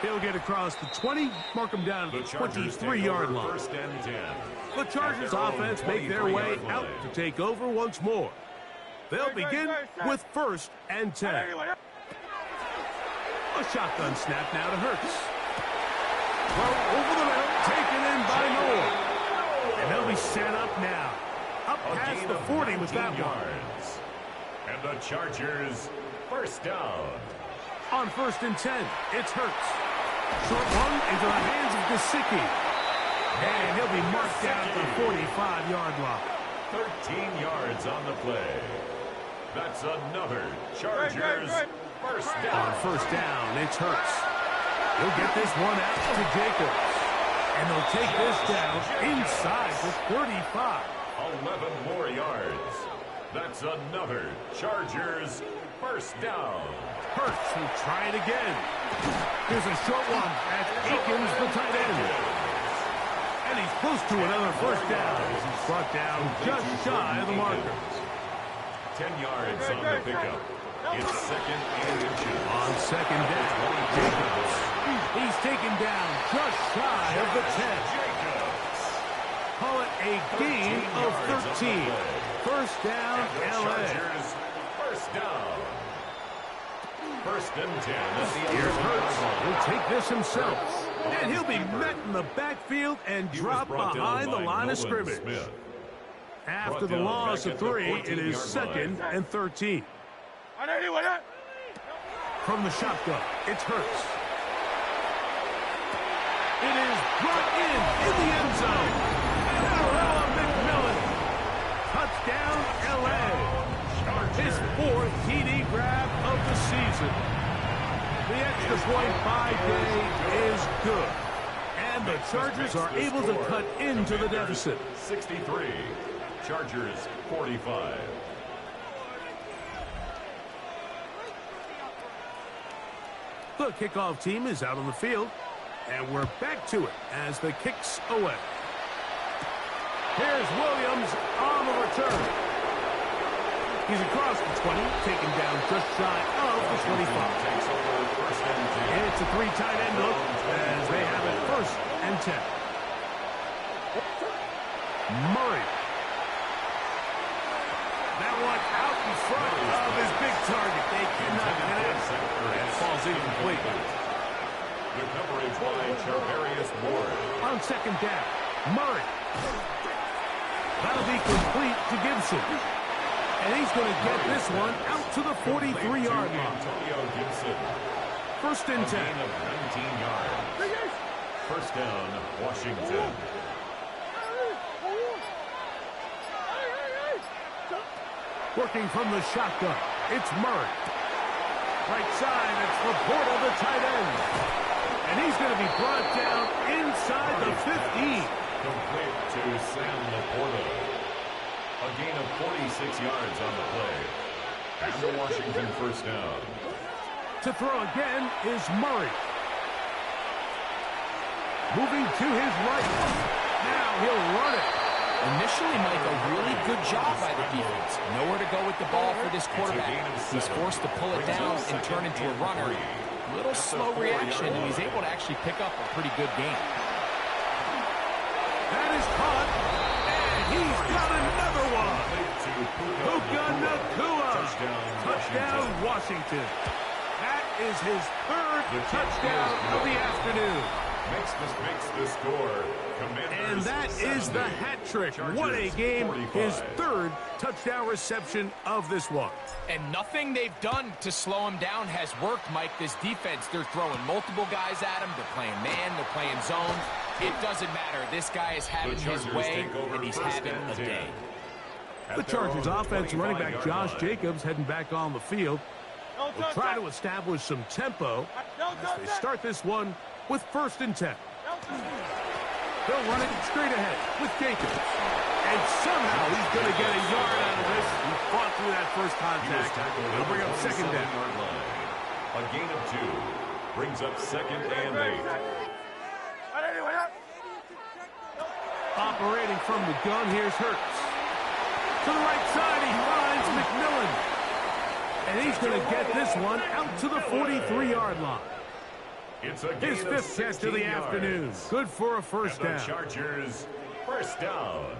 He'll get across the 20, mark him down at the 23-yard line. 1st and 10. The Chargers offense make their way out to take over once more. They'll begin with 1st and 10. A shotgun snap now to Hurts. Well, over the middle, taken in by Noah. And they'll be set up now. Up past the 40 with that one. And the Chargers 1st down. On 1st and 10, it's Hurts. Short one into the hands of Gesicki. And he'll be marked down at the 45-yard line. 13 yards on the play. That's another Chargers 1st down. On 1st down, it's Hurts. He'll get this one out to Jacobs. And they'll take this down inside the 35. 11 more yards. That's another Chargers 1st down. Hurts will try it again. Here's a short one at Akins, the tight end. And he's close to another 1st down. He's brought down just shy of the marker. 10 yards on the pickup. It's 2nd and inches. On 2nd down, Jacobs. He's taken down just shy of the 10. Call it a gain of 13. 1st down, LA. 1st down. 1st and 10. Here's Hurts. He'll take this himself. And he'll be met in the backfield and drop behind the line of scrimmage. After the loss of 3, it is 2nd and 13. From the shotgun, it's Hurts. It is brought in the end zone. Terrell McMillan. Touchdown, LA. His 4th TD grab of the season. The extra point by Day is good. And the Chargers are able to cut into the deficit. 63. Chargers 45. The kickoff team is out on the field. And we're back to it as the kick's away. Here's Williams on the return. He's across the 20, taken down just shy of the 25. It's a 3 tight end look as they have it 1st and 10. Murray. That one out in front of his big target. They cannot get it. And it falls incomplete. The coverage by Charvarius Ward. On 2nd down, Murray. That'll be complete to Gibson. And he's going to get this one out to the 43-yard line. Antonio Gibson. 1st and 10. Gain of 19 yards. 1st down, Washington. Working from the shotgun, it's Murray. Right side, it's Laporta, the tight end. And he's going to be brought down inside the 15. Complete to Sam Laporta. A gain of yards on the play. And the Washington first down. To throw again is Murray. Moving to his right. Now he'll run it. Initially, Mike, a really good job by the defense. Nowhere to go with the ball for this quarterback. He's forced to pull it down and turn into a runner. A little slow reaction, and he's able to actually pick up a pretty good game. That is caught, and he's got another one. Puka Nacua. Touchdown, Washington. That is his third touchdown of the afternoon. Makes the score. And that is the hat trick. What a game. 45. His third touchdown reception of this one. And nothing they've done to slow him down has worked, Mike. This defense, they're throwing multiple guys at him. They're playing man. They're playing zone. It doesn't matter. This guy is having his way, and he's having a day. The Chargers offense running back Josh Jacobs heading back on the field. Will try to establish some tempo as they start this one with 1st and 10. They'll run it straight ahead with Jacobs. And somehow he's going to get a yard out of this. He fought through that first contact. He'll bring up 2nd down. A gain of 2 brings up 2nd and 8. Operating from the gun, here's Hurts. To the right side, he finds McMillan. And he's going to get this one out to the 43-yard line. It's a his 5th catch of the afternoon. Good for a first down. Chargers, first down.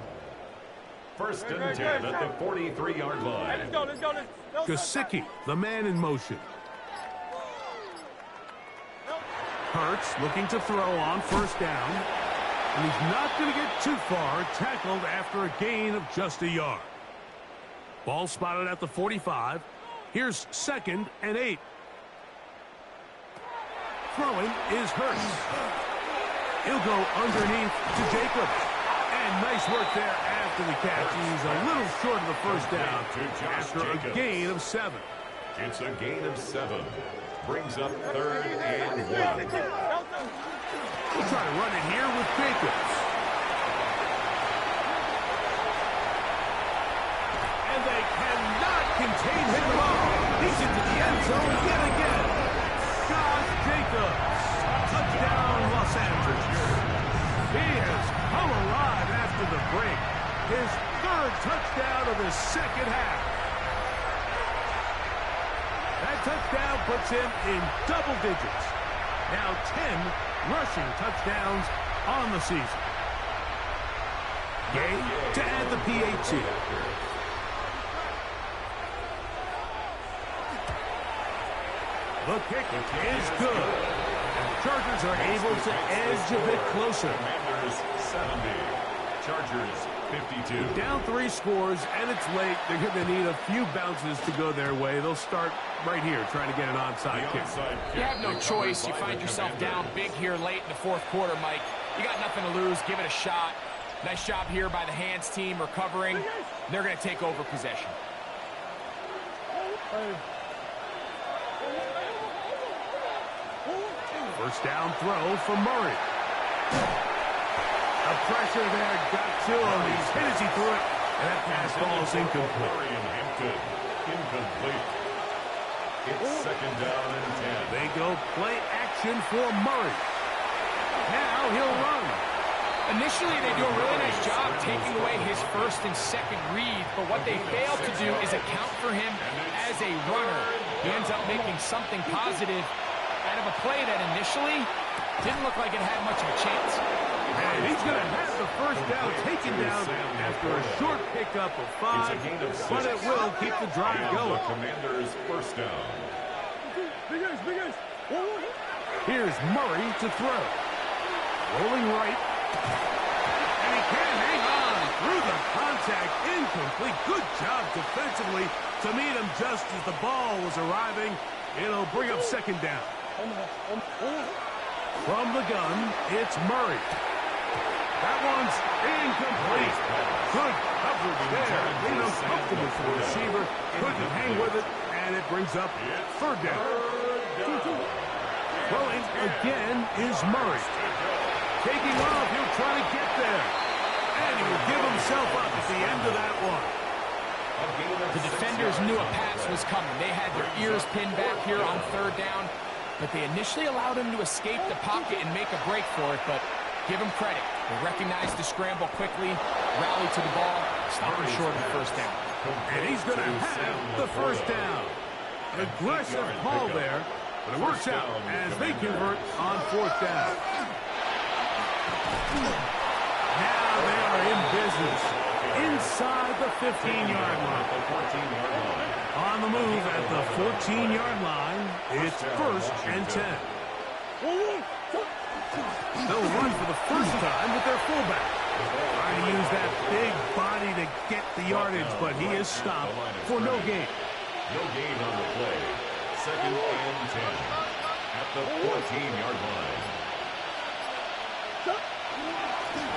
1st and 10 at the 43-yard line. Let's go. Gesicki, the man in motion. Hurts looking to throw on 1st down. And he's not going to get too far, tackled after a gain of just a yard. Ball spotted at the 45. Here's 2nd and 8. Throwing is Hurts. He'll go underneath to Jacobs. And nice work there after the catch. He's a little short of the first down after a gain of 7. It's a gain of 7. Brings up 3rd and 1. We'll try to run it here with Jacobs. And they cannot contain him at all. He's into the end zone yet again. Josh Jacobs. Touchdown, Los Angeles. He has come alive after the break. His 3rd touchdown of the 2nd half. That touchdown puts him in double digits. Now 10 rushing touchdowns on the season. Gay to add the PAT. The kick is good. And the Chargers are able to edge a bit closer. Commanders 70. Chargers 52. Down 3 scores, and it's late. They're going to need a few bounces to go their way. They'll start right here trying to get an onside kick. You have no choice. You find yourself down big here late in the 4th quarter, Mike. You got nothing to lose. Give it a shot. Nice job here by the hands team recovering. They're going to take over possession. First down throw for Murray. The pressure there got to him. He's hit as he threw it. And that pass ball is incomplete. Incomplete. It's 2nd down and 10. They go play action for Murray. Now he'll run. Initially, they do a really nice job taking away his 1st and 2nd read, but what they fail to do is account for him as a runner. He ends up making something positive out of a play that initially didn't look like it had much of a chance. And he's going to have the first down taken down after a short pickup of 5, but it will keep the drive going. Commanders first down. Here's Murray to throw. Rolling right. And he can't hang on through the contact. Incomplete. Good job defensively to meet him just as the ball was arriving. It'll bring up 2nd down. From the gun, it's Murray. That one's incomplete. Good coverage there. Made him comfortable for the receiver. Couldn't hang with it, and it brings up 3rd down. Throwing again is Murray. Taking off, he'll try to get there. And he will give himself up at the end of that one. A The defenders knew a pass was coming. They had their ears pinned back here on third down, but they initially allowed him to escape the pocket and make a break for it, but give him credit. They recognized the scramble quickly, rallied to the ball, stopping short of the first down. And he's going to have the first down. An aggressive call there, but it works out as they convert on fourth down. Now they are in business inside the 15-yard line. On the move at the 14-yard line, it's 1st and 10. They'll run for the first time with their fullback. Trying to use that big body to get the yardage, but he is stopped for no gain. No gain on the play. 2nd and 10 at the 14-yard line.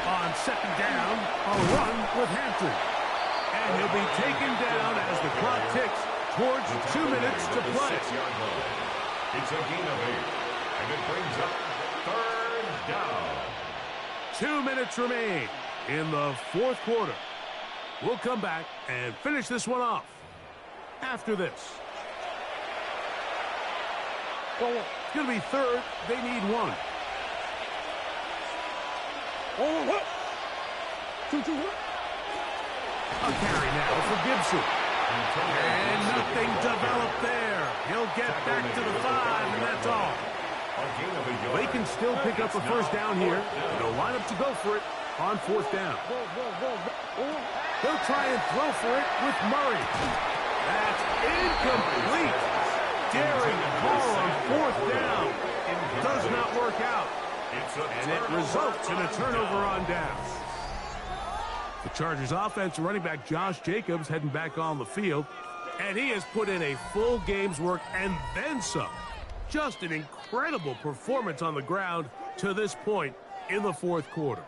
On 2nd down, a run with Hampton. And he'll be taken down as the clock ticks towards 2 minutes to play. 6-yard line. It's a gain of 8, and it brings up 3rd down. 2 minutes remain in the fourth quarter. We'll come back and finish this one off after this. It's going to be 3rd. They need 1. A carry now for Gibson. And nothing developed there. He'll get back to the 5, and that's all. They can still pick up a first down here. They'll line up to go for it on 4th down. They'll try and throw for it with Murray. That's incomplete. Daring call on 4th down. Does not work out. And it results in a turnover on down. The Chargers offense running back Josh Jacobs heading back on the field. And he has put in a full game's work and then some. Just an incredible performance on the ground to this point in the fourth quarter.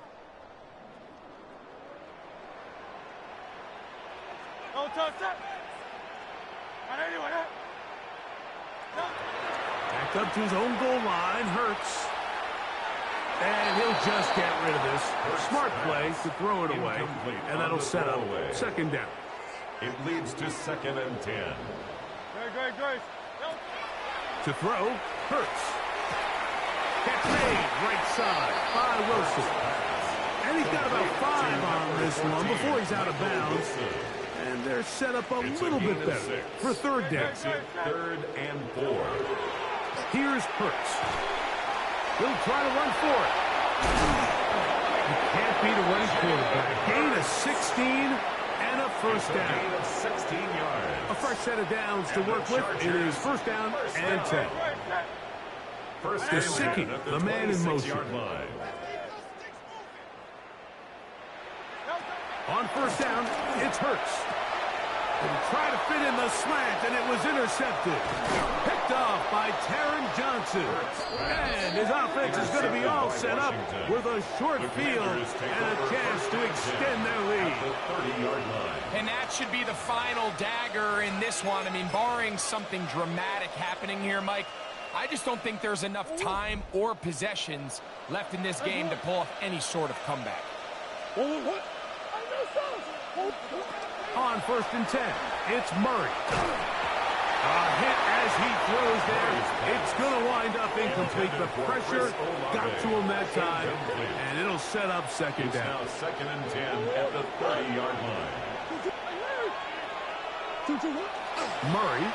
Back up to his own goal line, Hurts. And he'll just get rid of this. Smart play to throw it away, and that'll set up 2nd down. It leads to 2nd and 10. To throw, Hurts. Catch made, right side by Wilson. And he's got about 5 on this one before he's out of bounds. And they're set up a little bit better for 3rd down. 3rd and 4. Here's Hurts. He'll try to run for it. You can't beat a running quarterback. Gain of 16 and a first down. Gain of 16 yards. A fresh set of downs to work with. It is 1st down and 10. Gesicki, the man in motion. On 1st down, it's Hurts. He'll try to fit in the slant, and it was intercepted. Picked off by Taron Johnson. And his offense is going to be all set up with a short field and a chance to extend their lead. And that should be the final dagger in this one. I mean, barring something dramatic happening here, Mike, I just don't think there's enough time or possessions left in this game to pull off any sort of comeback. On 1st and 10, it's Murray. A hit as he throws there. It's going to wind up incomplete. The pressure got to him that time, and it'll set up 2nd down. Now 2nd and 10 at the 30-yard line. Murray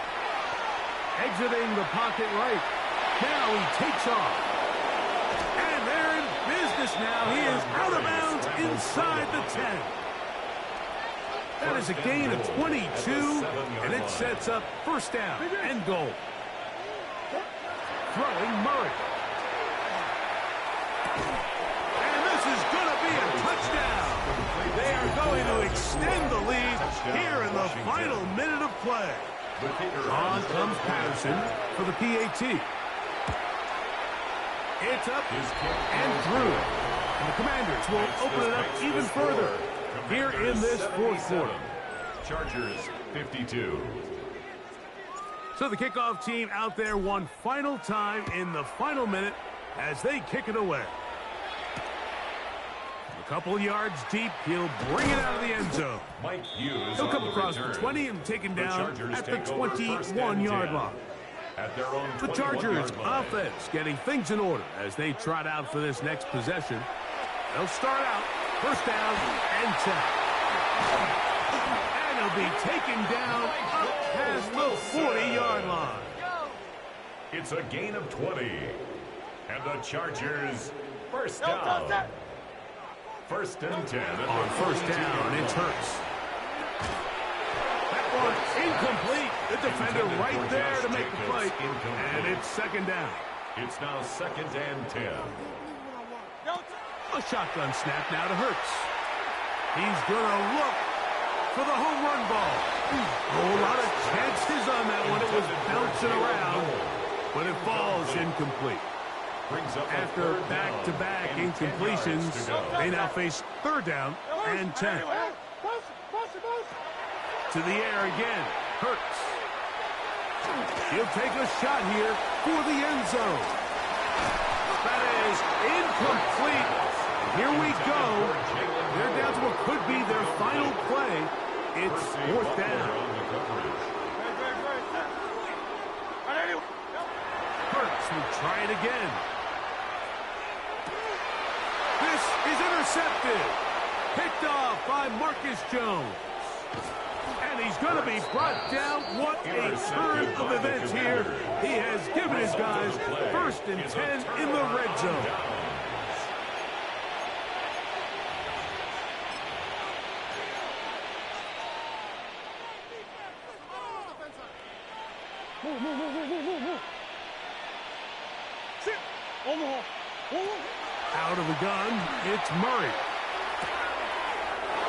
exiting the pocket right. Now he takes off. And they're in business now. He is out of bounds inside the 10. That is a gain of 22, and it sets up 1st down and goal. Throwing Murray. And this is going to be a touchdown. They are going to extend the lead here in the final minute of play. On comes Patterson for the PAT. It's up and through. And the Commanders will open it up even further here in this fourth quarter. Chargers 52. So the kickoff team out there one final time in the final minute as they kick it away. The Couple yards deep, he'll bring it out of the end zone. Mike Hughes He'll come on the across the return. 20 and taken The down Chargers at the take over first and 21-yard 10 line. At their own The 21-yard Chargers line. offense getting things in order as they trot out for this next possession. They'll start out first down and 10. And he'll be taken down up past the 40-yard line. It's a gain of 20. And the Chargers first down. First and 10. On first down, it's Hurts. That one incomplete. The defender right there to make the play. And it's second down. It's now second and 10. A shotgun snap now to Hurts. He's going to look for the home run ball. A whole lot of chances on that one. It was bouncing around, but it falls incomplete. After back-to-back incompletions, they now face third down and 10. To the air again, Hurts. He'll take a shot here for the end zone. That is incomplete. Here we go. They're down to what could be their final play. It's fourth down. Hurts will try it again. This is intercepted. Picked off by Marcus Jones. And he's going to be brought down. What a turn of events here. He has given his guys first and 10 in the red zone. Out of the gun, it's Murray.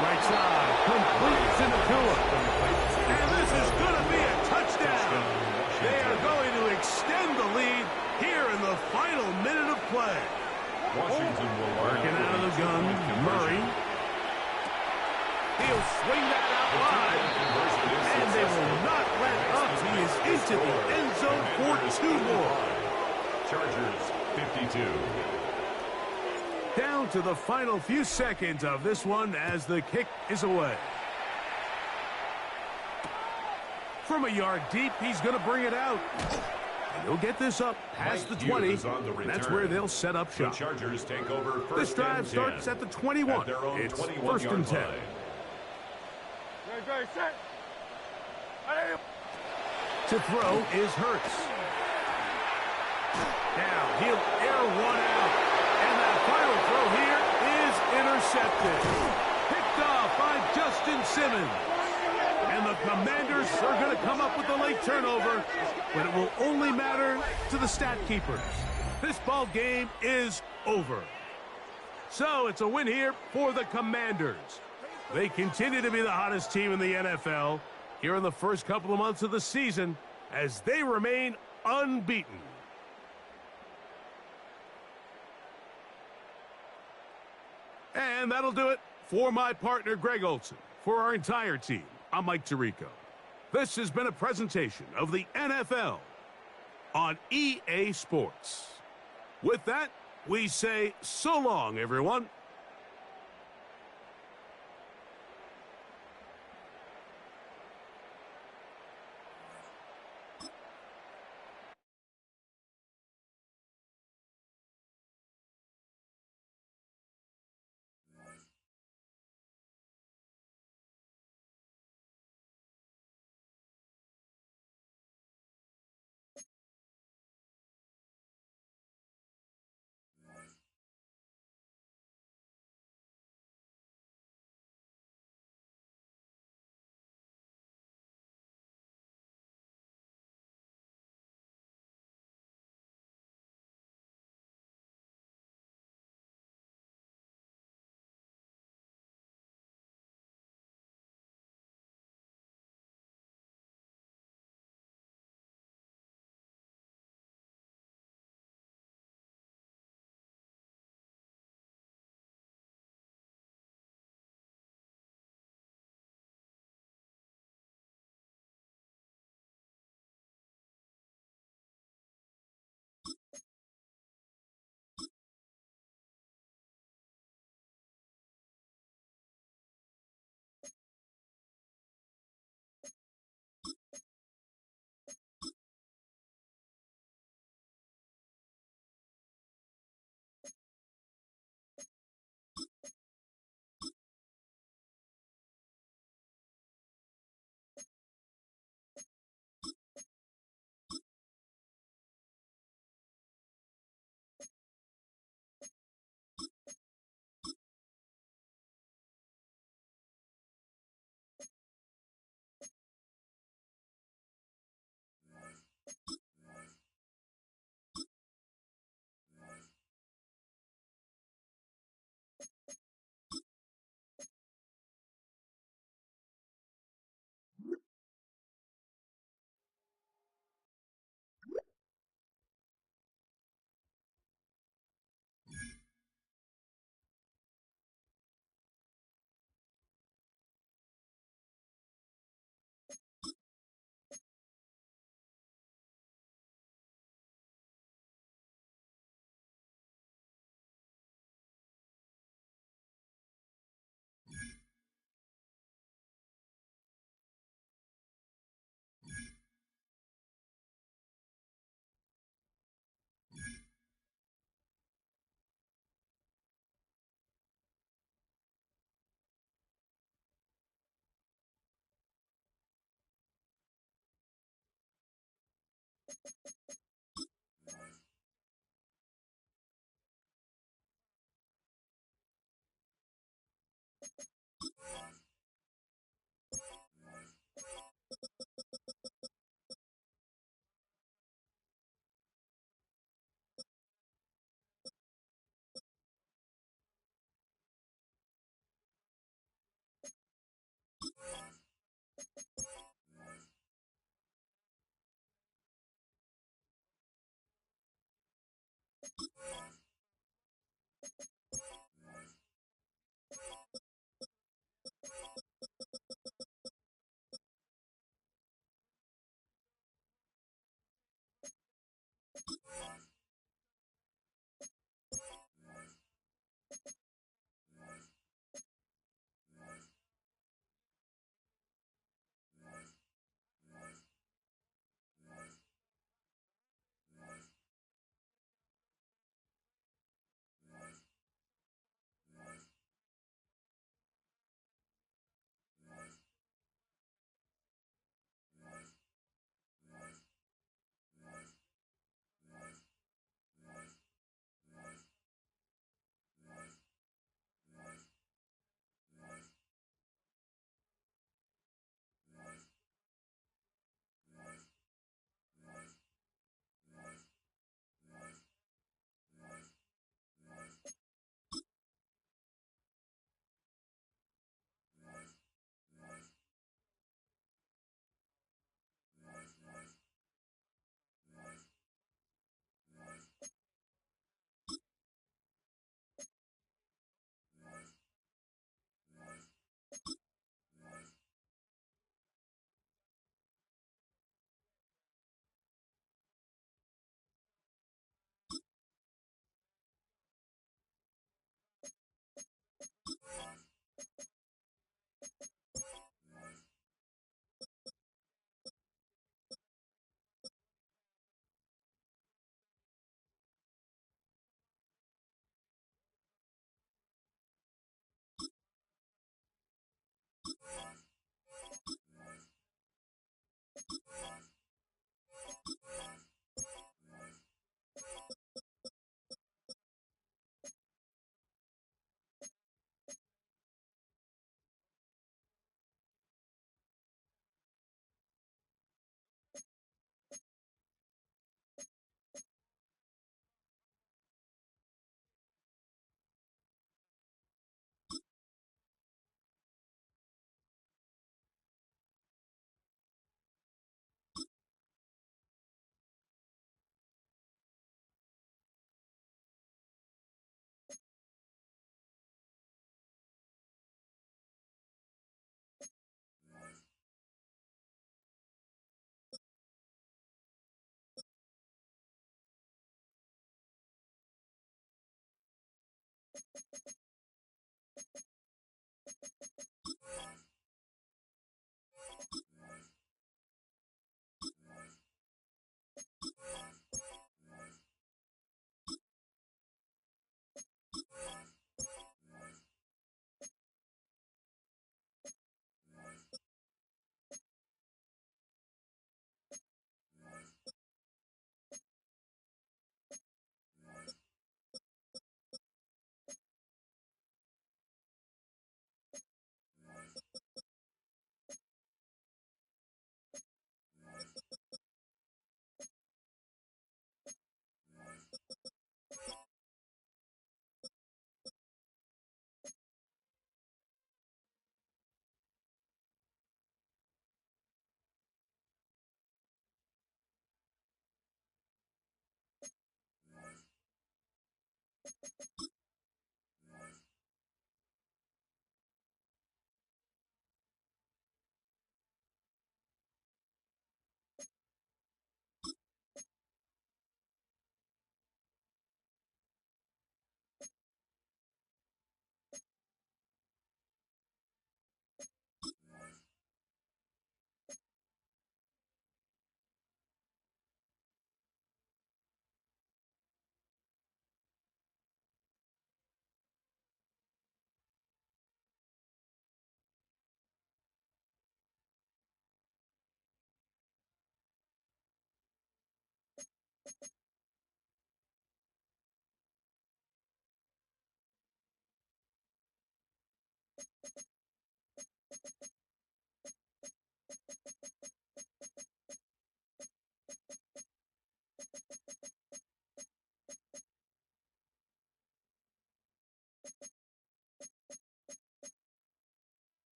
Right side, completes into Tua. And this is going to be a touchdown. They are going to extend the lead here in the final minute of play. Washington will Working out of the gun, Murray. He'll swing that out wide. And they will not let up. He is into the end zone for two more. Chargers 52. Down to the final few seconds of this one as the kick is away. From a yard deep, he's going to bring it out. And he'll get this up past the 20. And that's where they'll set up shop. The Chargers take over first This drive and 10 starts at the 21. at their own It's 21 first and 10. line. To throw is Hurts. Now he'll air one out. And that final throw here is intercepted. Picked off by Justin Simmons. And the Commanders are going to come up with a late turnover, but it will only matter to the stat keepers. This ball game is over. So it's a win here for the Commanders. They continue to be the hottest team in the NFL here in the first couple of months of the season as they remain unbeaten. And that'll do it for my partner, Greg Olson. For our entire team, I'm Mike Tirico. This has been a presentation of the NFL on EA Sports. With that, we say so long, everyone.